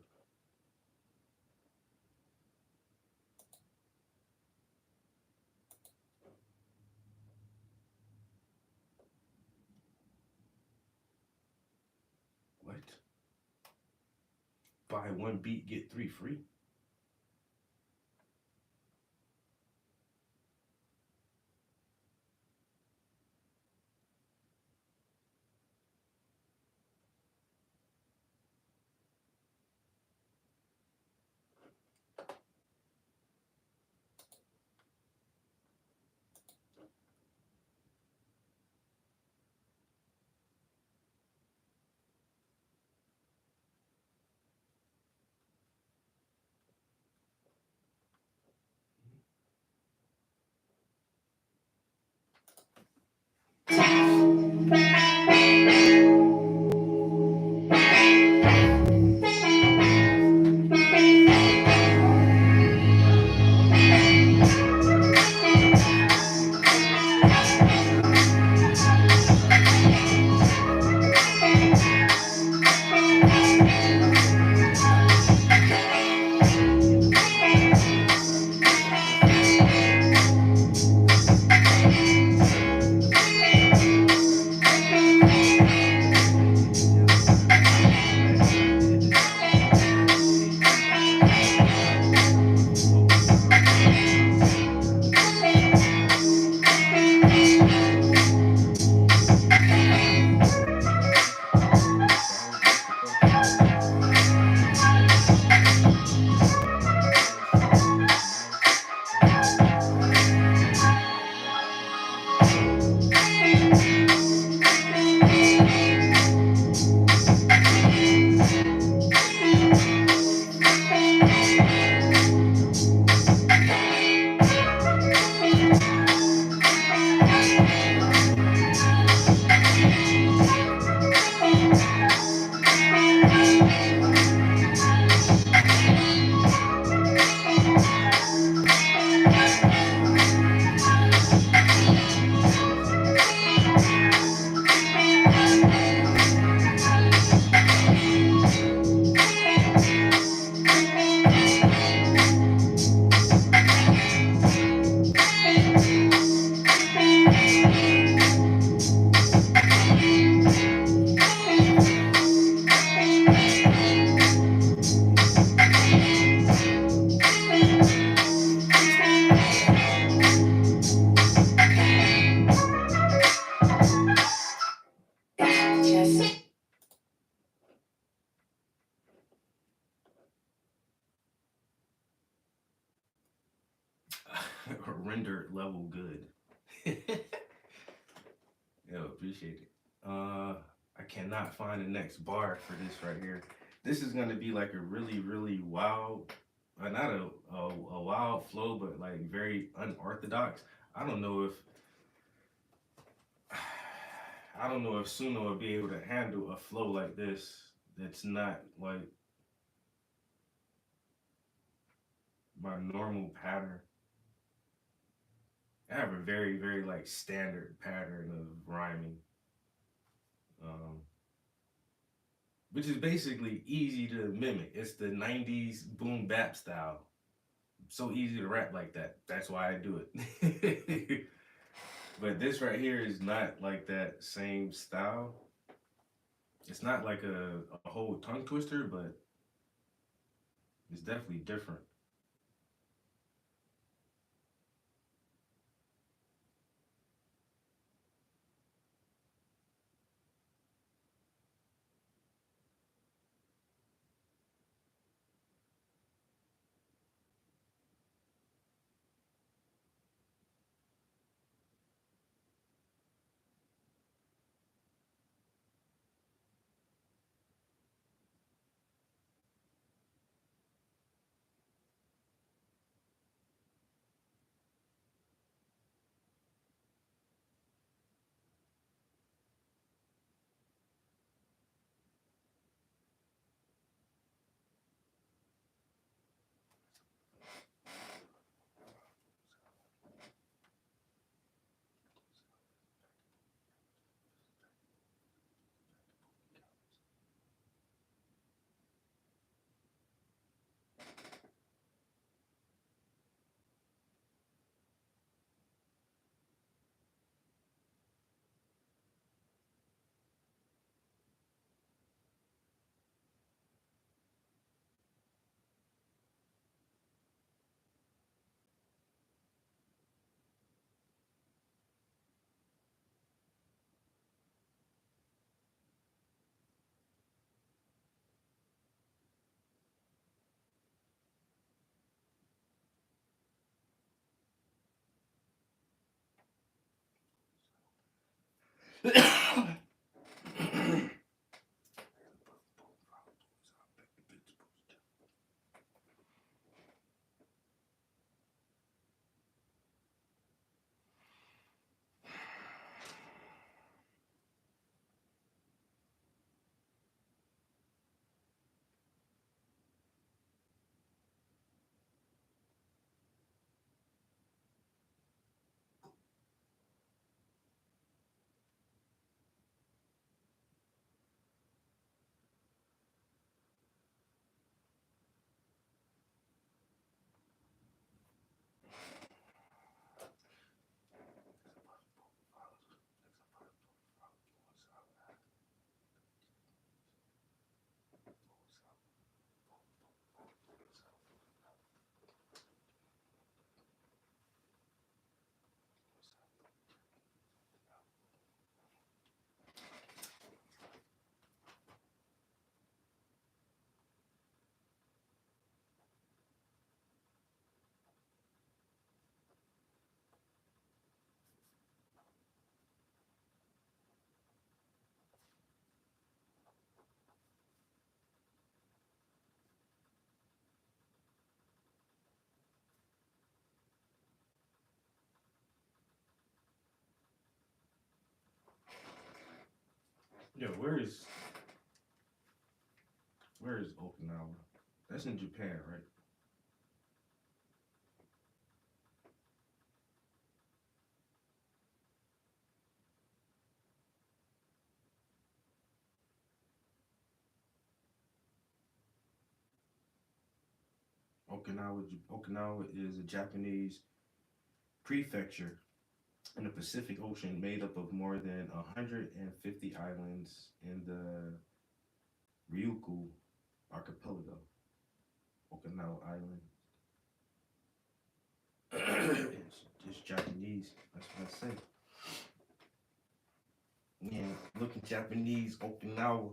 What? Buy 1 beat, get 3 free? Rendered level good. Yo, appreciate it. I cannot find the next bar for this right here. This is gonna be like a really, really wild, not a wild flow, but like very unorthodox. I don't know if Suno will be able to handle a flow like this. That's not like my normal pattern. I have a very, very like standard pattern of rhyming, which is basically easy to mimic. It's the 90s boom bap style. So easy to rap like that. That's why I do it. But this right here is not like that same style. It's not like a whole tongue twister, but it's definitely different. Yo, where is Okinawa? That's in Japan, right? Okinawa is a Japanese prefecture in the Pacific Ocean made up of more than 150 islands in the Ryukyu archipelago. Okinawa Island. It's Japanese. That's what I say. Yeah, looking Japanese, Okinawa.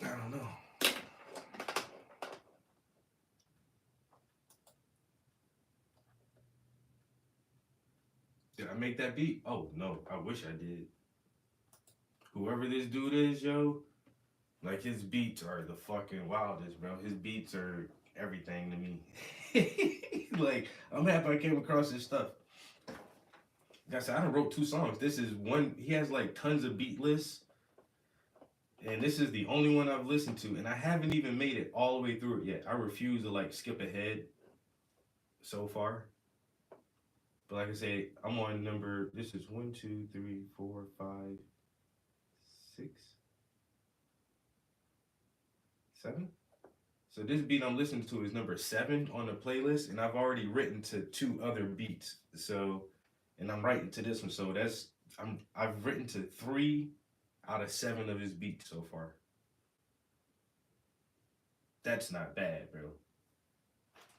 I don't know. Did I make that beat? Oh no, I wish I did. Whoever this dude is, yo, like his beats are the fucking wildest, bro. His beats are everything to me. Like, I'm happy I came across his stuff. Like I said, I done wrote 2 songs. This is one, he has like tons of beat lists. And this is the only one I've listened to. And I haven't even made it all the way through it yet. I refuse to like skip ahead so far. But like I say, I'm on number, this is 1, 2, 3, 4, 5, 6, 7. So this beat I'm listening to is number 7 on the playlist, and I've already written to 2 other beats. So, and I'm writing to this one. So that's, I've written to 3 out of 7 of his beats so far. That's not bad, bro.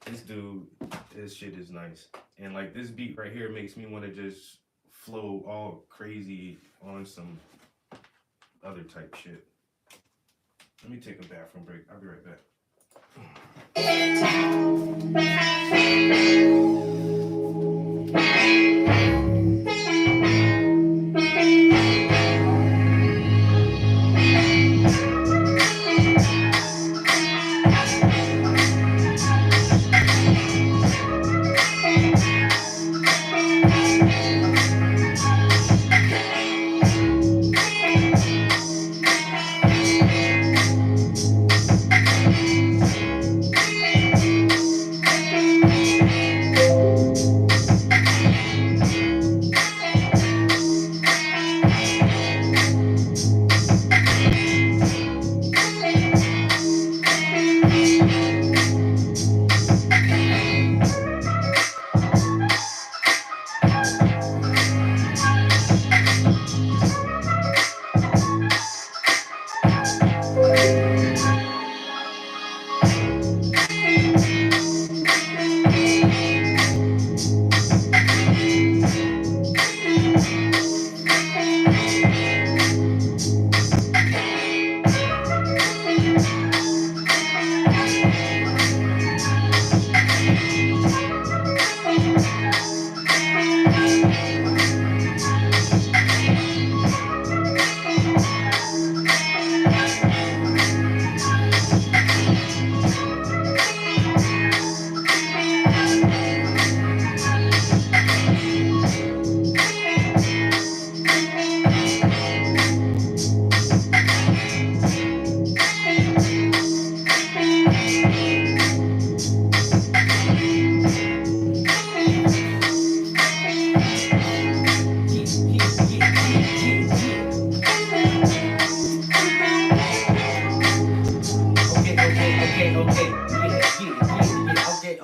This dude, his shit is nice. And like this beat right here makes me want to just flow all crazy on some other type shit. Let me take a bathroom break. I'll be right back.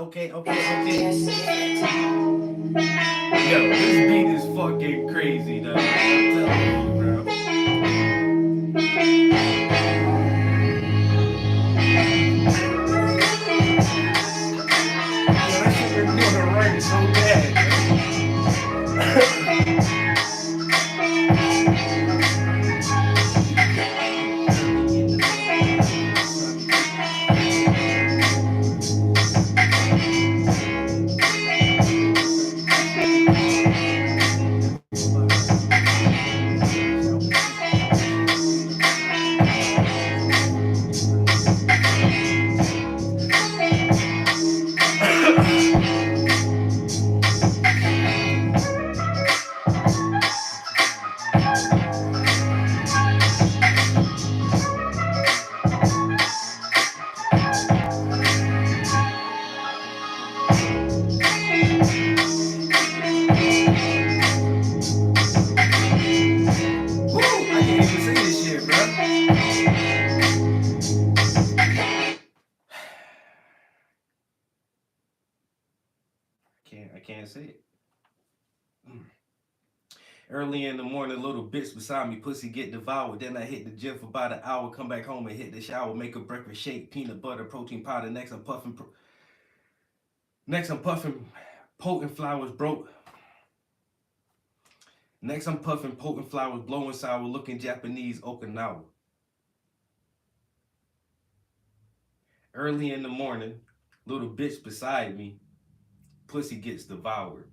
Okay. Yo, this beat is fucking crazy, though. I'm telling you, bro. That shit been doing the right so bad, I can't say it. Early in the morning, little bitch beside me, pussy get devoured. Then I hit the gym for about an hour, come back home and hit the shower, make a breakfast shake, peanut butter, protein powder. Next I'm puffing potent flowers broke. Next I'm puffing potent flowers, blowing sour, looking Japanese Okinawa. Early in the morning, little bitch beside me, pussy gets devoured.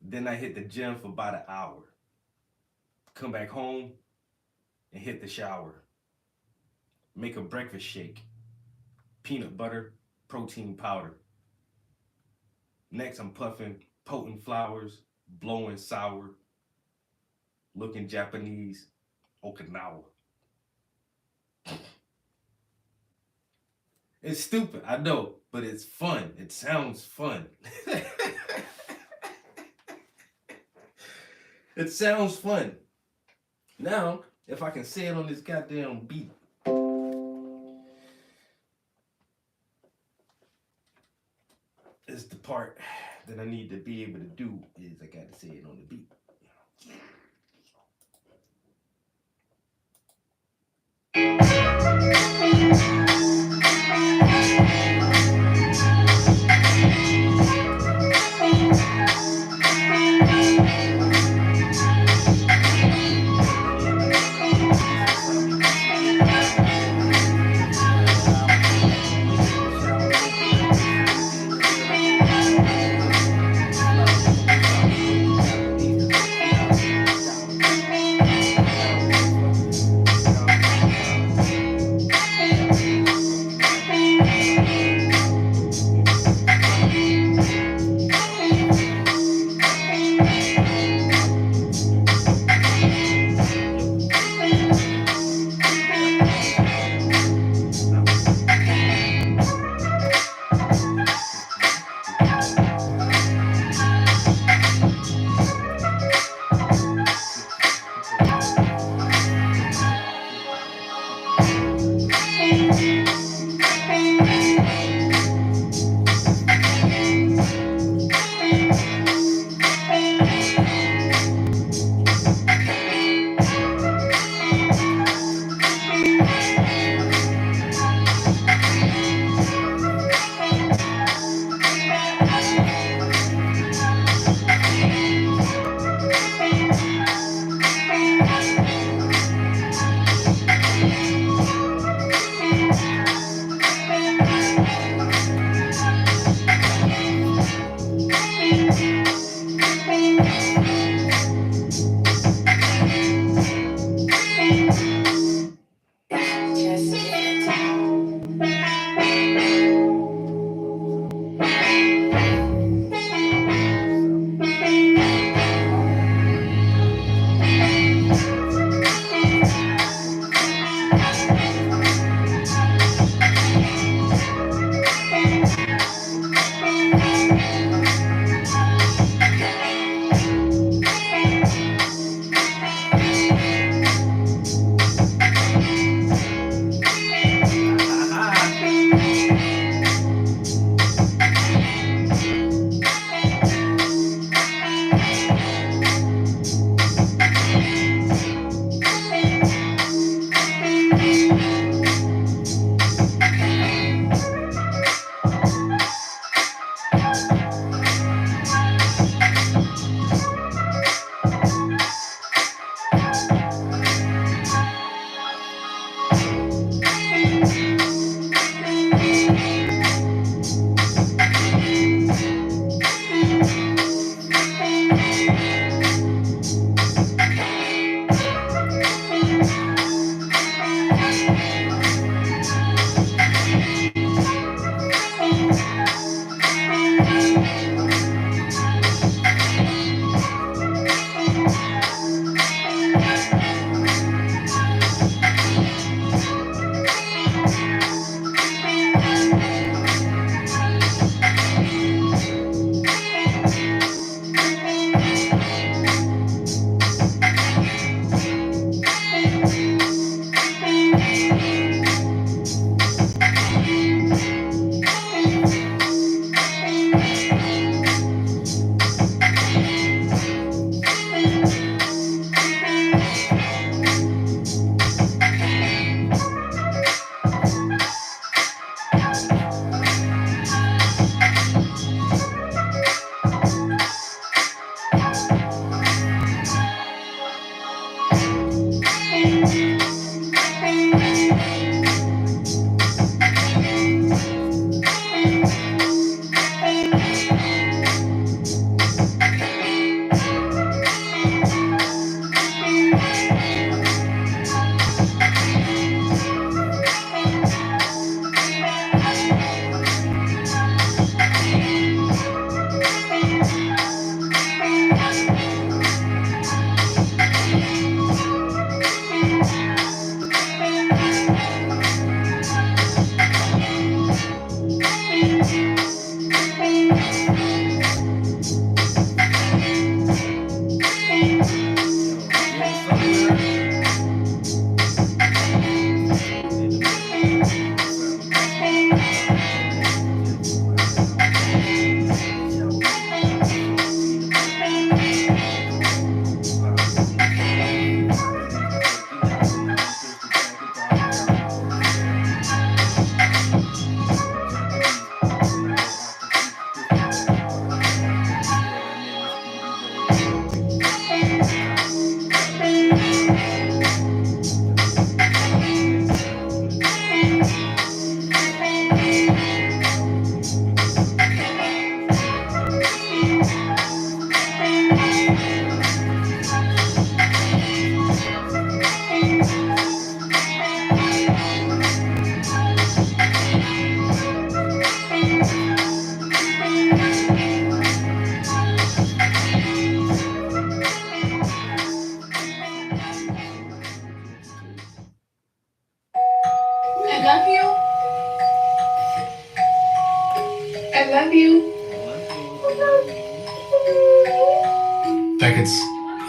Then I hit the gym for about an hour. Come back home and hit the shower. Make a breakfast shake. Peanut butter, protein powder. Next I'm puffing potent flowers, blowing sour, looking Japanese Okinawa. It's stupid, I know, but it's fun. It sounds fun. It sounds fun. Now, if I can say it on this goddamn beat. It's the part that I need to be able to do is I got to say it on the beat.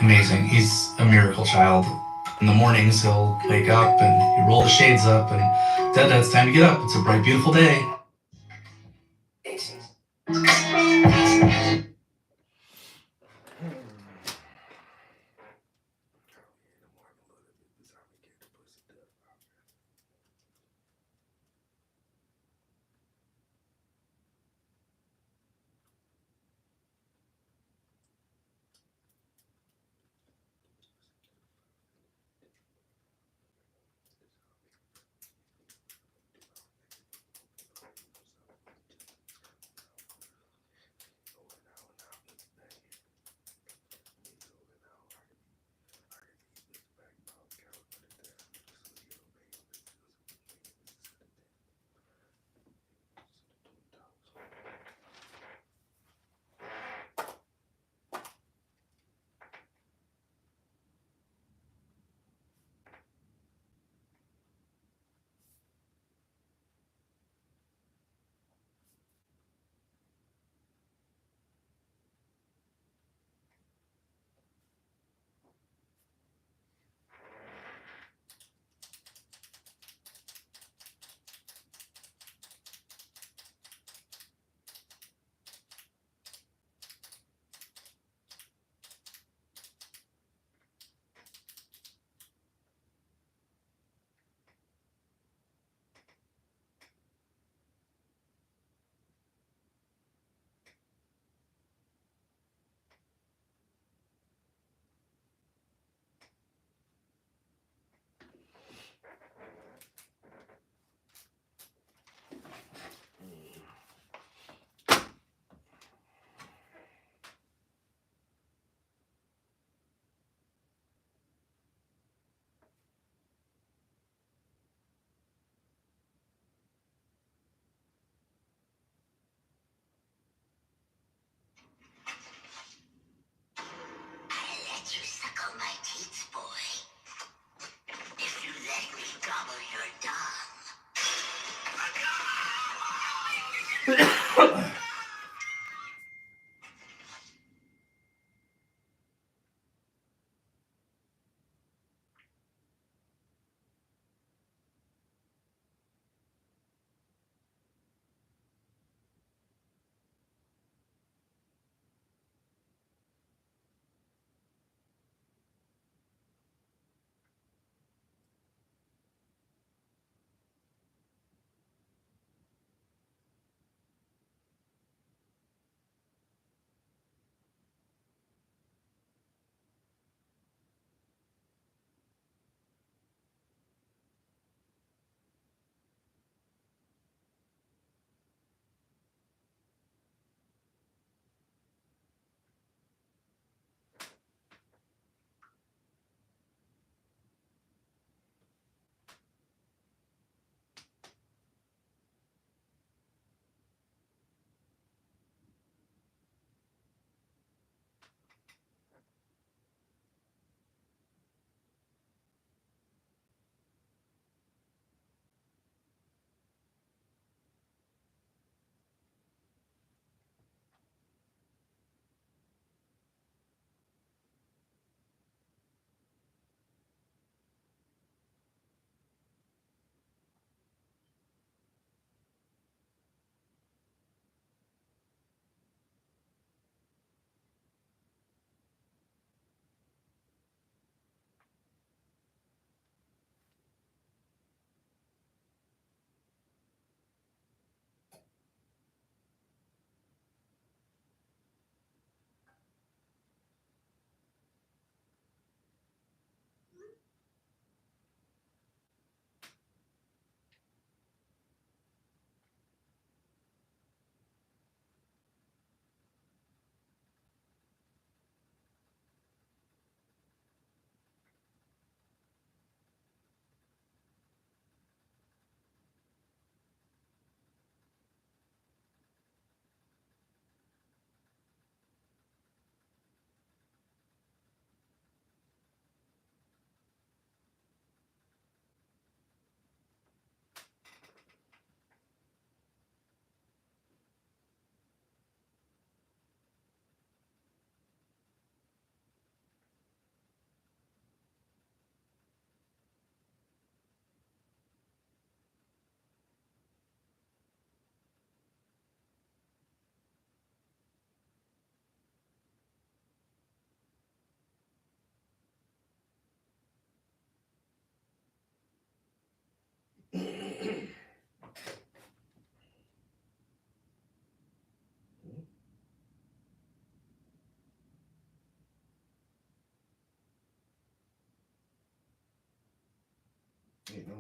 amazing. He's a miracle child. In the mornings, he'll wake up and he roll the shades up and Dad, it's time to get up. It's a bright, beautiful day.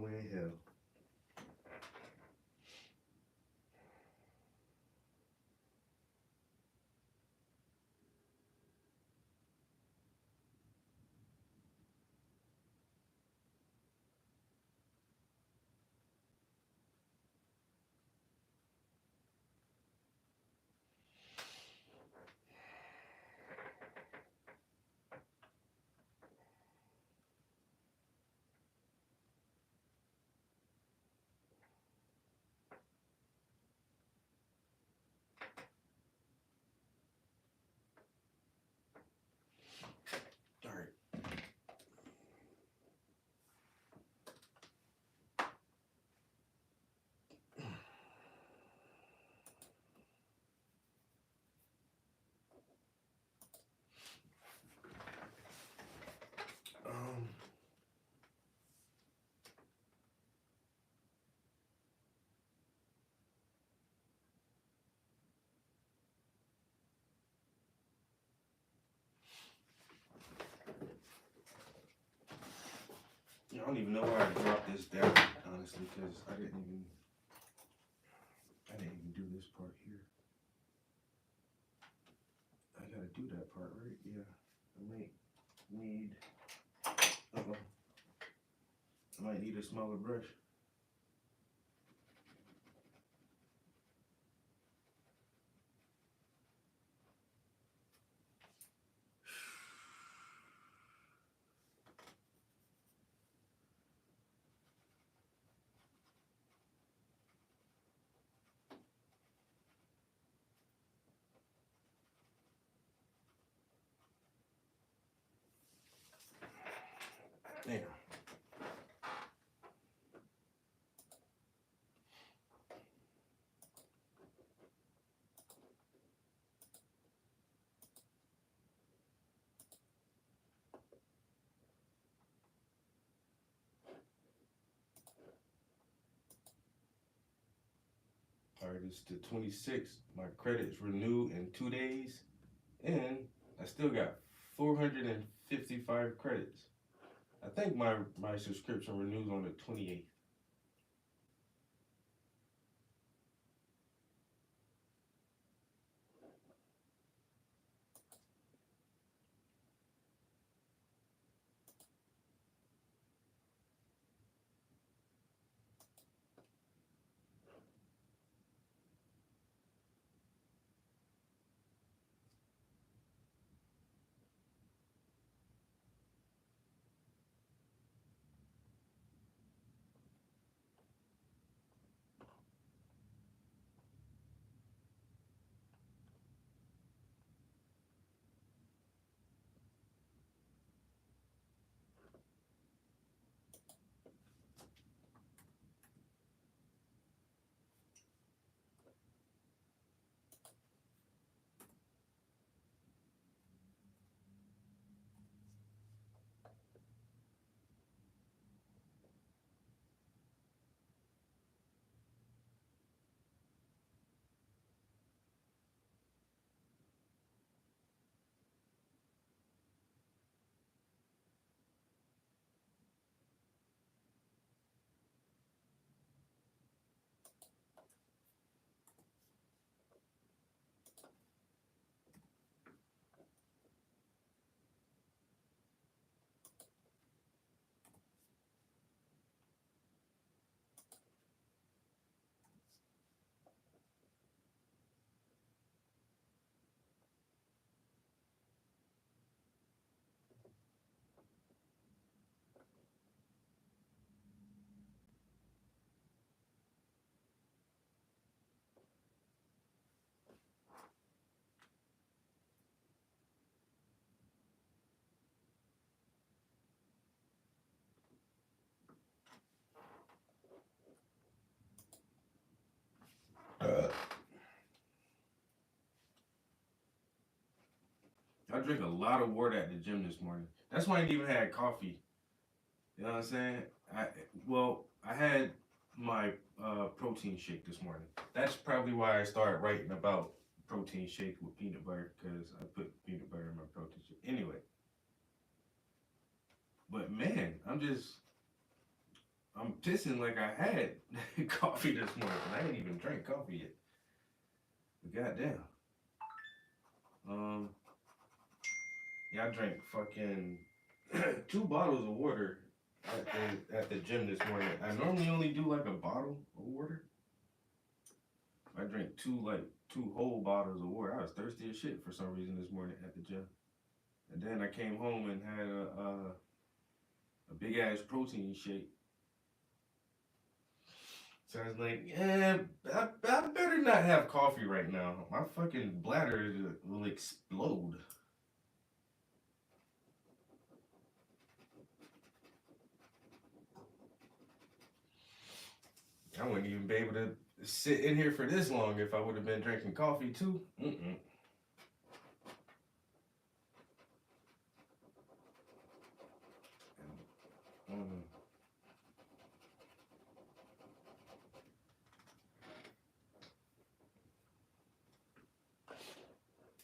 nowhere in hell. All right. Um, I don't even know why I dropped this down, honestly, because I didn't even do this part here. I gotta do that part, right? Yeah. I might need, I might need a smaller brush. There. All right, it's the 26th. My credits renew in 2 days, and I still got 455 credits. I think my subscription renews on the 28th. I drink a lot of water at the gym this morning. That's why I didn't even had coffee. You know what I'm saying? I had my protein shake this morning. That's probably why I started writing about protein shake with peanut butter, because I put peanut butter in my protein shake. Anyway, but man, I'm pissing like I had coffee this morning. I ain't even drank coffee yet. But goddamn. Yeah, I drank fucking 2 bottles of water at the gym this morning. I normally only do like a bottle of water. I drank two whole bottles of water. I was thirsty as shit for some reason this morning at the gym. And then I came home and had a big ass protein shake. So I was like, yeah, I better not have coffee right now. My fucking bladder will explode. I wouldn't even be able to sit in here for this long if I would have been drinking coffee too.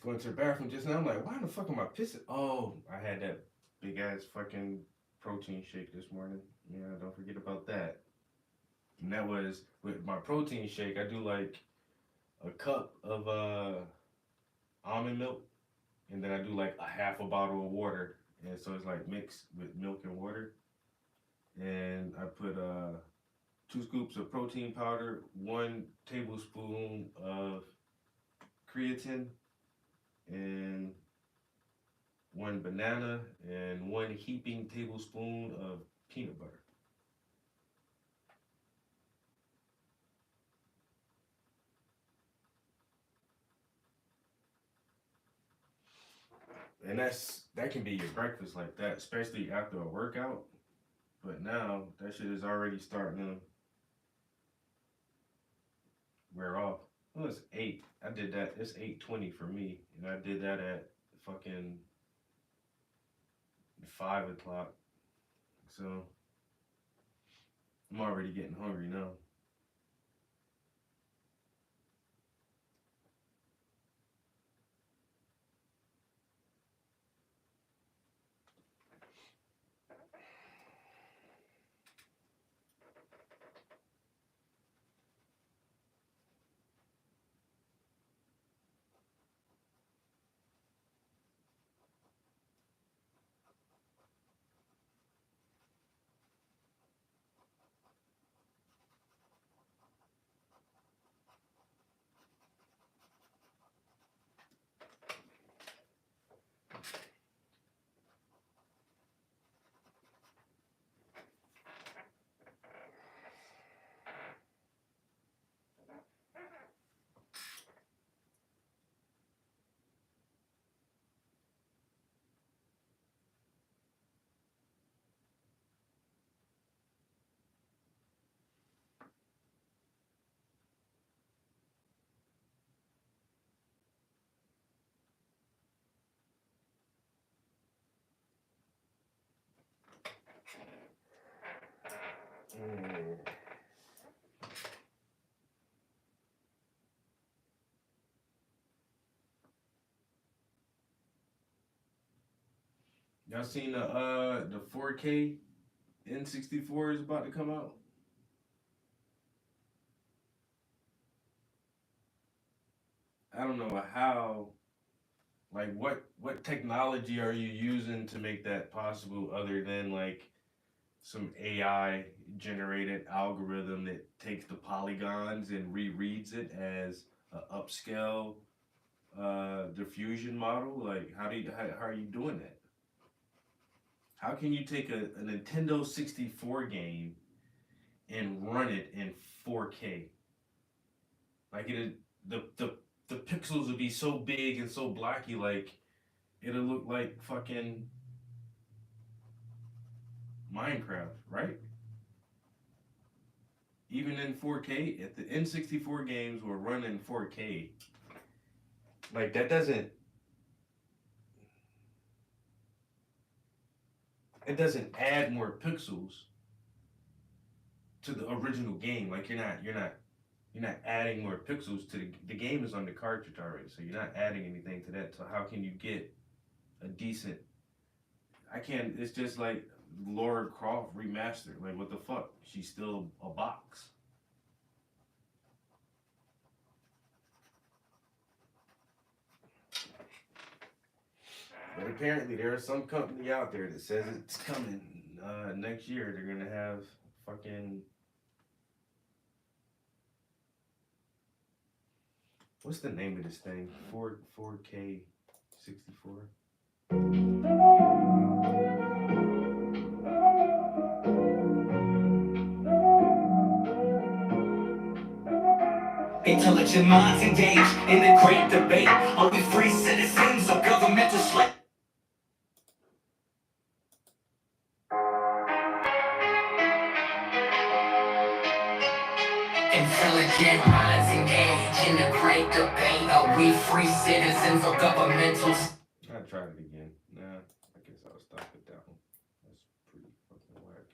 Going to the bathroom just now, I'm like, why the fuck am I pissing? Oh, I had that big ass fucking protein shake this morning. Yeah, don't forget about that. And that was with my protein shake. I do like a cup of almond milk, and then I do like a half a bottle of water, and so it's like mixed with milk and water. And I put 2 scoops of protein powder, 1 tablespoon of creatine, and 1 banana, and 1 heaping tablespoon of peanut butter. And that can be your breakfast like that, especially after a workout. But now that shit is already starting to wear off. Well, it's 8. I did that. It's 8:20 for me, and I did that at fucking 5 o'clock. So I'm already getting hungry now. Y'all seen the 4K N64 is about to come out? I don't know how, like what technology are you using to make that possible other than like some AI generated algorithm that takes the polygons and rereads it as an upscale diffusion model? Like how are you doing that? How can you take a Nintendo 64 game and run it in 4K? Like the pixels would be so big and so blocky, like it'll look like fucking Minecraft, right? Even in 4K, if the N64 games were run in 4K, like that doesn't it doesn't add more pixels to the original game. Like you're not adding more pixels to the game is on the cartridge already, so you're not adding anything to that. So how can you get a decent I can't. It's just like Laura Croft remastered. Like, what the fuck? She's still a box. But apparently, there is some company out there that says it's coming next year. They're gonna have fucking. What's the name of this thing? 4K 64. Intelligent minds engaged in the great debate. Are we free citizens or governmental slaves? Intelligent minds engaged in the great debate. Are we free citizens or governmental? I tried it again. Nah, I guess I'll stop at that one. That's pretty fucking whack.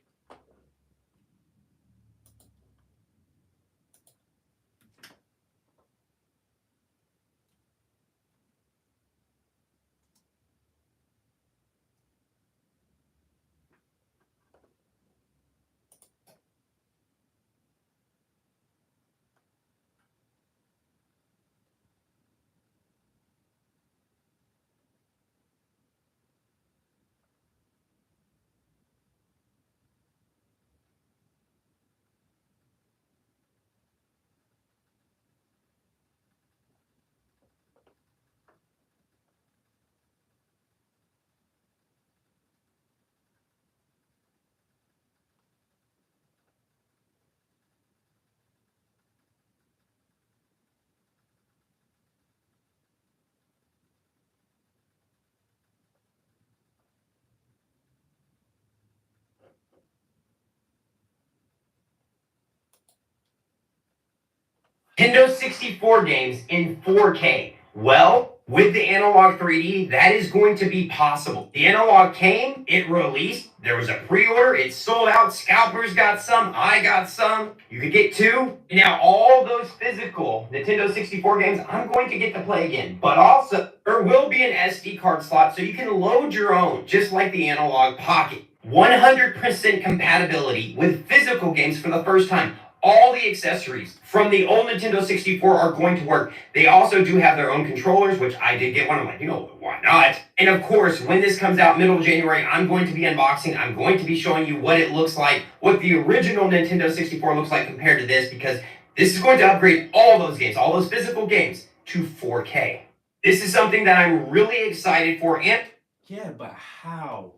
Nintendo 64 games in 4K. Well, with the Analog 3D, that is going to be possible. The Analog came, it released, there was a pre-order, it sold out, scalpers got some, I got some, you could get 2. Now all those physical Nintendo 64 games, I'm going to get to play again. But also, there will be an SD card slot so you can load your own, just like the Analog Pocket. 100% compatibility with physical games for the first time. All the accessories from the old Nintendo 64 are going to work. They also do have their own controllers, which I did get one. I'm like, why not? And of course, when this comes out middle of January, I'm going to be unboxing. I'm going to be showing you what it looks like, what the original Nintendo 64 looks like compared to this, because this is going to upgrade all those games, all those physical games, to 4K. This is something that I'm really excited for. And yeah, but how?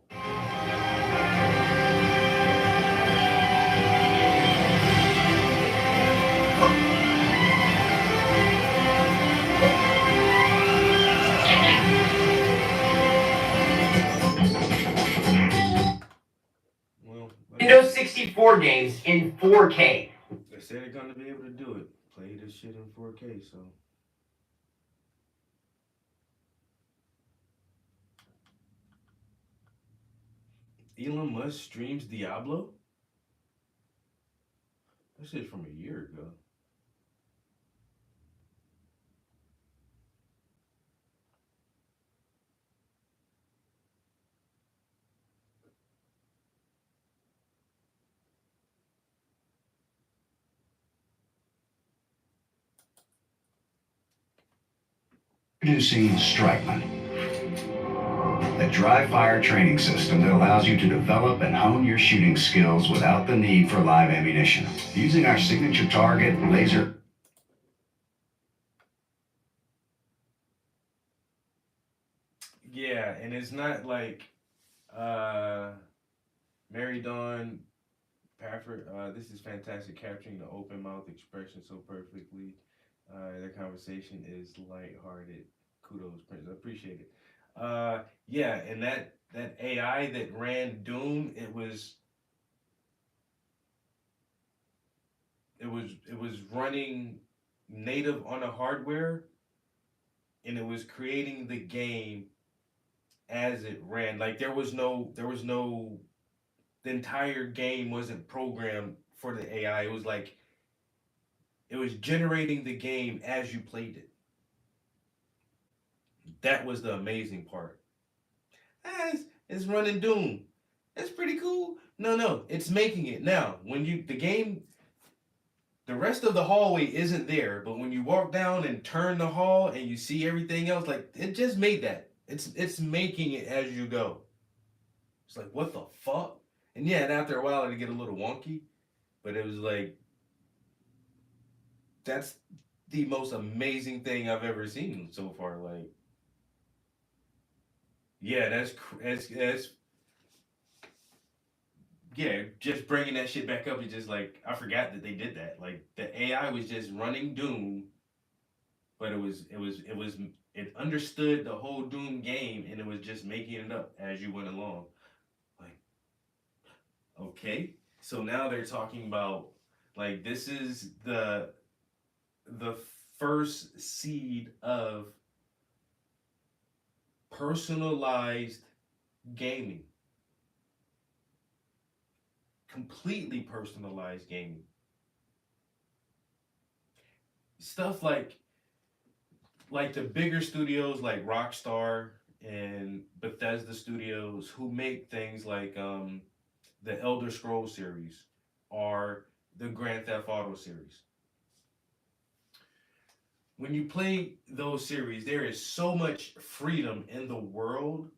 Nintendo 64 games in 4K. They said they're gonna be able to do it. Play this shit in 4K, so. Elon Musk streams Diablo? That shit's from a year ago. Introducing Strikeman, a dry fire training system that allows you to develop and hone your shooting skills without the need for live ammunition. Using our signature target laser. Yeah, and it's not like Mary Dawn Pafford. This is fantastic, capturing the open mouth expression so perfectly. Their conversation is lighthearted. Kudos, Prince. I appreciate it. Yeah, and that AI that ran Doom, it was running native on a hardware, and it was creating the game as it ran. Like there was no the entire game wasn't programmed for the AI. It was like it was generating the game as you played it. That was the amazing part. It's running Doom. That's pretty cool. No, it's making it now. When the rest of the hallway isn't there, but when you walk down and turn the hall and you see everything else, like it just made that. It's making it as you go. It's like what the fuck? And yeah, and after a while it'd get a little wonky, but it was like that's the most amazing thing I've ever seen so far. Like, yeah, that's yeah, just bringing that shit back up is just like I forgot that they did that. Like the AI was just running Doom, but it understood the whole Doom game and it was just making it up as you went along. Like, okay, so now they're talking about like this is the first seed of personalized gaming. Completely personalized gaming. Stuff like the bigger studios like Rockstar and Bethesda Studios who make things like the Elder Scrolls series or the Grand Theft Auto series. When you play those series, there is so much freedom in the world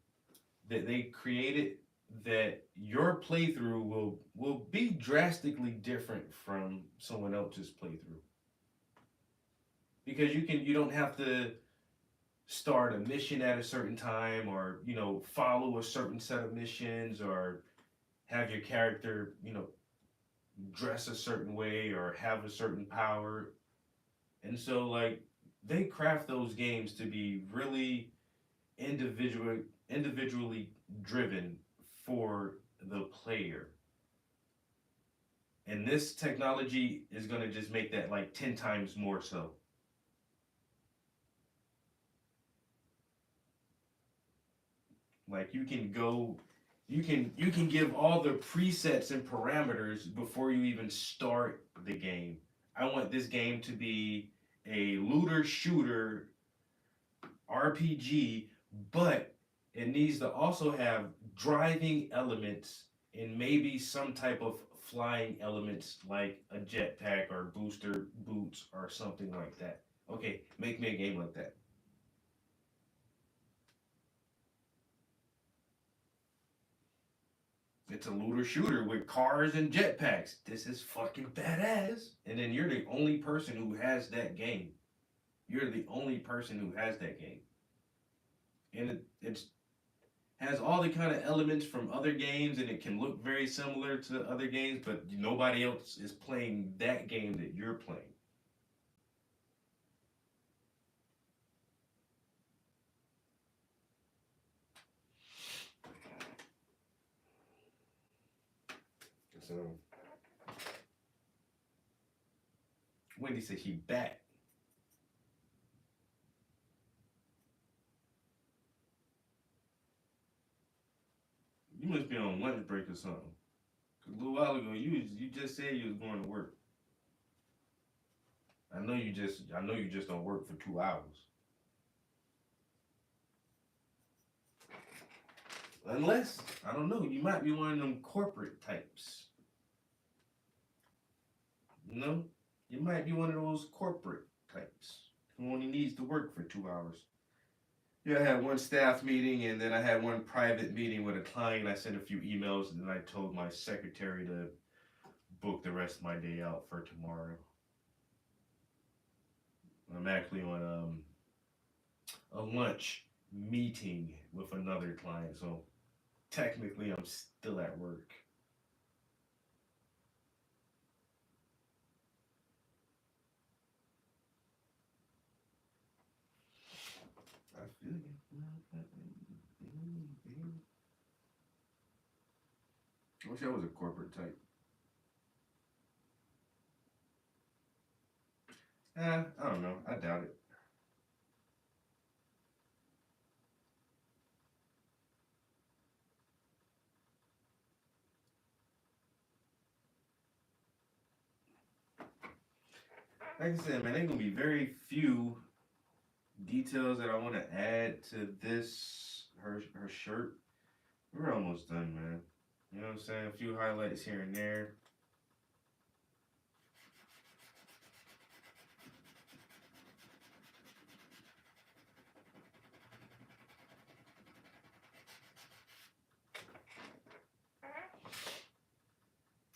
that they created that your playthrough will be drastically different from someone else's playthrough. Because you don't have to start a mission at a certain time or, follow a certain set of missions or have your character, dress a certain way or have a certain power. And so like they craft those games to be really individually driven for the player. And this technology is going to just make that like 10 times more so. Like you can give all the presets and parameters before you even start the game. I want this game to be a looter shooter RPG, but it needs to also have driving elements and maybe some type of flying elements like a jetpack or booster boots or something like that. Okay, make me a game like that. It's a looter shooter with cars and jetpacks. This is fucking badass. And then you're the only person who has that game. You're the only person who has that game. And it has all the kind of elements from other games and it can look very similar to other games, but nobody else is playing that game that you're playing. So Wendy said she back. You must be on lunch break or something. 'Cause a little while ago, you just said you was going to work. I know you just don't work for 2 hours. Unless, I don't know, you might be one of them corporate types. You might be one of those corporate types who only needs to work for 2 hours. Yeah, I had one staff meeting and then I had one private meeting with a client. I sent a few emails and then I told my secretary to book the rest of my day out for tomorrow. I'm actually on a lunch meeting with another client, so technically I'm still at work. I feel you. I wish I was a corporate type. I don't know. I doubt it. Like I said, man, there's gonna be very few details that I want to add to her shirt. We're almost done, man. You know what I'm saying? A few highlights here and there.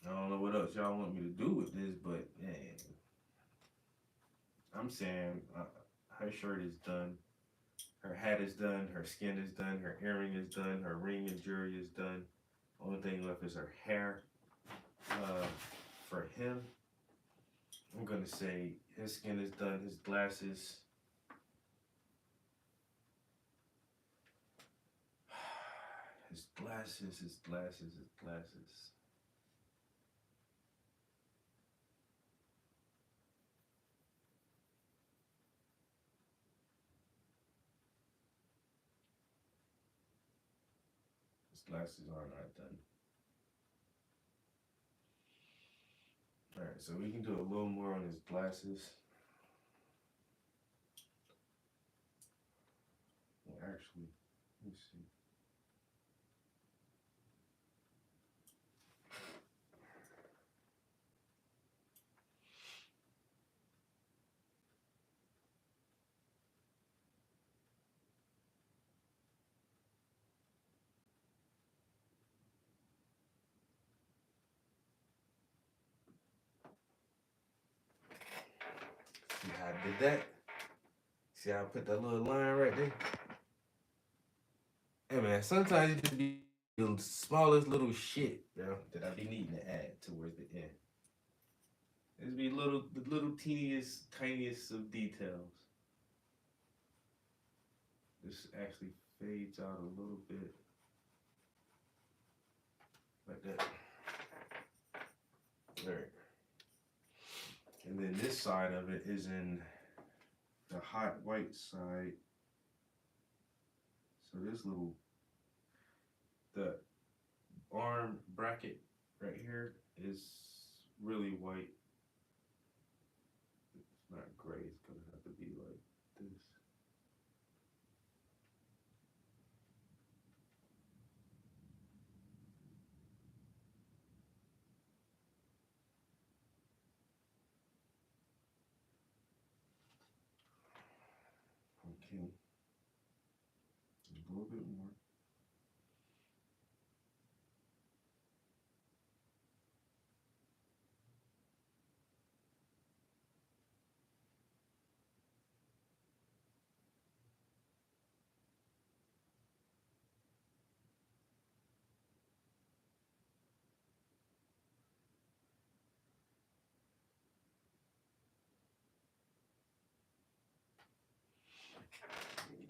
I don't know what else y'all want me to do with this, but man, I'm saying her shirt is done, her hat is done, her skin is done, her earring is done, her ring and jewelry is done. Only thing left is her hair. For him, I'm gonna say his skin is done, his glasses. His glasses, his glasses, his glasses. His glasses are not done. Alright, so we can do a little more on his glasses. Well, actually, let me see. See how I did that? See how I put that little line right there? Hey man, sometimes it just be the smallest little shit, bro, that I be needing to add towards the end. It's be the little teeniest, tiniest of details. This actually fades out a little bit. Like that. Alright. And then this side of it is in the hot white side. So this the arm bracket right here is really white. It's not gray, it's gonna have to be like this. Okay. A little bit more.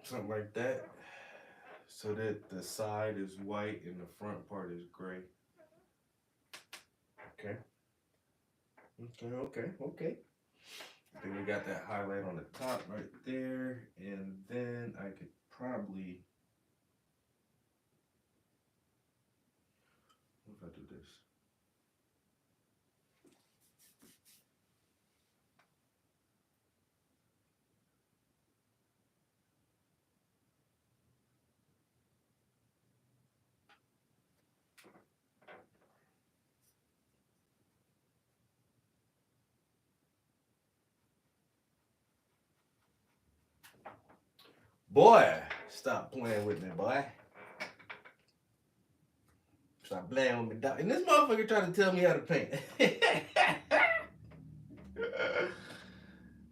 Something like that. So that the side is white and the front part is gray. Okay. Okay. Then we got that highlight on the top right there. And then I could probably, what if I do this? Boy, stop playing with me, boy. Stop playing with me, dog. And this motherfucker trying to tell me how to paint.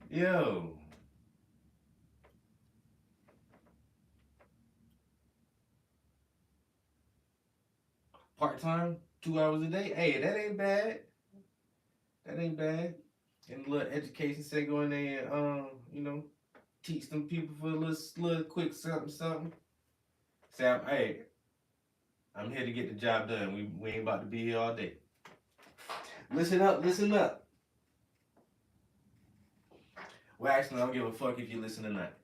Yo. Part-time, 2 hours a day. Hey, that ain't bad. That ain't bad. And a little education say go in there and teach them people for a little quick something. Say, hey, I'm here to get the job done. We ain't about to be here all day. Listen up. Well, actually, I don't give a fuck if you listen or not.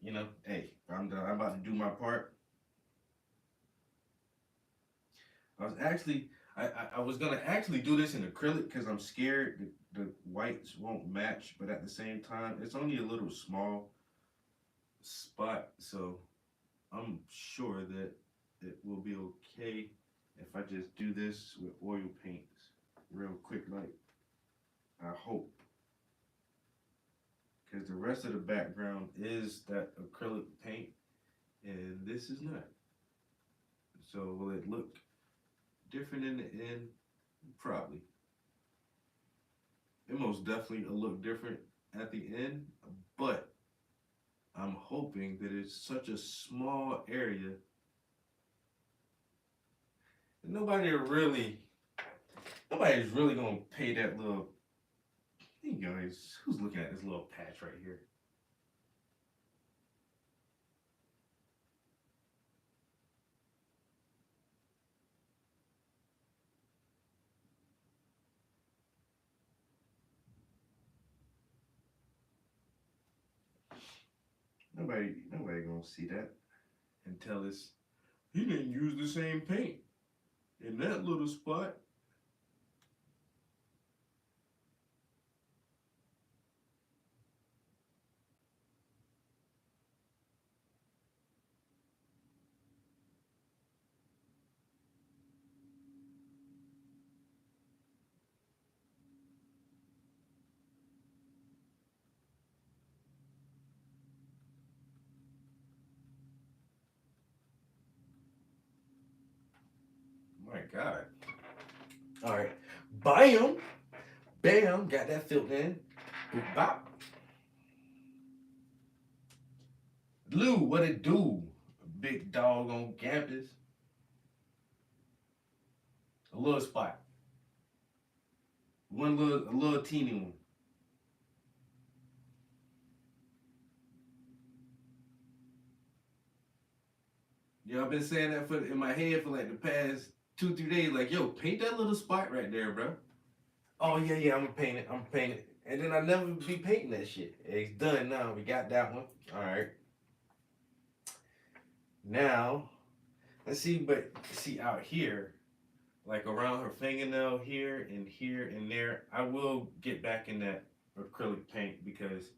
Hey, I'm done. I'm about to do my part. I was gonna actually do this in acrylic because I'm scared the whites won't match, but at the same time, it's only a little small spot, so I'm sure that it will be okay if I just do this with oil paints real quick, like, I hope. Because the rest of the background is that acrylic paint, and this is not. So will it look different in the end? Probably. It most definitely will look different at the end, but I'm hoping that it's such a small area that nobody's really gonna pay that little. You guys, who's looking at this little patch right here? Nobody gonna see that and tell us he didn't use the same paint in that little spot. My God. All right. Bam. Bam. Got that filled in. Boop, bop. Lou, what it do? Big dog on campus. A little spot. A little teeny one. You know, I've been saying that in my head for like the past 2-3 days. Like, yo, paint that little spot right there, bro. Oh yeah, I'm gonna paint it. And then I never be painting that shit. It's done now. We got that one. All right. Now, let's see. But see out here, like around her fingernail here and there, I will get back in that acrylic paint because,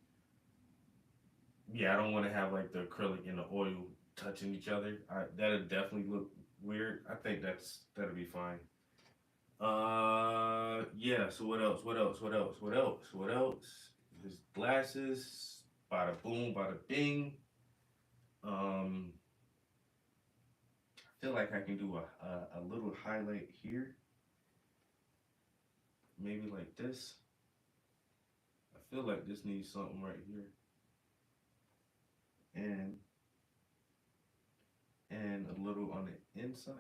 yeah, I don't want to have like the acrylic and the oil touching each other. That'll definitely look weird. I think that'll be fine. Yeah, so what else? His glasses, bada boom, bada bing. I feel like I can do a little highlight here. Maybe like this. I feel like this needs something right here. And a little on the inside.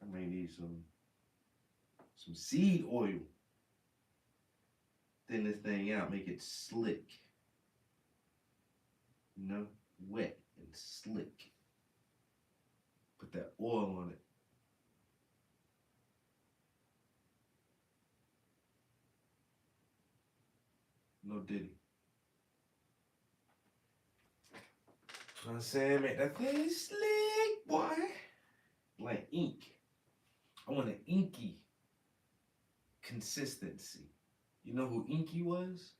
I may need some seed oil. Thin this thing out, make it slick. You know, wet and slick. Put that oil on it. No diddy. You know what I'm saying? Make that thing slick, boy. Like ink. I want an inky consistency. You know who Inky was?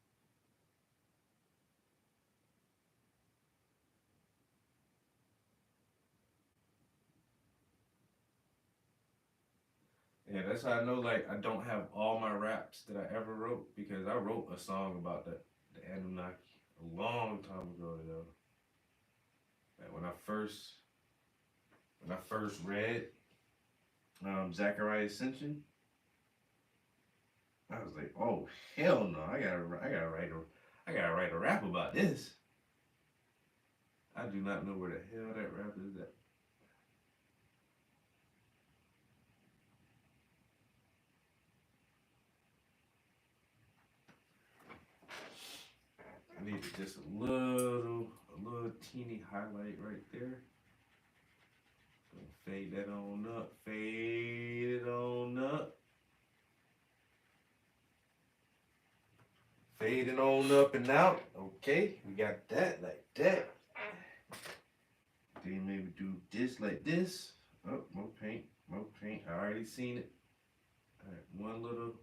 Yeah, that's how I know, like, I don't have all my raps that I ever wrote, because I wrote a song about the Anunnaki a long time ago, yo. Like when I first read Zachariah Ascension, I was like, oh hell no, I gotta write a rap about this. I do not know where the hell that rap is at. I need just a little teeny highlight right there. Fade that on up, fade it on up. Fade it on up and out. Okay, we got that like that. Then maybe do this like this. Oh, more paint. I already seen it. All right, one little.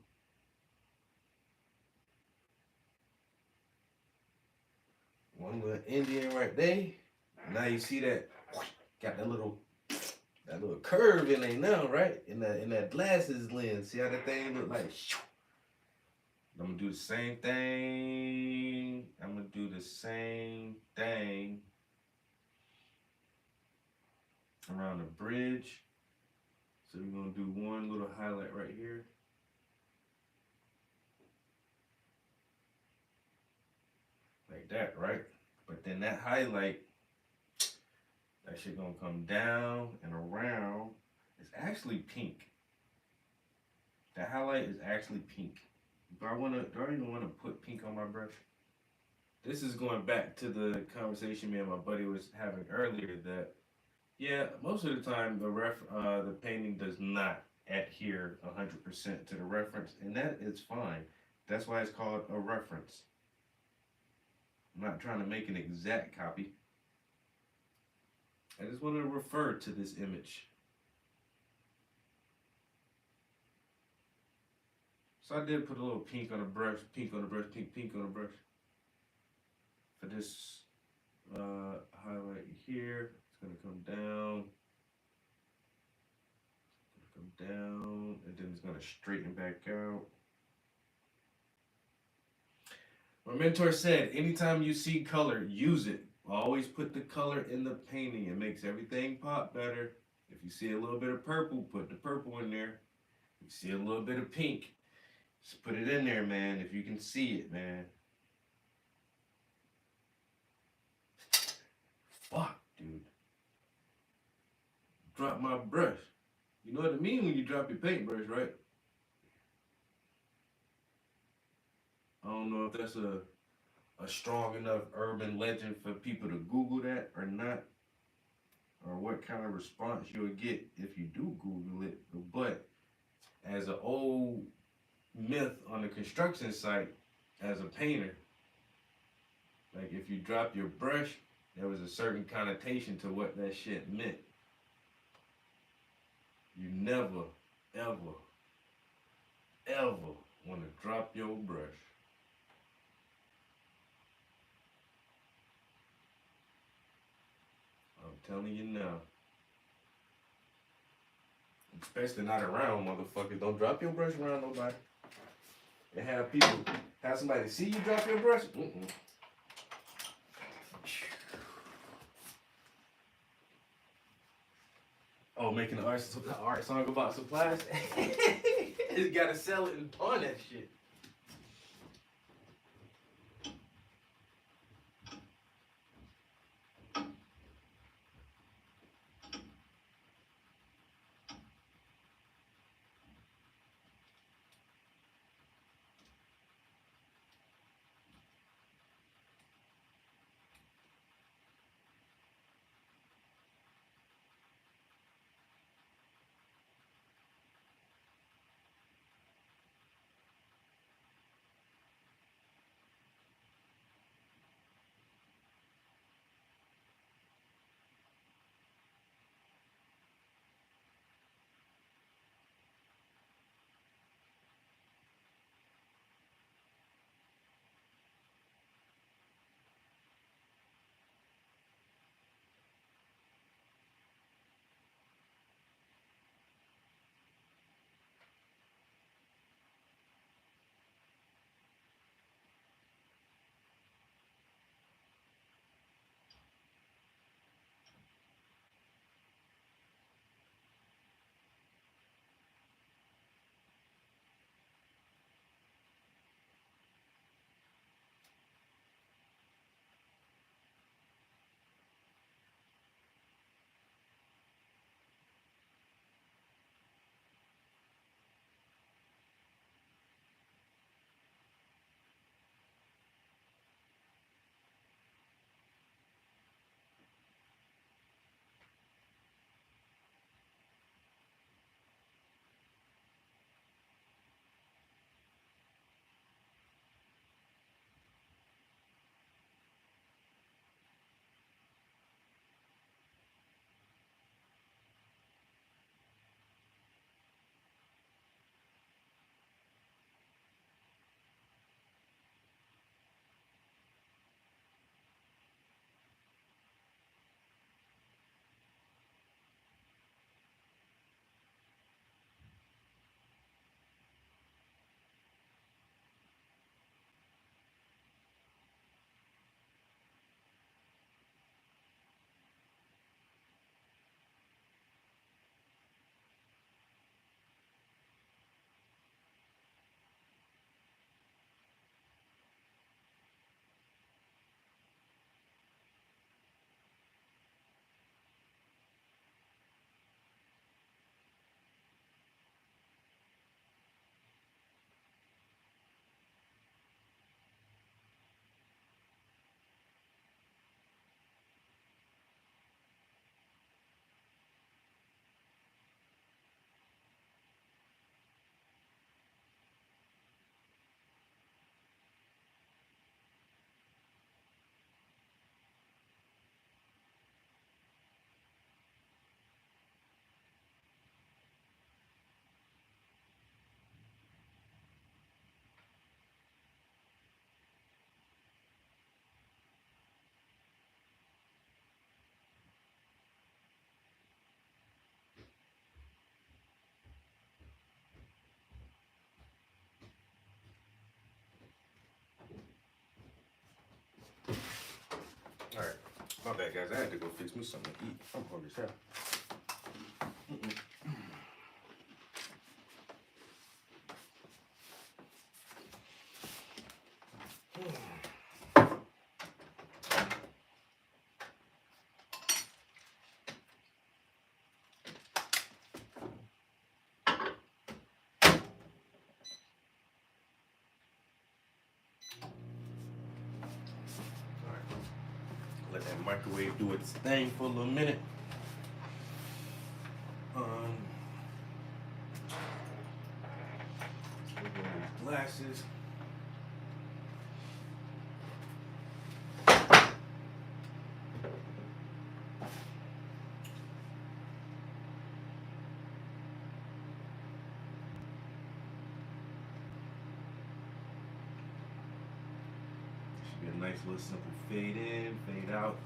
One little Indian right there. Now you see that got that little curve in there now, right? In that glasses lens. See how that thing look like? I'm gonna do the same thing. Around the bridge. So we're gonna do one little highlight right here. Like that, right? But then that highlight, that shit gonna come down and around. It's actually pink. That highlight is actually pink. Do I even wanna put pink on my brush? This is going back to the conversation me and my buddy was having earlier that, yeah, most of the time the painting does not adhere 100% to the reference, and that is fine. That's why it's called a reference. I'm not trying to make an exact copy. I just want to refer to this image. So I did put a little pink on the brush, pink on the brush, pink on the brush. For this highlight here, it's gonna come down. And then it's gonna straighten back out. My mentor said, anytime you see color, use it. Always put the color in the painting. It makes everything pop better. If you see a little bit of purple, put the purple in there. If you see a little bit of pink, just put it in there, man, if you can see it, man. Fuck, dude. Drop my brush. You know what I mean when you drop your paintbrush, right? I don't know if that's a strong enough urban legend for people to Google that or not, or what kind of response you'll get if you do Google it. But as an old myth on the construction site, as a painter, like if you drop your brush, there was a certain connotation to what that shit meant. You never, ever, ever want to drop your brush. I'm telling you now. Especially not around motherfuckers. Don't drop your brush around nobody. And have somebody see you drop your brush. Oh, making an art song about supplies? You gotta sell it and pawn that shit. My bad, guys. I had to go fix me something to eat. I'm hungry as hell. Let that microwave do its thing for a little minute. We're going to glasses. Should be a nice little simple fade in, fade out.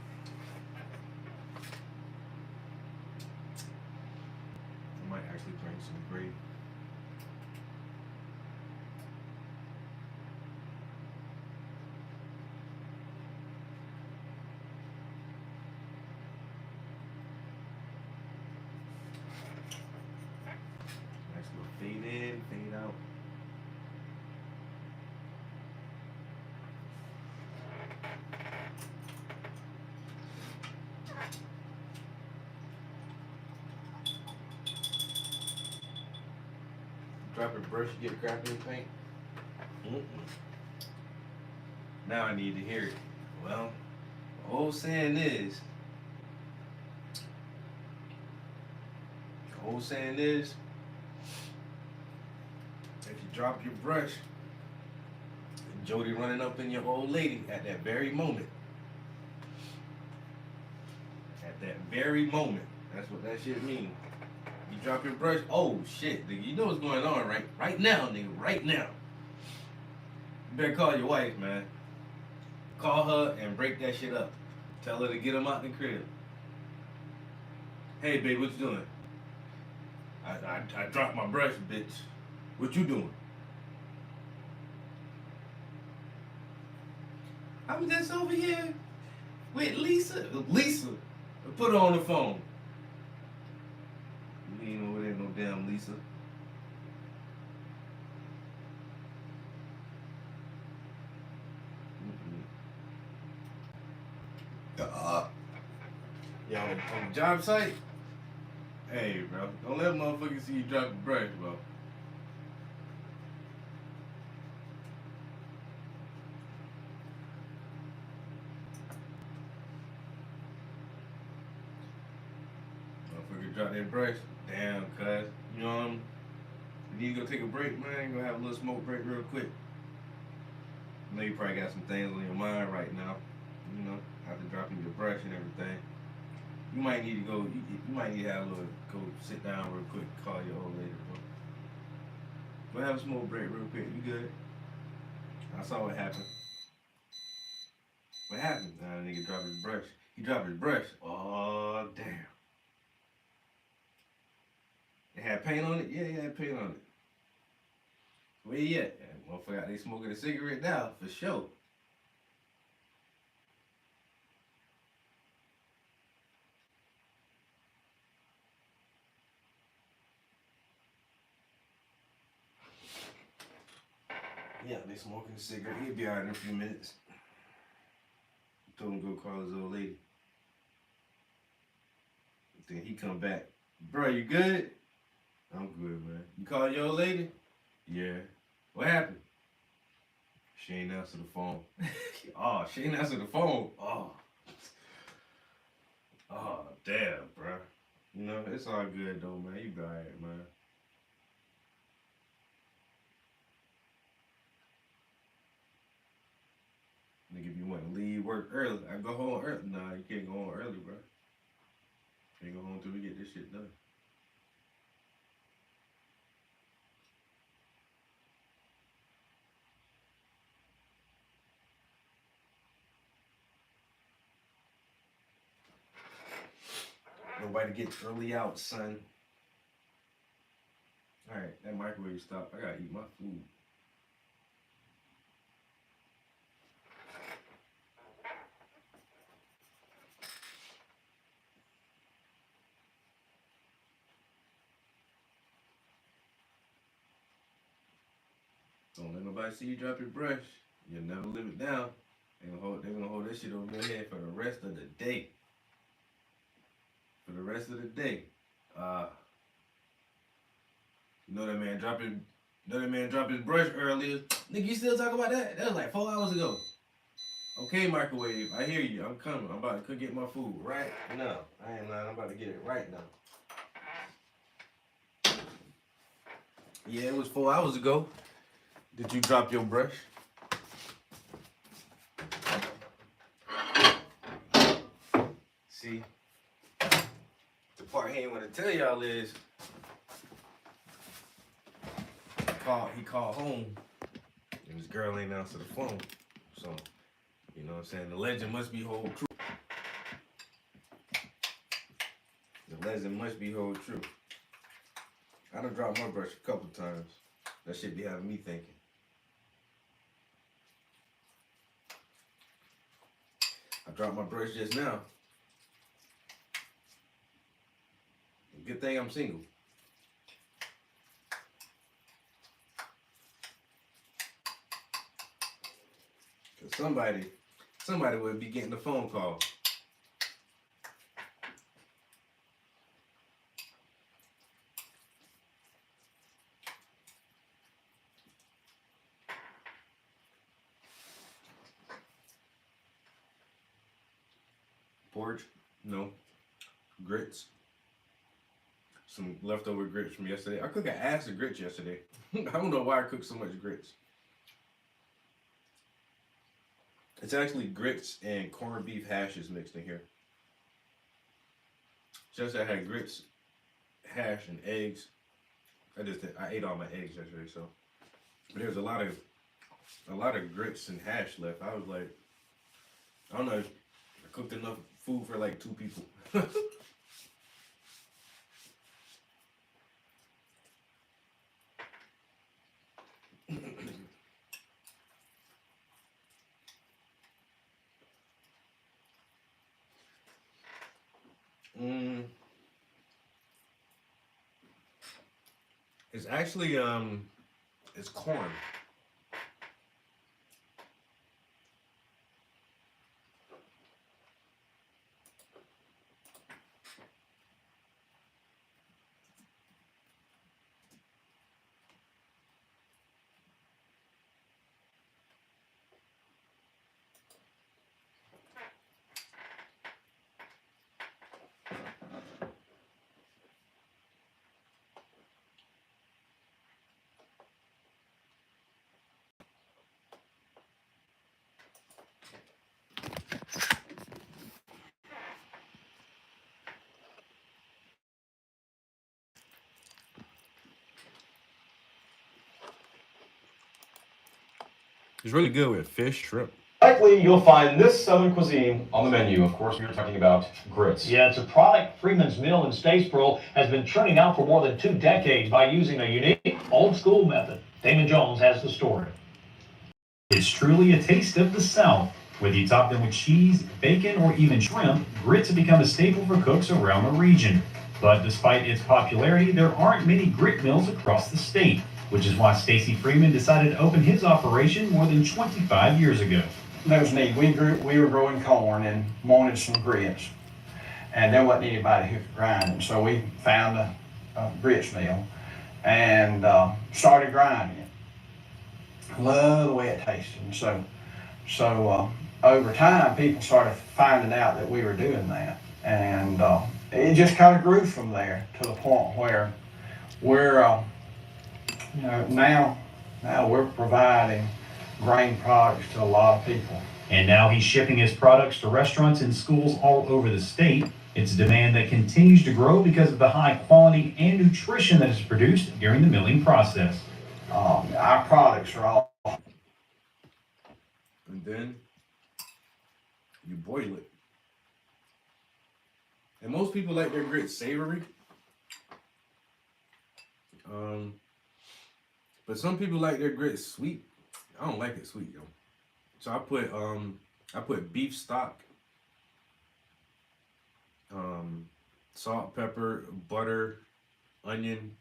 I might actually bring some gray. Nice little fade in, fade out. Drop your brush, you get crappy in paint. Now I need to hear it. Well, the old saying is, if you drop your brush, Jody running up in your old lady at that very moment. At that very moment. That's what that shit means. You drop your brush, oh shit, nigga, you know what's going on, right? Right now, nigga, right now. You better call your wife, man. Call her and break that shit up. Tell her to get him out the crib. Hey, babe, what you doing? I dropped my brush, bitch. What you doing? I'm just over here with Lisa. Lisa, put her on the phone. You ain't over there, no damn Lisa. Yeah, on the job site. Hey, bro, don't let motherfuckers see you drop the brush, bro. Motherfucker drop that brush. Damn, cuz. You know what I'm... You need to go take a break, man. Go have a little smoke break real quick. I know you probably got some things on your mind right now. You know, after dropping your brush and everything. You might need to go, you might need to have a little, go sit down real quick, call your old lady, bro. Go have a smoke break real quick. You good? I saw what happened. What happened? Nah, nigga dropped his brush. He dropped his brush. Oh, damn. It had paint on it? Yeah, it had paint on it. Where you at? Yeah, motherfucker out there smoking a cigarette now, for sure. Yeah, they smoking a cigarette. He'll be out in a few minutes. Told him to go call his old lady. Then he come back. Bro, you good? I'm good, man. You call your old lady? Yeah. What happened? She ain't answer the phone. Oh, she ain't answer the phone. Oh. Oh, damn, bro. You know, it's all good though, man. You be alright, man. Nigga, if you want to leave work early, I go home early. Nah, you can't go home early, bro. Can't go home till we get this shit done. Nobody gets early out, son. Alright, that microwave stopped. I gotta eat my food. Don't let nobody see you drop your brush. You'll never live it down. They're gonna hold that shit over your head for the rest of the day. For the rest of the day. You know that man dropped his brush earlier. Nigga, you still talk about that? That was like 4 hours ago. Okay, microwave, I hear you. I'm coming. I'm about to cook get my food right now. I ain't lying. I'm about to get it right now. Yeah, it was 4 hours ago. Did you drop your brush? See, the part he ain't want to tell y'all is he called home and his girl ain't answer the phone. So, you know what I'm saying? The legend must be hold true. The legend must be hold true. I done dropped my brush a couple times. That shit be having me thinking. I dropped my brush just now. Good thing I'm single. Cause somebody would be getting a phone call. Porridge? No. Grits. Some leftover grits from yesterday. I cooked an ass of grits yesterday. I don't know why I cooked so much grits. It's actually grits and corned beef hashes mixed in here. Just I had grits, hash, and eggs. I ate all my eggs yesterday, so but there's a lot of grits and hash left. I was like, I don't know, I cooked enough food for like 2 people. It's actually it's corn. It's really good with fish, shrimp. Likely you'll find this Southern cuisine on the menu. Of course, we were talking about grits. Yeah, it's a product Freeman's Mill in Statesboro has been churning out for more than 2 decades by using a unique, old-school method. Damon Jones has the story. It's truly a taste of the South. Whether you top them with cheese, bacon, or even shrimp, grits have become a staple for cooks around the region. But despite its popularity, there aren't many grit mills across the state, which is why Stacy Freeman decided to open his operation more than 25 years ago. There was need. We were growing corn and wanted some grits, and there wasn't anybody who could grind them. So we found a grits mill and started grinding it. Love the way it tasted. And so over time, people started finding out that we were doing that, and it just kind of grew from there to the point where we're now we're providing grain products to a lot of people. And now he's shipping his products to restaurants and schools all over the state. It's a demand that continues to grow because of the high quality and nutrition that is produced during the milling process. Our products are all... And then you boil it. And most people like their grits savory. But some people like their grits sweet. I don't like it sweet, yo. So I put beef stock, salt, pepper, butter, onion.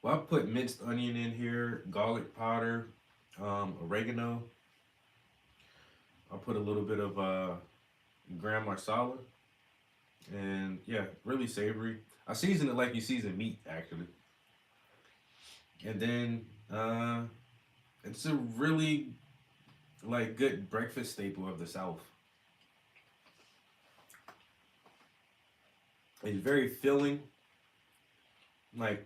Well, I put minced onion in here, garlic powder, oregano. I put a little bit of gram masala, and yeah, really savory. I season it like you season meat, actually. And then it's a really like good breakfast staple of the South. It's very filling. Like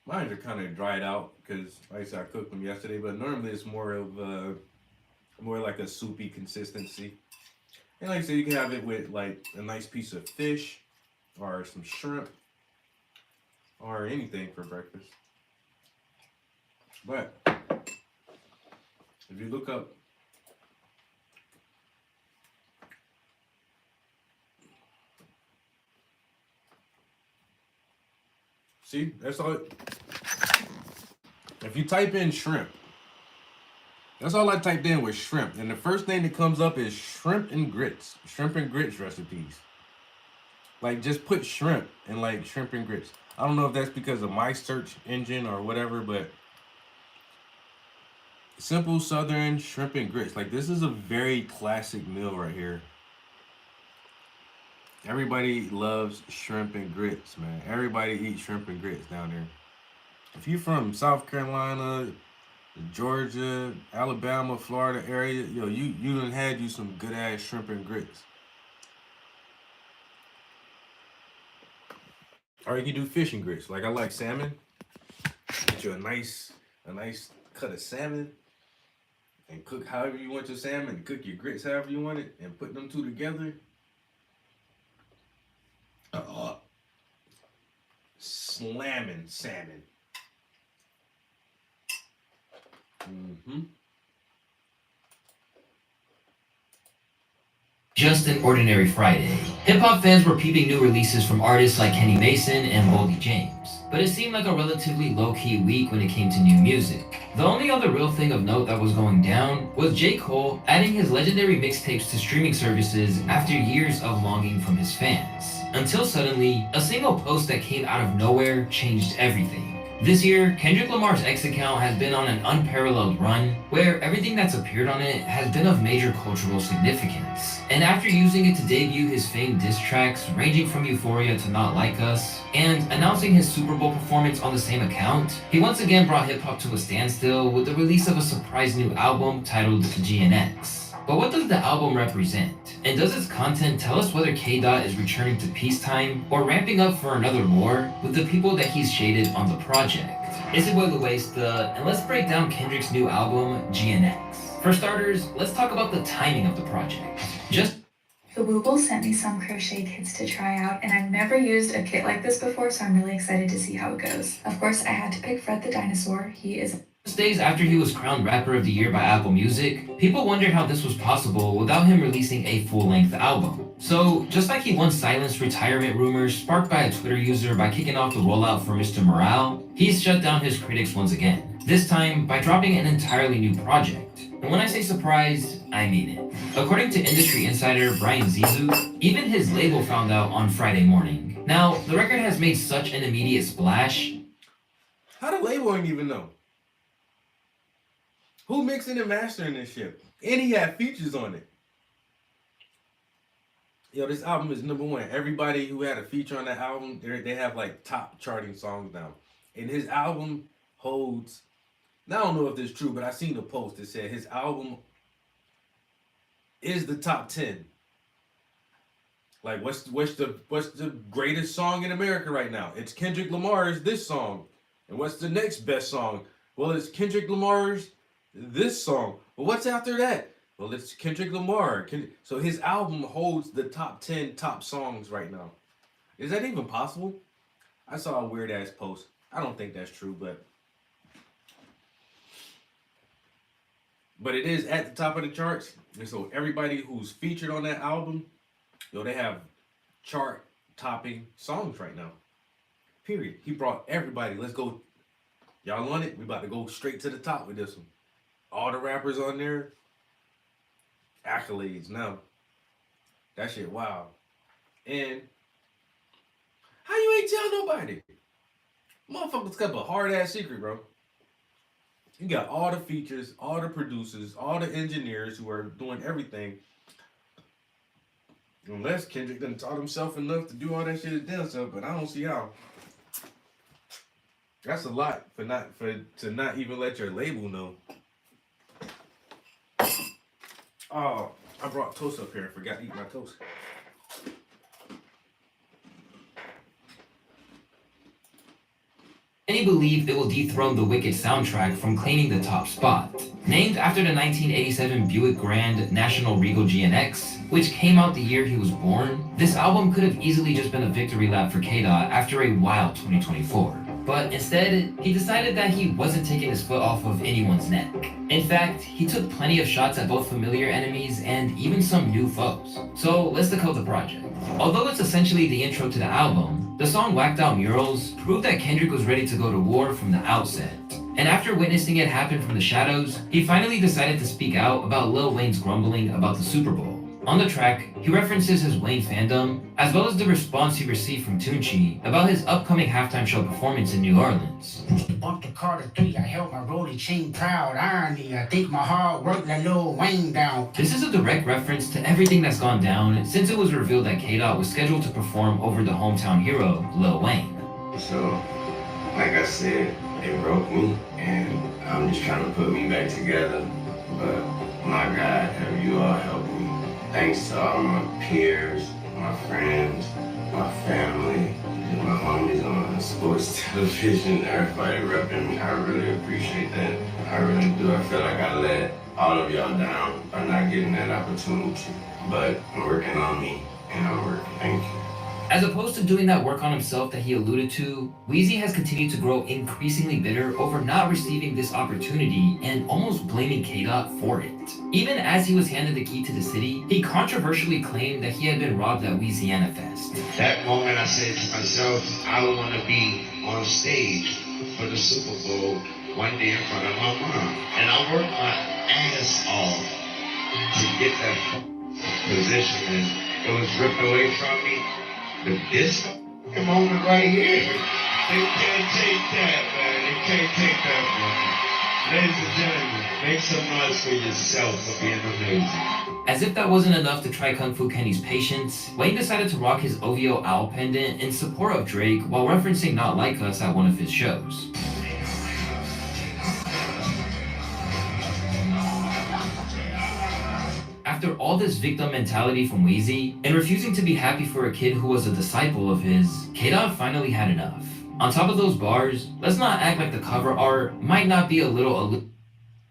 mine are kind of dried out because, like I said, I cooked them yesterday. But normally it's more of more like a soupy consistency. And like I said, you can have it with like a nice piece of fish or some shrimp or anything for breakfast. But if you look up see, that's all. If you type in shrimp, that's all I typed in was shrimp. And the first thing that comes up is shrimp and grits. Shrimp and grits recipes. Like just put shrimp and like shrimp and grits. I don't know if that's because of my search engine or whatever, but simple Southern shrimp and grits. Like this is a very classic meal right here. Everybody loves shrimp and grits, man. Everybody eats shrimp and grits down there. If you're from South Carolina, Georgia, Alabama, Florida area, yo, you done had you some good ass shrimp and grits. Or you can do fish and grits. Like I like salmon. Get you a nice cut of salmon and cook however you want your salmon. Cook your grits however you want it, and put them two together. Slamming salmon. Just an ordinary Friday. Hip-hop fans were peeping new releases from artists like Kenny Mason and Boldy James, but it seemed like a relatively low-key week when it came to new music. The only other real thing of note that was going down was J. Cole adding his legendary mixtapes to streaming services after years of longing from his fans. Until suddenly, a single post that came out of nowhere changed everything. This year, Kendrick Lamar's X account has been on an unparalleled run, where everything that's appeared on it has been of major cultural significance. And after using it to debut his famed diss tracks, ranging from Euphoria to Not Like Us, and announcing his Super Bowl performance on the same account, he once again brought hip-hop to a standstill with the release of a surprise new album titled GNX. But what does the album represent? And does its content tell us whether K-Dot is returning to peacetime or ramping up for another war with the people that he's shaded on the project? It's your boy Luesta, and let's break down Kendrick's new album, GNX. For starters, let's talk about the timing of the project. The Wooble sent me some crochet kits to try out, and I've never used a kit like this before, so I'm really excited to see how it goes. Of course, I had to pick Fred the Dinosaur. He is... Days after he was crowned Rapper of the Year by Apple Music, people wondered how this was possible without him releasing a full-length album. So, just like he once silenced retirement rumors sparked by a Twitter user by kicking off the rollout for Mr. Morale, he's shut down his critics once again, this time by dropping an entirely new project. And when I say surprise, I mean it. According to industry insider Brian Zizou, even his label found out on Friday morning. Now, the record has made such an immediate splash. How the label ain't even know? Who mixing and mastering this shit? And he had features on it. Yo, this album is #1. Everybody who had a feature on that album, they have like top charting songs now. And his album holds, now I don't know if this is true, but I seen a post that said his album is the top 10. Like what's the greatest song in America right now? It's Kendrick Lamar's this song. And what's the next best song? Well, it's Kendrick Lamar's this song. Well, what's after that? Well, it's Kendrick Lamar. So his album holds the top 10 top songs right now. Is that even possible? I saw a weird ass post. I don't think that's true, but it is at the top of the charts. And so everybody who's featured on that album, they have chart topping songs right now. Period. He brought everybody. Let's go. Y'all want it? We about to go straight to the top with this one. All the rappers on there, accolades now. That shit wow. And how you ain't tell nobody? Motherfuckers kept a hard ass secret, bro. You got all the features, all the producers, all the engineers who are doing everything. Unless Kendrick done taught himself enough to do all that shit his damn self, but I don't see how. That's a lot to not even let your label know. Oh, I brought toast up here. I forgot to eat my toast. Many believe it will dethrone the Wicked soundtrack from claiming the top spot. Named after the 1987 Buick Grand National Regal GNX, which came out the year he was born, this album could have easily just been a victory lap for K-Dot after a wild 2024. But instead, he decided that he wasn't taking his foot off of anyone's neck. In fact, he took plenty of shots at both familiar enemies and even some new foes. So let's decode the project. Although it's essentially the intro to the album, the song Whacked Out Murals proved that Kendrick was ready to go to war from the outset. And after witnessing it happen from the shadows, he finally decided to speak out about Lil Wayne's grumbling about the Super Bowl. On the track, he references his Wayne fandom, as well as the response he received from Tunchi about his upcoming halftime show performance in New Orleans. Bumped the Carter 3, I held my rolling chain proud. Irony, I think my hard work let Lil Wayne down. This is a direct reference to everything that's gone down since it was revealed that K-Dot was scheduled to perform over the hometown hero, Lil Wayne. So, like I said, it broke me, and I'm just trying to put me back together. But my God, have you all helped me? Thanks to all my peers, my friends, my family, my homies on sports television, everybody repping me. I really appreciate that. I really do. I feel like I let all of y'all down by not getting that opportunity. But I'm working on me, and I'm working. Thank you. As opposed to doing that work on himself that he alluded to, Weezy has continued to grow increasingly bitter over not receiving this opportunity and almost blaming K-Dot for it. Even as he was handed the key to the city, he controversially claimed that he had been robbed at Weeziana Fest. That moment I said to myself, I don't want to be on stage for the Super Bowl one day in front of my mom. And I worked my ass off to get that position, and it was ripped away from me. But this moment right here, they can't take that, man. They can't take that from me. Ladies and gentlemen, make some noise for yourself for being amazing. As if that wasn't enough to try Kung Fu Kenny's patience, Wayne decided to rock his OVO owl pendant in support of Drake while referencing Not Like Us at one of his shows. After all this victim mentality from Weezy, and refusing to be happy for a kid who was a disciple of his, K-Dot finally had enough. On top of those bars, let's not act like the cover art might not be a little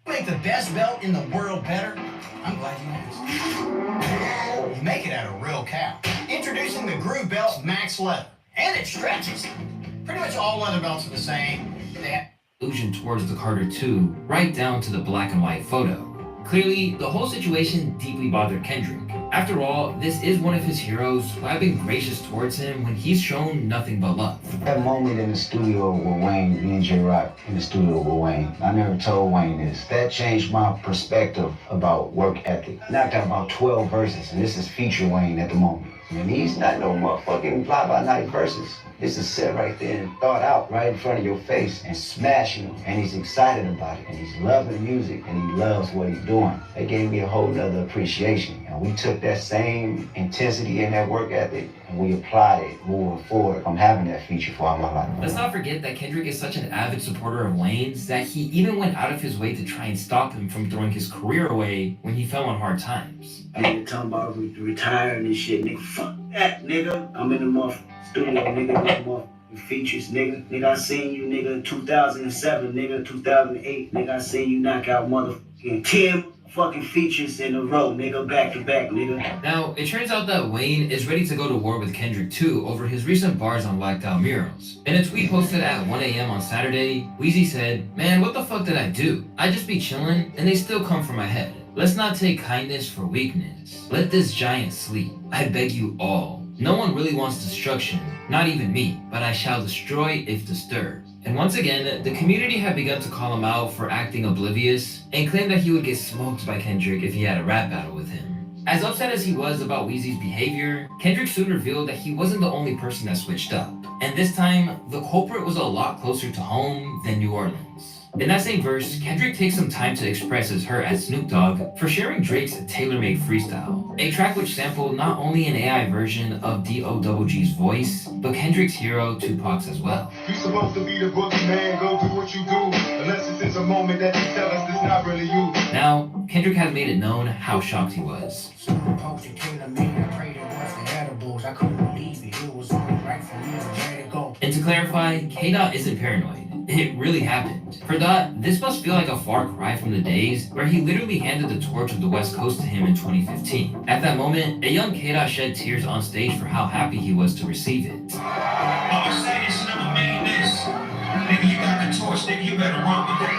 Make the best belt in the world better? I'm glad you asked. You make it out of real cow. Introducing the Groove Belt Max Leather. And it stretches. Pretty much all leather belts are the same. allusion towards the Carter II, right down to the black and white photo. Clearly, the whole situation deeply bothered Kendrick. After all, this is one of his heroes who have been gracious towards him when he's shown nothing but love. That moment in the studio with Wayne, me and J-Rock in the studio with Wayne, I never told Wayne this. That changed my perspective about work ethic. Knocked out about 12 verses, and this is feature Wayne at the moment. And these not no motherfucking fly-by-night verses. This is set right there and thought out right in front of your face and smashing them. And he's excited about it, and he's loving the music, and he loves what he's doing. That gave me a whole nother appreciation. And we took that same intensity and that work ethic, and we applied it moving forward. I'm having that feature for all my life. Let's not forget that Kendrick is such an avid supporter of Wayne's that he even went out of his way to try and stop him from throwing his career away when he fell on hard times. Nigga talking about retiring and shit, nigga. Fuck that, nigga. I'm in the studio, nigga, with motherfucking features, nigga. Nigga, I seen you, nigga, in 2007, nigga, 2008. Nigga, I seen you knock out motherfucking 10 fucking features in a row, nigga, back to back, nigga. Now, it turns out that Wayne is ready to go to war with Kendrick too over his recent bars on Blacked Out Murals. In a tweet posted at 1 a.m. on Saturday, Weezy said, "Man, what the fuck did I do? I just be chillin' and they still come for my head. Let's not take kindness for weakness. Let this giant sleep. I beg you all. No one really wants destruction, not even me, but I shall destroy if disturbed." And once again, the community had begun to call him out for acting oblivious and claimed that he would get smoked by Kendrick if he had a rap battle with him. As upset as he was about Weezy's behavior, Kendrick soon revealed that he wasn't the only person that switched up. And this time, the culprit was a lot closer to home than New Orleans. In that same verse, Kendrick takes some time to express his hurt at Snoop Dogg for sharing Drake's tailor-made freestyle, a track which sampled not only an AI version of D.O.G.'s voice, but Kendrick's hero Tupac's as well. You supposed to be the boogeyman, go do what you do. Unless it's in a moment that you tell us it's not really you. Now, Kendrick has made it known how shocked he was. And to clarify, K-Dot isn't paranoid. It really happened. For Dot, this must feel like a far cry from the days where he literally handed the torch of the West Coast to him in 2015. At that moment, a young K-Dot shed tears on stage for how happy he was to receive it. Mercedes never made this. Nigga, you got the torch, nigga, you better run with it. You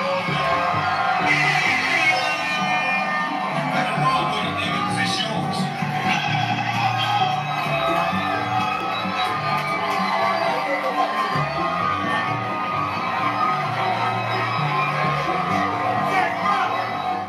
better run with it, nigga, 'cause it's yours.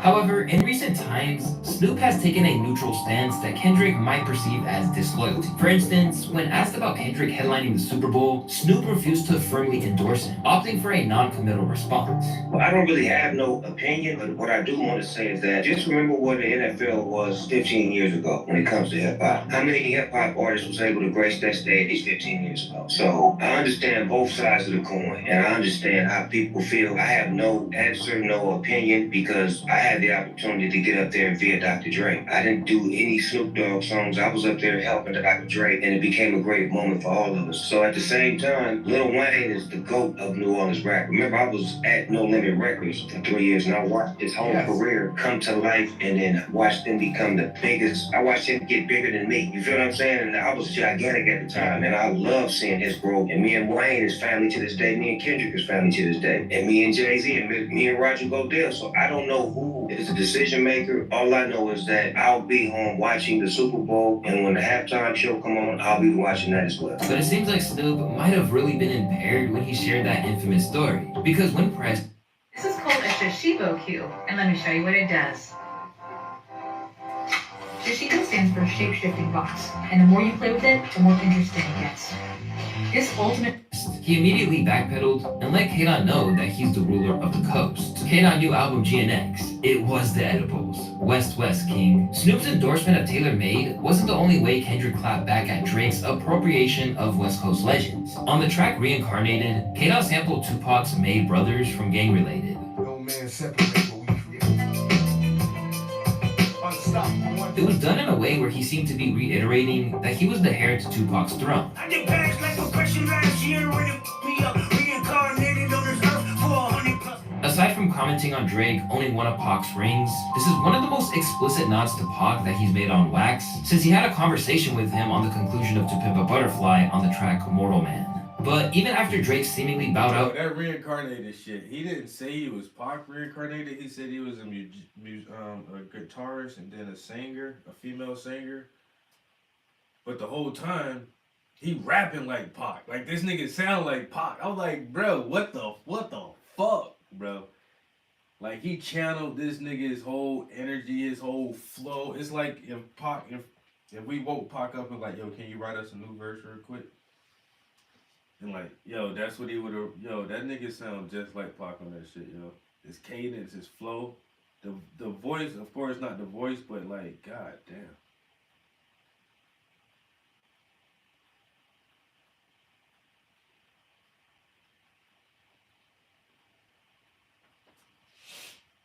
However, in recent times, Snoop has taken a neutral stance that Kendrick might perceive as disloyalty. For instance, when asked about Kendrick headlining the Super Bowl, Snoop refused to firmly endorse him, opting for a non-committal response. Well, I don't really have no opinion, but what I do want to say is that just remember what the NFL was 15 years ago when it comes to hip hop. How many hip hop artists was able to grace that stage 15 years ago? So I understand both sides of the coin, and I understand how people feel. I have no answer, no opinion, because I had the opportunity to get up there and via Dr. Dre. I didn't do any Snoop Dogg songs. I was up there helping Dr. Dre, and it became a great moment for all of us. So at the same time, Lil Wayne is the GOAT of New Orleans rap. Remember, I was at No Limit Records for 3 years, and I watched his whole career come to life, and then watched him become the biggest. I watched him get bigger than me. You feel what I'm saying? And I was gigantic at the time, and I love seeing his growth. And me and Wayne is family to this day. Me and Kendrick is family to this day. And me and Jay-Z and me and Roger Goodell. So I don't know who is the decision maker. All I know is that I'll be home watching the Super Bowl, and when the halftime show come on, I'll be watching that as well. But it seems like Snoop might have really been impaired when he shared that infamous story, because when pressed, This is called a Shishibo cue, and let me show you what it does. Shishibo stands for shape-shifting box, and the more you play with it, the more interesting it gets. This ultimate... he immediately backpedaled and let K-Dot know that he's the ruler of the coast. K-Dot new album GNX, it was the edibles. West West King. Snoop's endorsement of Taylor Made wasn't the only way Kendrick clapped back at Drake's appropriation of West Coast legends. On the track Reincarnated, K-Dot sampled Tupac's Made Brothers from Gang Related. No man separate what we create. Unstoppable. It was done in a way where he seemed to be reiterating that he was the heir to Tupac's throne. I did bags like a question last year when it me up. Reincarnated on this earth for 100 plus. Aside from commenting on Drake owning one of Pac's rings, this is one of the most explicit nods to Pac that he's made on wax, since he had a conversation with him on the conclusion of To Pimp a Butterfly on the track Mortal Man. But even after Drake seemingly bowed out... That reincarnated shit, he didn't say he was Pac reincarnated. He said he was a guitarist and then a singer, a female singer. But the whole time, he rapping like Pac. Like, this nigga sound like Pac. I was like, bro, what the fuck, bro? Like, he channeled this nigga's whole energy, his whole flow. It's like if Pac, if we woke Pac up and like, yo, can you write us a new verse real quick? And like, yo, that's what he would have, yo, that nigga sound just like Pac on that shit, yo. His cadence, his flow, the voice, of course not the voice, but like, god damn.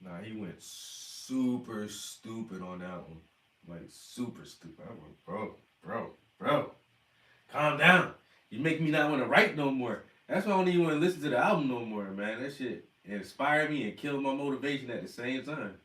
Nah, he went super stupid on that one. Like, super stupid. I went, bro, calm down. You make me not want to write no more. That's why I don't even want to listen to the album no more, man. That shit inspired me and killed my motivation at the same time.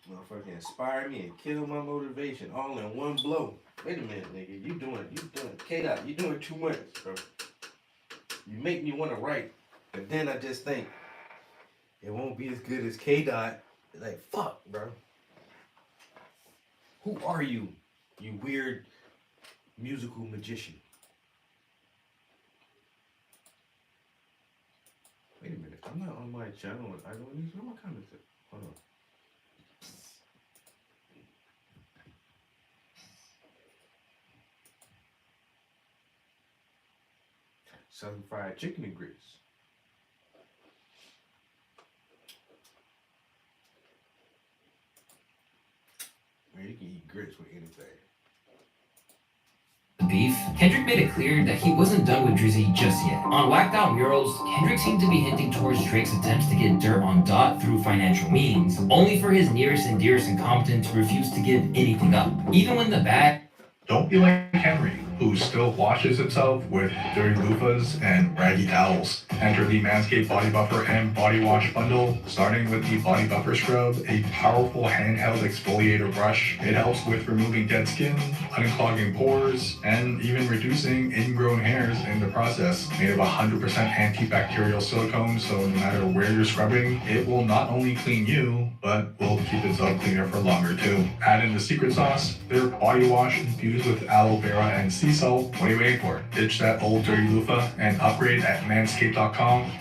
Motherfucker inspired me and killed my motivation all in one blow. Wait a minute, nigga. You doing K-Dot, you doing too much, bro. You make me want to write, but then I just think it won't be as good as K-Dot. Like, fuck, bro. Who are you, you weird musical magician? I'm not on my channel with idle news. What am I kind of thing? Hold on. Southern fried chicken and grits. Man, you can eat grits with anything. Beef, Kendrick made it clear that he wasn't done with Drizzy just yet. On Whacked Out Murals, Kendrick seemed to be hinting towards Drake's attempts to get dirt on Dot through financial means, only for his nearest and dearest and Compton to refuse to give anything up. Even when the bag... Don't be like Henry, who still washes himself with dirty loofahs and raggy towels. Enter the Manscaped Body Buffer and Body Wash bundle, starting with the Body Buffer Scrub, a powerful handheld exfoliator brush. It helps with removing dead skin, unclogging pores, and even reducing ingrown hairs in the process. Made of 100% antibacterial silicone, so no matter where you're scrubbing, it will not only clean you, but will keep itself cleaner for longer too. Add in the secret sauce, their body wash infused with aloe vera and sea salt. What are you waiting for? Ditch that old dirty loofah and upgrade at manscaped.com.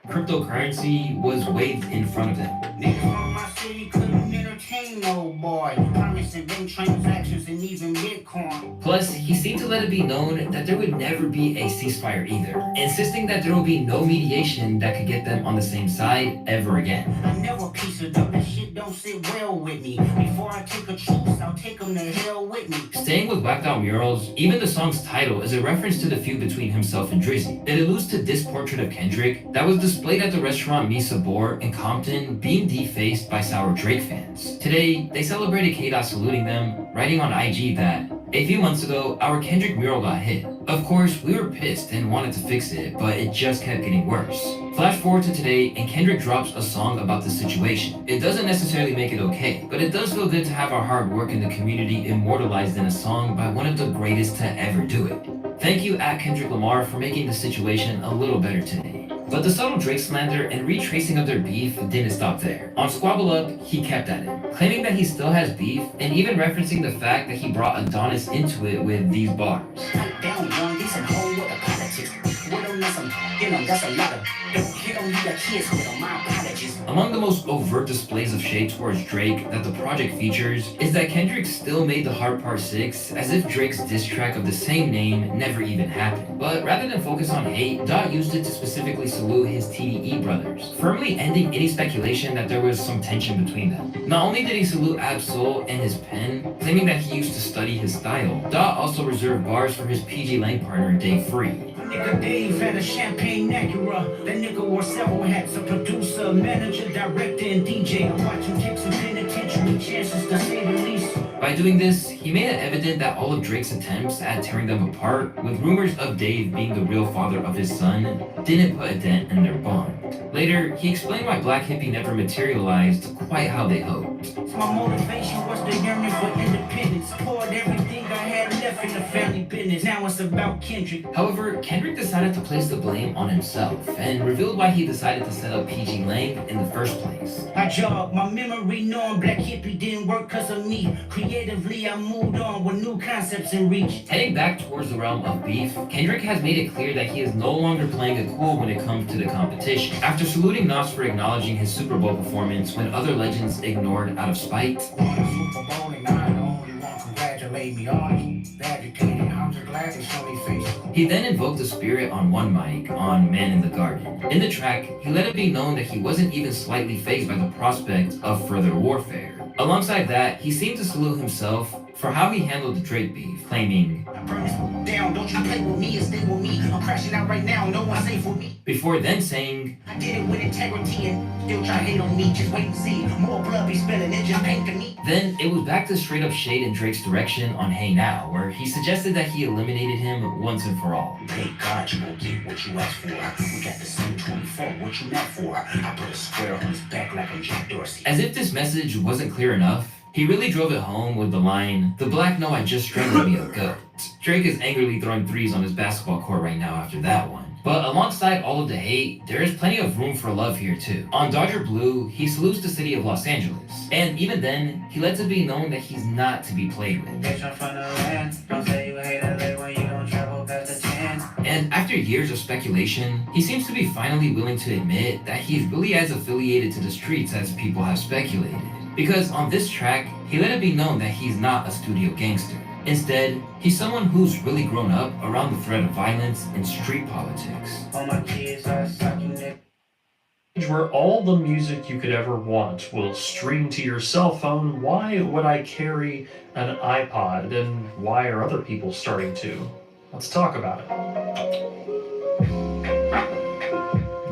Cryptocurrency was waved in front of them. Niggas from my city couldn't entertain no boy. Promising bank transactions and even Bitcoin. Plus, he seemed to let it be known that there would never be a ceasefire either, insisting that there will be no mediation that could get them on the same side ever again. I never piece it up, that shit don't sit well with me. Before I take a truce, I'll take them to hell with me. Staying with Whacked Out Murals, even the song's title is a reference to the feud between himself and Drizzy. It alludes to this portrait of Kendrick that was displayed at the restaurant Misa Bor in Compton being defaced by sour Drake fans. Today, they celebrated K-Dot saluting them, writing on IG that, a few months ago, our Kendrick mural got hit. Of course, we were pissed and wanted to fix it, but it just kept getting worse. Flash forward to today, and Kendrick drops a song about the situation. It doesn't necessarily make it okay, but it does feel good to have our hard work in the community immortalized in a song by one of the greatest to ever do it. Thank you at Kendrick Lamar for making the situation a little better today. But the subtle Drake slander and retracing of their beef didn't stop there. On Squabble Up, he kept at it, claiming that he still has beef and even referencing the fact that he brought Adonis into it with these bars. Down young, this and whole with the politics. With them, that's some, that's a lot of. Don't hit them, you got kids with them, my apologies. Among the most overt displays of shade towards Drake that the project features is that Kendrick still made the Hard Part 6 as if Drake's diss track of the same name never even happened. But rather than focus on hate, Dot used it to specifically salute his TDE brothers, firmly ending any speculation that there was some tension between them. Not only did he salute Ab-Soul and his pen, claiming that he used to study his style, Dot also reserved bars for his PG Lang partner Dave Free. Nigga Dave had a champagne Acura. That nigga wore several hats, a producer, manager, director, and DJ. I watch him take some penitentiary chances to say the least. By doing this, he made it evident that all of Drake's attempts at tearing them apart, with rumors of Dave being the real father of his son, didn't put a dent in their bond. Later, he explained why Black Hippie never materialized quite how they hoped. So my motivation was the yearning for independence. Poured everything I had left in the family business. Now it's about Kendrick. However, Kendrick decided to place the blame on himself and revealed why he decided to set up PG Lang in the first place. I jogged my memory knowing Black Hippie didn't work cause of me. Creatively, I moved on with new concepts in reach. Heading back towards the realm of beef, Kendrick has made it clear that he is no longer playing it cool when it comes to the competition. After saluting Nas for acknowledging his Super Bowl performance when other legends ignored out of spite, Super Bowl and I the only one congratulate me on it. Agitated, I'm just glad they show me face. he then invoked the spirit on one mic on Man in the Garden. In the track, he let it be known that he wasn't even slightly fazed by the prospect of further warfare. Alongside that, he seemed to salute himself for how he handled the Drake beef, claiming, I burn this down, don't you play with me and stay with me. I'm crashing out right now, no one's safe with me. before then saying, I did it with integrity and still try to hate on me. Just wait and see, more blood be spilling, it just paint to me. Then it was back to straight up shade in Drake's direction on Hey Now, where he suggested that he eliminated him once and for all. Thank God you gon' get what you asked for. We got the same 24, what you not for? I put a square on his back like I'm Jack Dorsey. As if this message wasn't clear enough, he really drove it home with the line, "The black know I just strangled me a goat." Drake is angrily throwing threes on his basketball court right now after that one. But alongside all of the hate, there is plenty of room for love here too. On Dodger Blue, he salutes the city of Los Angeles. And even then, he lets it be known that he's not to be played with. And after years of speculation, he seems to be finally willing to admit that he's really as affiliated to the streets as people have speculated. Because on this track, he let it be known that he's not a studio gangster. Instead, he's someone who's really grown up around the threat of violence and street politics. All my kids are sucking dick. Where all the music you could ever want will stream to your cell phone, why would I carry an iPod, and why are other people starting to? Let's talk about it.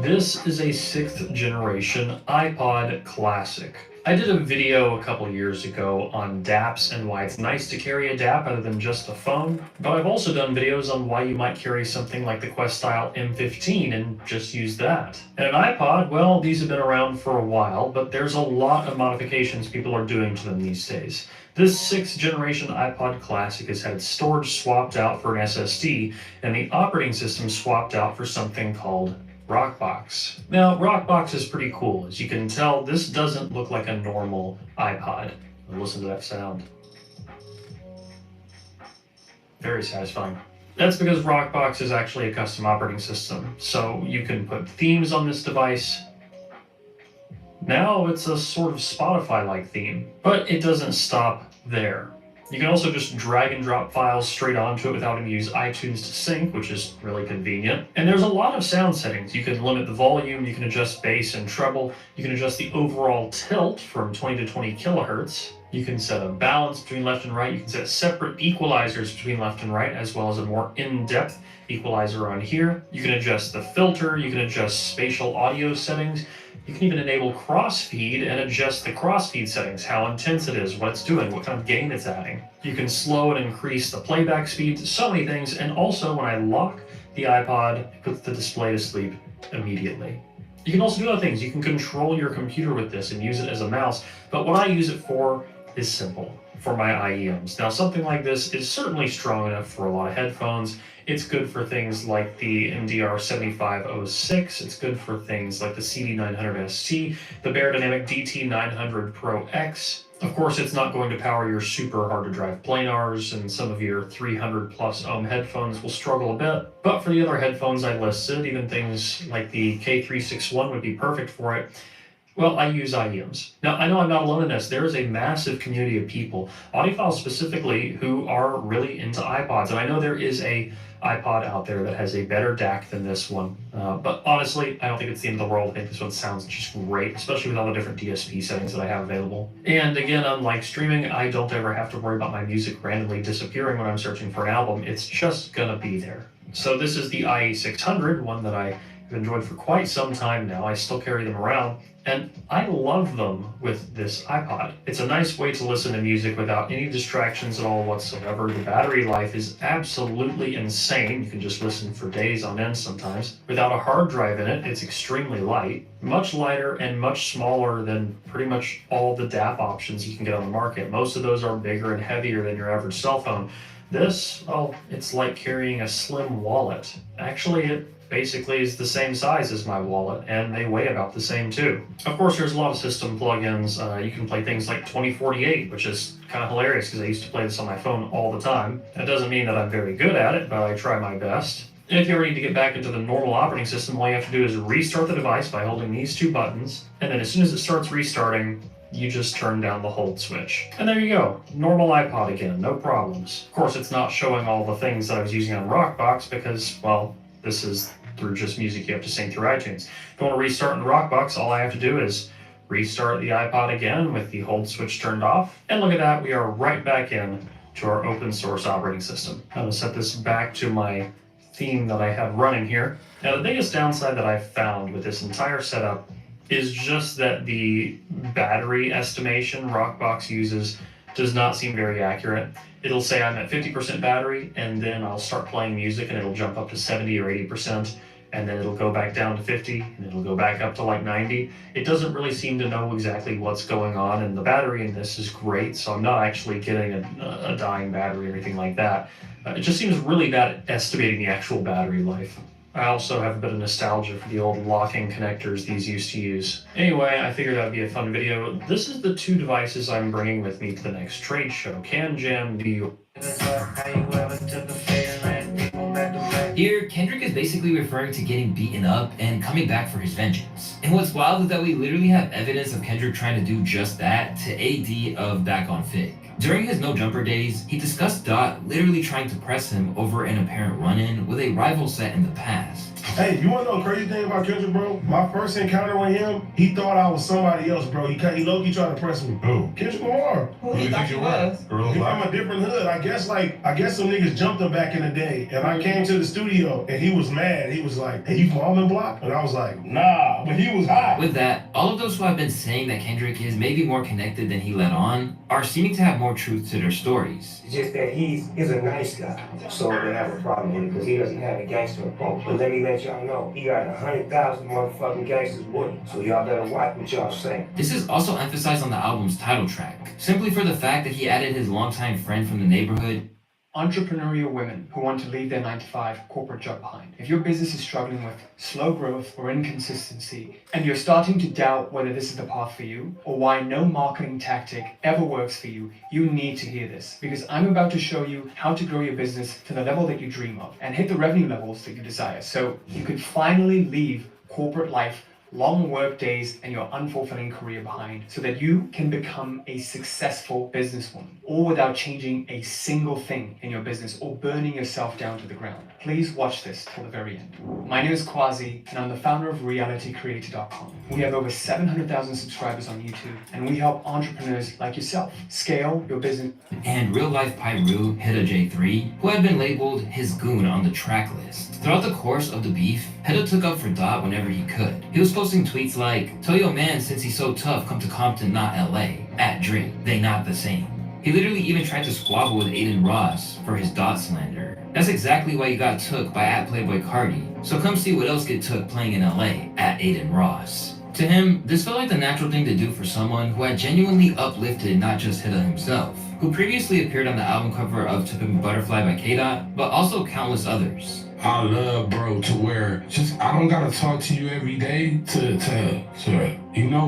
This is a 6th generation iPod Classic. I did a video a couple years ago on DAPs and why it's nice to carry a DAP other than just a phone, but I've also done videos on why you might carry something like the Quest Style M15 and just use that. And an iPod, well, these have been around for a while, but there's a lot of modifications people are doing to them these days. This 6th generation iPod Classic has had storage swapped out for an SSD, and the operating system swapped out for something called Rockbox. Now, Rockbox is pretty cool. As you can tell, this doesn't look like a normal iPod. Listen to that sound. Very satisfying. That's because Rockbox is actually a custom operating system, so you can put themes on this device. Now it's a sort of Spotify-like theme, but it doesn't stop there. You can also just drag and drop files straight onto it without having to use iTunes to sync, which is really convenient. And there's a lot of sound settings. You can limit the volume, you can adjust bass and treble, you can adjust the overall tilt from 20 to 20 kilohertz. You can set a balance between left and right. You can set separate equalizers between left and right, as well as a more in-depth equalizer on here. You can adjust the filter, you can adjust spatial audio settings. You can even enable crossfeed and adjust the crossfeed settings, how intense it is, what it's doing, what kind of gain it's adding. You can slow and increase the playback speed, so many things. And also when I lock the iPod, it puts the display to sleep immediately. You can also do other things. You can control your computer with this and use it as a mouse, but what I use it for is simple, for my IEMs. Now something like this is certainly strong enough for a lot of headphones. It's good for things like the MDR7506. It's good for things like the CD900ST, the Beyerdynamic DT900 Pro X. Of course, it's not going to power your super hard to drive planars, and some of your 300 plus ohm headphones will struggle a bit. But for the other headphones I listed, even things like the K361 would be perfect for it. Well, I use IEMs. Now, I know I'm not alone in this. There is a massive community of people, audiophiles specifically, who are really into iPods. And I know there is a iPod out there that has a better DAC than this one. But honestly, I don't think it's the end of the world. I think this one sounds just great, especially with all the different DSP settings that I have available. And again, unlike streaming, I don't ever have to worry about my music randomly disappearing when I'm searching for an album. It's just gonna be there. So this is the IE600, one that I have enjoyed for quite some time now. I still carry them around, and I love them with this iPod. It's a nice way to listen to music without any distractions at all whatsoever. The battery life is absolutely insane. You can just listen for days on end sometimes. Without a hard drive in it, it's extremely light, much lighter and much smaller than pretty much all the DAP options you can get on the market. Most of those are bigger and heavier than your average cell phone. This, well, it's like carrying a slim wallet. Actually, it basically is the same size as my wallet, and they weigh about the same too. Of course, there's a lot of system plugins. You can play things like 2048, which is kind of hilarious because I used to play this on my phone all the time. That doesn't mean that I'm very good at it, but I try my best. And if you ever need to get back into the normal operating system, all you have to do is restart the device by holding these two buttons, and then as soon as it starts restarting, you just turn down the hold switch. And there you go, normal iPod again, no problems. Of course, it's not showing all the things that I was using on Rockbox because, well, this is through just music you have to sync through iTunes. If you want to restart in the Rockbox, all I have to do is restart the iPod again with the hold switch turned off. And look at that, we are right back in to our open source operating system. I'm going to set this back to my theme that I have running here. Now, the biggest downside that I've found with this entire setup is just that the battery estimation Rockbox uses does not seem very accurate. It'll say I'm at 50% battery, and then I'll start playing music and it'll jump up to 70 or 80%. and then it'll go back down to 50, and it'll go back up to like 90. It doesn't really seem to know exactly what's going on, and the battery in this is great, so I'm not actually getting a dying battery or anything like that. It just seems really bad at estimating the actual battery life. I also have a bit of nostalgia for the old locking connectors these used to use. Anyway, I figured that'd be a fun video. This is the 2 devices I'm bringing with me to the next trade show, CanJam New York. Here, Kendrick is basically referring to getting beaten up and coming back for his vengeance. And what's wild is that we literally have evidence of Kendrick trying to do just that to AD of Back on Fig. During his No Jumper days, he discussed Dot literally trying to press him over an apparent run-in with a rival set in the past. Hey, you wanna know a crazy thing about Kendrick, bro? My first encounter with him, he thought I was somebody else, bro. He low-key tried to press me. Who? Kendrick Lamar. Who do you think you were? I'm a different hood. I guess some niggas jumped him back in the day, and I came to the studio, and he was mad. He was like, "Hey, you from Almond Block?" And I was like, "Nah," but he was hot. With that, all of those who have been saying that Kendrick is maybe more connected than he let on are seeming to have more truth to their stories. It's just that he's a nice guy, so they have a problem with it because he doesn't have a gangster approach. But let me let y'all know, he got 100,000 motherfucking gangsters with him, so y'all better watch what y'all say. This is also emphasized on the album's title track, simply for the fact that he added his longtime friend from the neighborhood. Entrepreneurial women who want to leave their 9-to-5 corporate job behind. If your business is struggling with slow growth or inconsistency, and you're starting to doubt whether this is the path for you, or why no marketing tactic ever works for you, you need to hear this, because I'm about to show you how to grow your business to the level that you dream of, and hit the revenue levels that you desire, so you can finally leave corporate life, long work days, and your unfulfilling career behind, so that you can become a successful businesswoman, all without changing a single thing in your business or burning yourself down to the ground. Please watch this till the very end. My name is Quasi, and I'm the founder of RealityCreator.com. We have over 700,000 subscribers on YouTube, and we help entrepreneurs like yourself scale your business. And real-life Pyru Hida J3, who had been labeled his goon on the track list. Throughout the course of the beef, Hida took up for Dot whenever he could. He was posting tweets like, "Tell your man since he's so tough, come to Compton, not LA. At Drake, they not the same." He literally even tried to squabble with Aiden Ross for his Dot slander. That's exactly why you got took by @Playboy Cardi. So come see what else get took playing in LA, @Aiden Ross. To him, this felt like the natural thing to do for someone who had genuinely uplifted not just Hida himself, who previously appeared on the album cover of To Pimp a Butterfly by K-Dot, but also countless others. I love, bro, to where I don't gotta talk to you every day to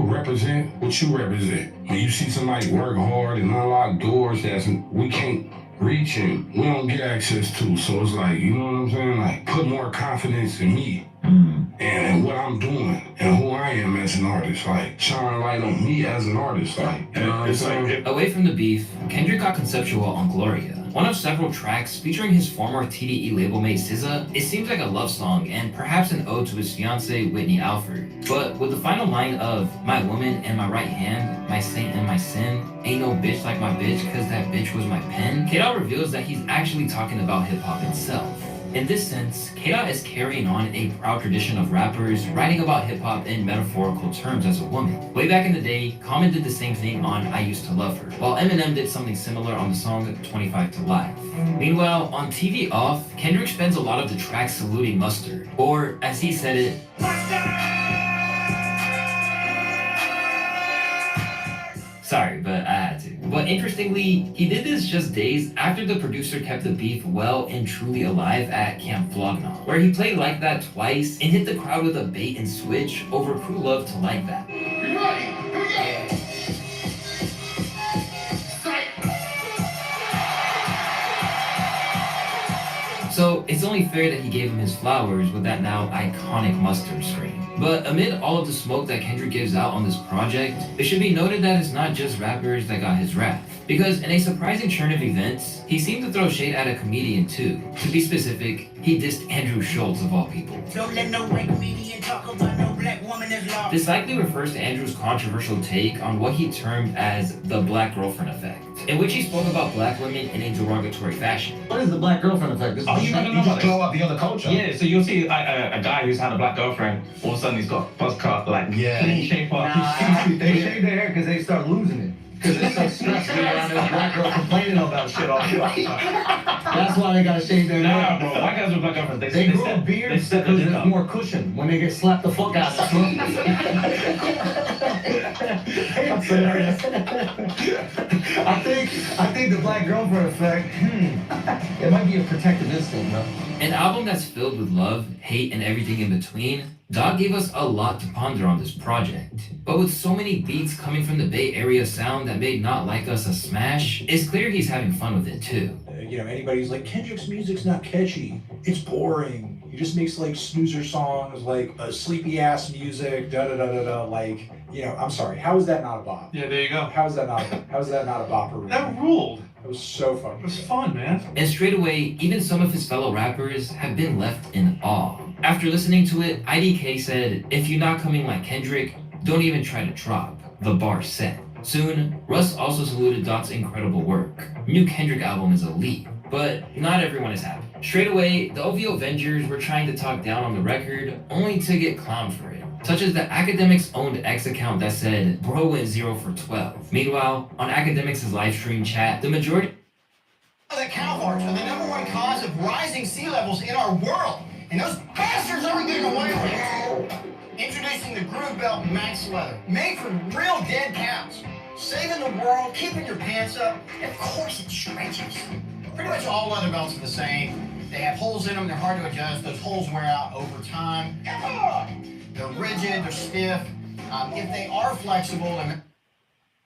represent what you represent. When you see somebody work hard and unlock doors that we can't reach and we don't get access to, so it's like, you know what I'm saying? Like, put more confidence in me and what I'm doing and who I am as an artist. Like, shine a light on me as an artist. Like, you know what I'm saying? Away from the beef, Kendrick got conceptual on Gloria. One of several tracks featuring his former TDE label mate SZA, it seems like a love song and perhaps an ode to his fiancée Whitney Alford. But with the final line of "My woman and my right hand, my saint and my sin, ain't no bitch like my bitch cause that bitch was my pen," K-Dot reveals that he's actually talking about hip-hop itself. In this sense, K-Dot is carrying on a proud tradition of rappers writing about hip-hop in metaphorical terms as a woman. Way back in the day, Common did the same thing on I Used to Love Her, while Eminem did something similar on the song 25 to Life. Meanwhile, on TV Off, Kendrick spends a lot of the track saluting Mustard, or as he said it, sorry, but I had to. But interestingly, he did this just days after the producer kept the beef well and truly alive at Camp Flognaw, where he played Like That twice and hit the crowd with a bait and switch over Crew Love to Like That. So it's only fair that he gave him his flowers with that now iconic Mustard scream. But amid all of the smoke that Kendrick gives out on this project, it should be noted that it's not just rappers that got his wrath. Because in a surprising turn of events, he seemed to throw shade at a comedian too. To be specific, he dissed Andrew Schultz of all people. Don't let no white comedian talk about no black woman that's lost. This likely refers to Andrew's controversial take on what he termed as the black girlfriend effect, in which he spoke about black women in a derogatory fashion. What is the black girlfriend effect? You just blow up the other culture. Yeah, so you'll see a guy who's had a black girlfriend, all of a sudden he's got a buzz cut, like clean shape up. They shave their hair because they start losing it. Because it's so stressful being around this black girl complaining about shit all the time. That's why they gotta shave their Nah, neck. bro. White guys with black girlfriends, They grow a step- beard they step because it there's up. more cushion when they get slapped the fuck out of them. That's hilarious. I think the black girlfriend effect, it might be a protective instinct, bro. An album that's filled with love, hate, and everything in between, Dog gave us a lot to ponder on this project. But with so many beats coming from the Bay Area sound that made Not Like Us a smash, it's clear he's having fun with it too. You know, anybody's like, Kendrick's music's not catchy. It's boring. He just makes like snoozer songs, like sleepy ass music, da da da da da. Like, you know, I'm sorry. How is that not a bop? Yeah, there you go. How is that not a bopper? That ruled. It was so funny. It was fun, man. And straight away, even some of his fellow rappers have been left in awe. After listening to it, IDK said, "If you're not coming like Kendrick, don't even try to drop. The bar set." Soon, Russ also saluted Doc's incredible work. New Kendrick album is elite, but not everyone is happy. Straight away, the OVO Avengers were trying to talk down on the record, only to get clowned for it. Such as the Academics-owned X account that said, "Bro went 0 for 12. Meanwhile, on Academics' live stream chat, the majority That cow-farts are the #1 cause of rising sea levels in our world, and those bastards aren't getting away with it. Introducing the Groove Belt Max Leather, made from real dead cows. Saving the world, keeping your pants up, and of course it stretches. Pretty much all leather belts are the same. They have holes in them, they're hard to adjust. Those holes wear out over time. They're rigid, they're stiff. If they are flexible, then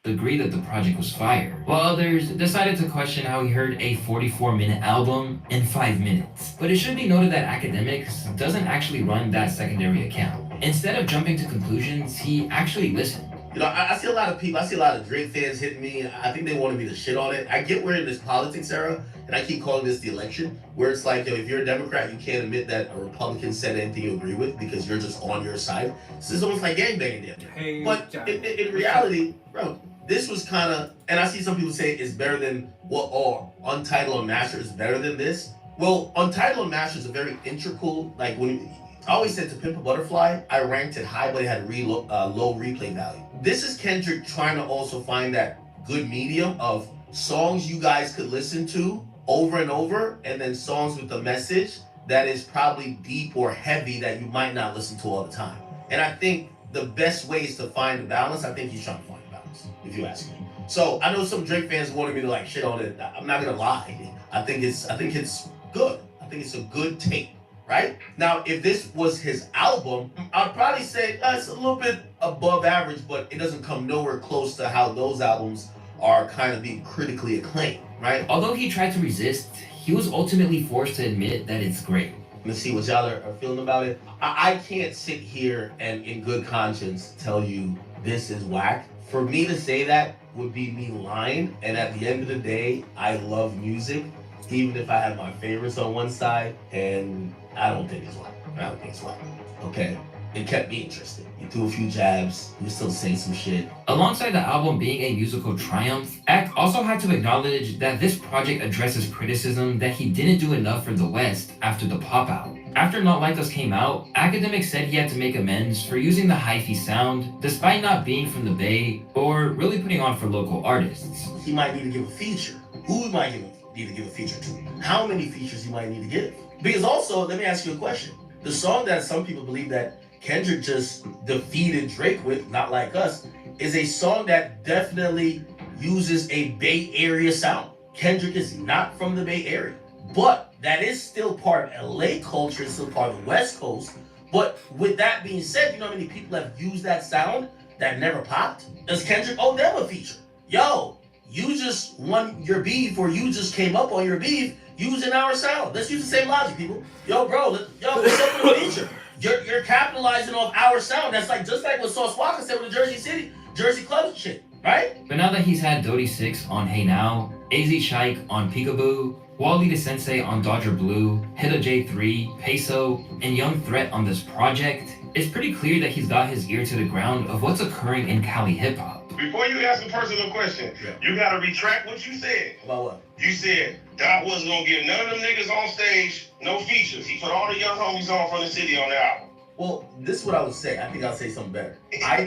agree that the project was fire, while others decided to question how he heard a 44-minute album in 5 minutes. But it should be noted that Academics doesn't actually run that secondary account. Instead of jumping to conclusions, he actually listened. You know, I see a lot of people, I see a lot of Drake fans hitting me. I think they wanted me to shit on it. I get we're in this politics era, and I keep calling this the election, where it's like, yo, if you're a Democrat, you can't admit that a Republican said anything you agree with because you're just on your side. This is almost like gangbanging damn near. But in reality, bro, this was kind of, and I see some people say it's better than what, or Untitled Unmastered is better than this. Well, Untitled Unmastered is a very integral, like when I always said to Pimp a Butterfly, I ranked it high, but it had low replay value. This is Kendrick trying to also find that good medium of songs you guys could listen to over and over, and then songs with a message that is probably deep or heavy that you might not listen to all the time. And I think the best way is to find a balance. I think he's trying to find a balance, if you ask me. So I know some Drake fans wanted me to like shit on it. I'm not gonna lie. I think it's good. I think it's a good tape. Right? Now, if this was his album, I'd probably say it's a little bit above average, but it doesn't come nowhere close to how those albums are kind of being critically acclaimed, right? Although he tried to resist, he was ultimately forced to admit that it's great. Let's see what y'all are feeling about it. I can't sit here and in good conscience tell you this is whack. For me to say that would be me lying, and at the end of the day, I love music, even if I have my favorites on one side, and I don't think it's whack. I don't think it's whack. Okay? It kept me interested. You threw a few jabs, you still say some shit. Alongside the album being a musical triumph, Act also had to acknowledge that this project addresses criticism that he didn't do enough for the West after the pop out. After Not Like Us came out, Academics said he had to make amends for using the hyphy sound, despite not being from the Bay or really putting on for local artists. He might need to give a feature. Who might need to give a feature to? How many features he might need to give? Because also, let me ask you a question. The song that some people believe that Kendrick just defeated Drake with, Not Like Us, is a song that definitely uses a Bay Area sound. Kendrick is not from the Bay Area, but that is still part of LA culture, it's still part of the West Coast. But with that being said, you know how many people have used that sound that never popped? Does Kendrick owe them a feature? Yo, you just won your beef, or you just came up on your beef using our sound. Let's use the same logic, people. Yo, bro, let's up with a feature. You're capitalizing off our sound. That's like just like what Sauce Walker said with the Jersey Clubs and shit, right? But now that he's had Dodie 6 on Hey Now, AZ Shike on Peekaboo, Wally the Sensei on Dodger Blue, Hida J3, Peso, and Young Threat on this project, it's pretty clear that he's got his ear to the ground of what's occurring in Cali hip-hop. Before you ask a personal question, you gotta retract what you said. About what? You said Doc wasn't gonna give none of them niggas on stage no features. He put all the young homies on from the city on the album. Well, this is what I would say. I think I'll say something better. I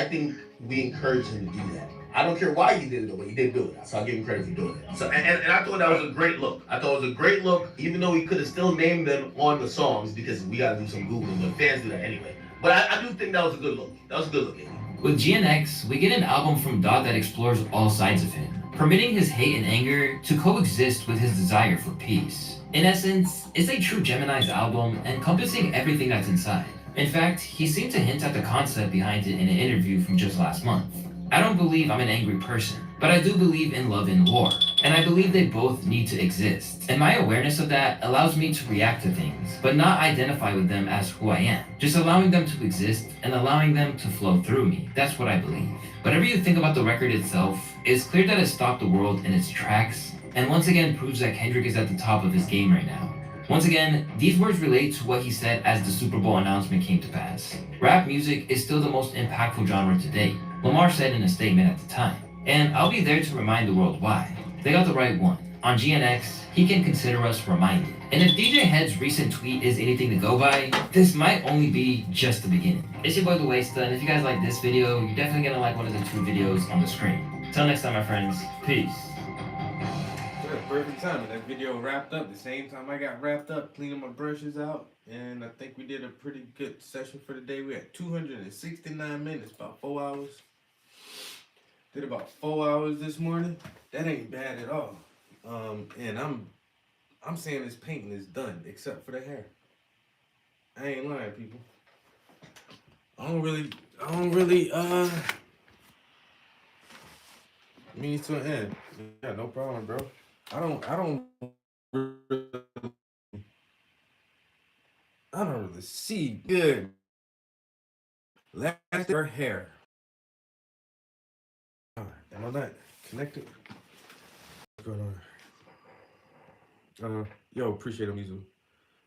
think we encourage him to do that. I don't care why he did it, but he did do it. So I'll give him credit for doing it. So and I thought that was a great look. I thought it was a great look, even though he could have still named them on the songs because we got to do some Googling, but fans do that anyway. But I do think that was a good look. That was a good look, Andy. With GNX, we get an album from Dot that explores all sides of him, permitting his hate and anger to coexist with his desire for peace. In essence, it's a true Gemini's album encompassing everything that's inside. In fact, he seemed to hint at the concept behind it in an interview from just last month. I don't believe I'm an angry person, but I do believe in love and war, and I believe they both need to exist. And my awareness of that allows me to react to things, but not identify with them as who I am. Just allowing them to exist and allowing them to flow through me. That's what I believe. Whatever you think about the record itself, it's clear that it stopped the world in its tracks, and once again proves that Kendrick is at the top of his game right now. Once again, these words relate to what he said as the Super Bowl announcement came to pass. Rap music is still the most impactful genre today, Lamar said in a statement at the time. And I'll be there to remind the world why. They got the right one. On GNX, he can consider us reminded. And if DJ Head's recent tweet is anything to go by, this might only be just the beginning. It's your boy The Wasta, and if you guys like this video, you're definitely gonna like one of the 2 videos on the screen. Till next time, my friends, peace. Yeah, perfect timing. That video wrapped up the same time I got wrapped up cleaning my brushes out, and I think we did a pretty good session for the day. We had 269 minutes, about 4 hours. Did about 4 hours this morning. That ain't bad at all. And I'm saying this painting is done except for the hair. I ain't lying, people. I don't really means to an end. Yeah, no problem, bro. I don't really see good. Last her hair. Am I not connected? What's going on? Yo, appreciate it, Mizu.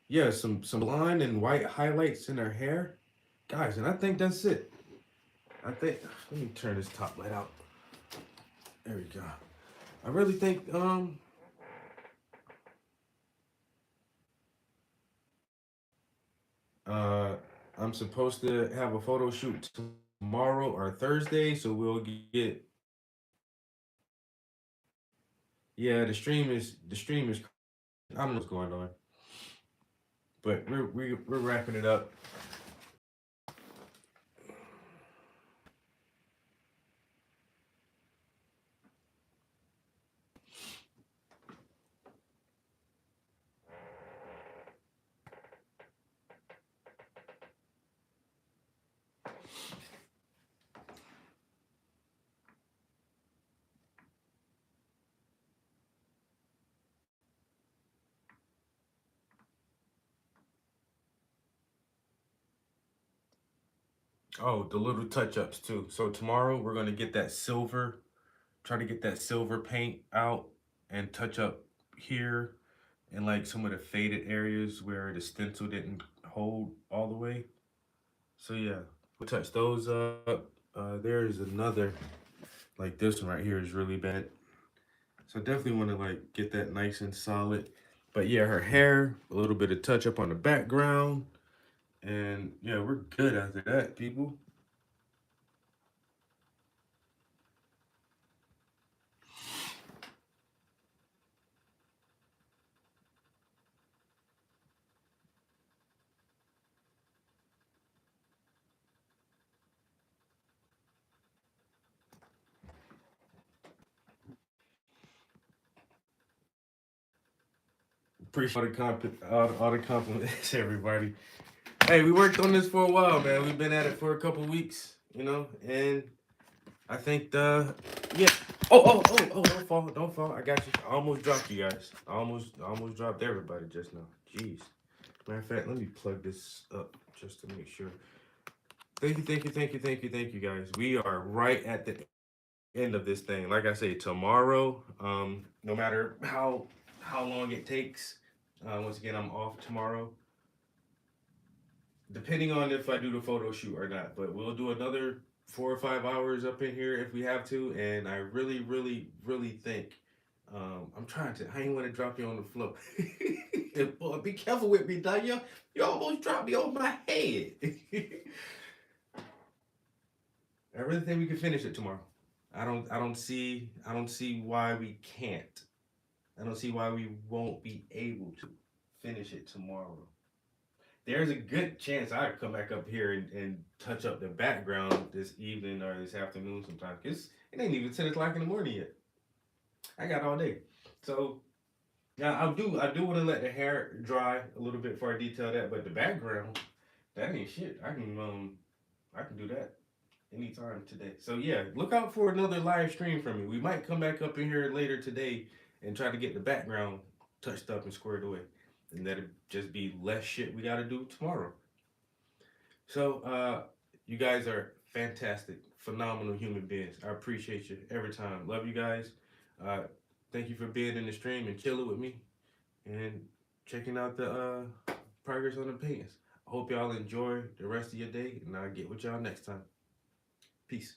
Yeah, some blonde and white highlights in her hair. Guys, and I think that's it. Let me turn this top light out. There we go. I really think, I'm supposed to have a photo shoot tomorrow or Thursday, so we'll get. Yeah, the stream is. I don't know what's going on, but we're wrapping it up. Oh, the little touch-ups too. So tomorrow we're gonna get that silver, try to get that silver paint out and touch up here and like some of the faded areas where the stencil didn't hold all the way. So yeah, we'll touch those up. There's another, like this one right here is really bad. So definitely want to like get that nice and solid. But yeah, her hair, a little bit of touch up on the background. And yeah, we're good after that, people. Appreciate all the compliments, everybody. Hey, we worked on this for a while, man. We've been at it for a couple weeks, you know, and I think yeah. Oh, don't fall. I got you. I almost dropped you guys. I almost dropped everybody just now. Jeez. Matter of fact, let me plug this up just to make sure. Thank you, guys. We are right at the end of this thing. Like I say, tomorrow, no matter how long it takes, once again, I'm off tomorrow. Depending on if I do the photo shoot or not, but we'll do another 4 or 5 hours up in here if we have to. And I really think, I ain't want to drop you on the floor. Boy, be careful with me, dog. You almost dropped me on my head. I really think we can finish it tomorrow. I don't see why we can't. I don't see why we won't be able to finish it tomorrow. There's a good chance I come back up here and touch up the background this evening or this afternoon sometime. Cause it ain't even 10 o'clock in the morning yet. I got all day. So now I do want to let the hair dry a little bit before I detail that, but the background, that ain't shit. I can do that anytime today. So yeah, look out for another live stream from me. We might come back up in here later today and try to get the background touched up and squared away. And that'll just be less shit we gotta do tomorrow. So you guys are fantastic, phenomenal human beings. I appreciate you every time. Love you guys. Thank you for being in the stream and chilling with me and checking out the progress on the paintings. I hope y'all enjoy the rest of your day, and I'll get with y'all next time. Peace.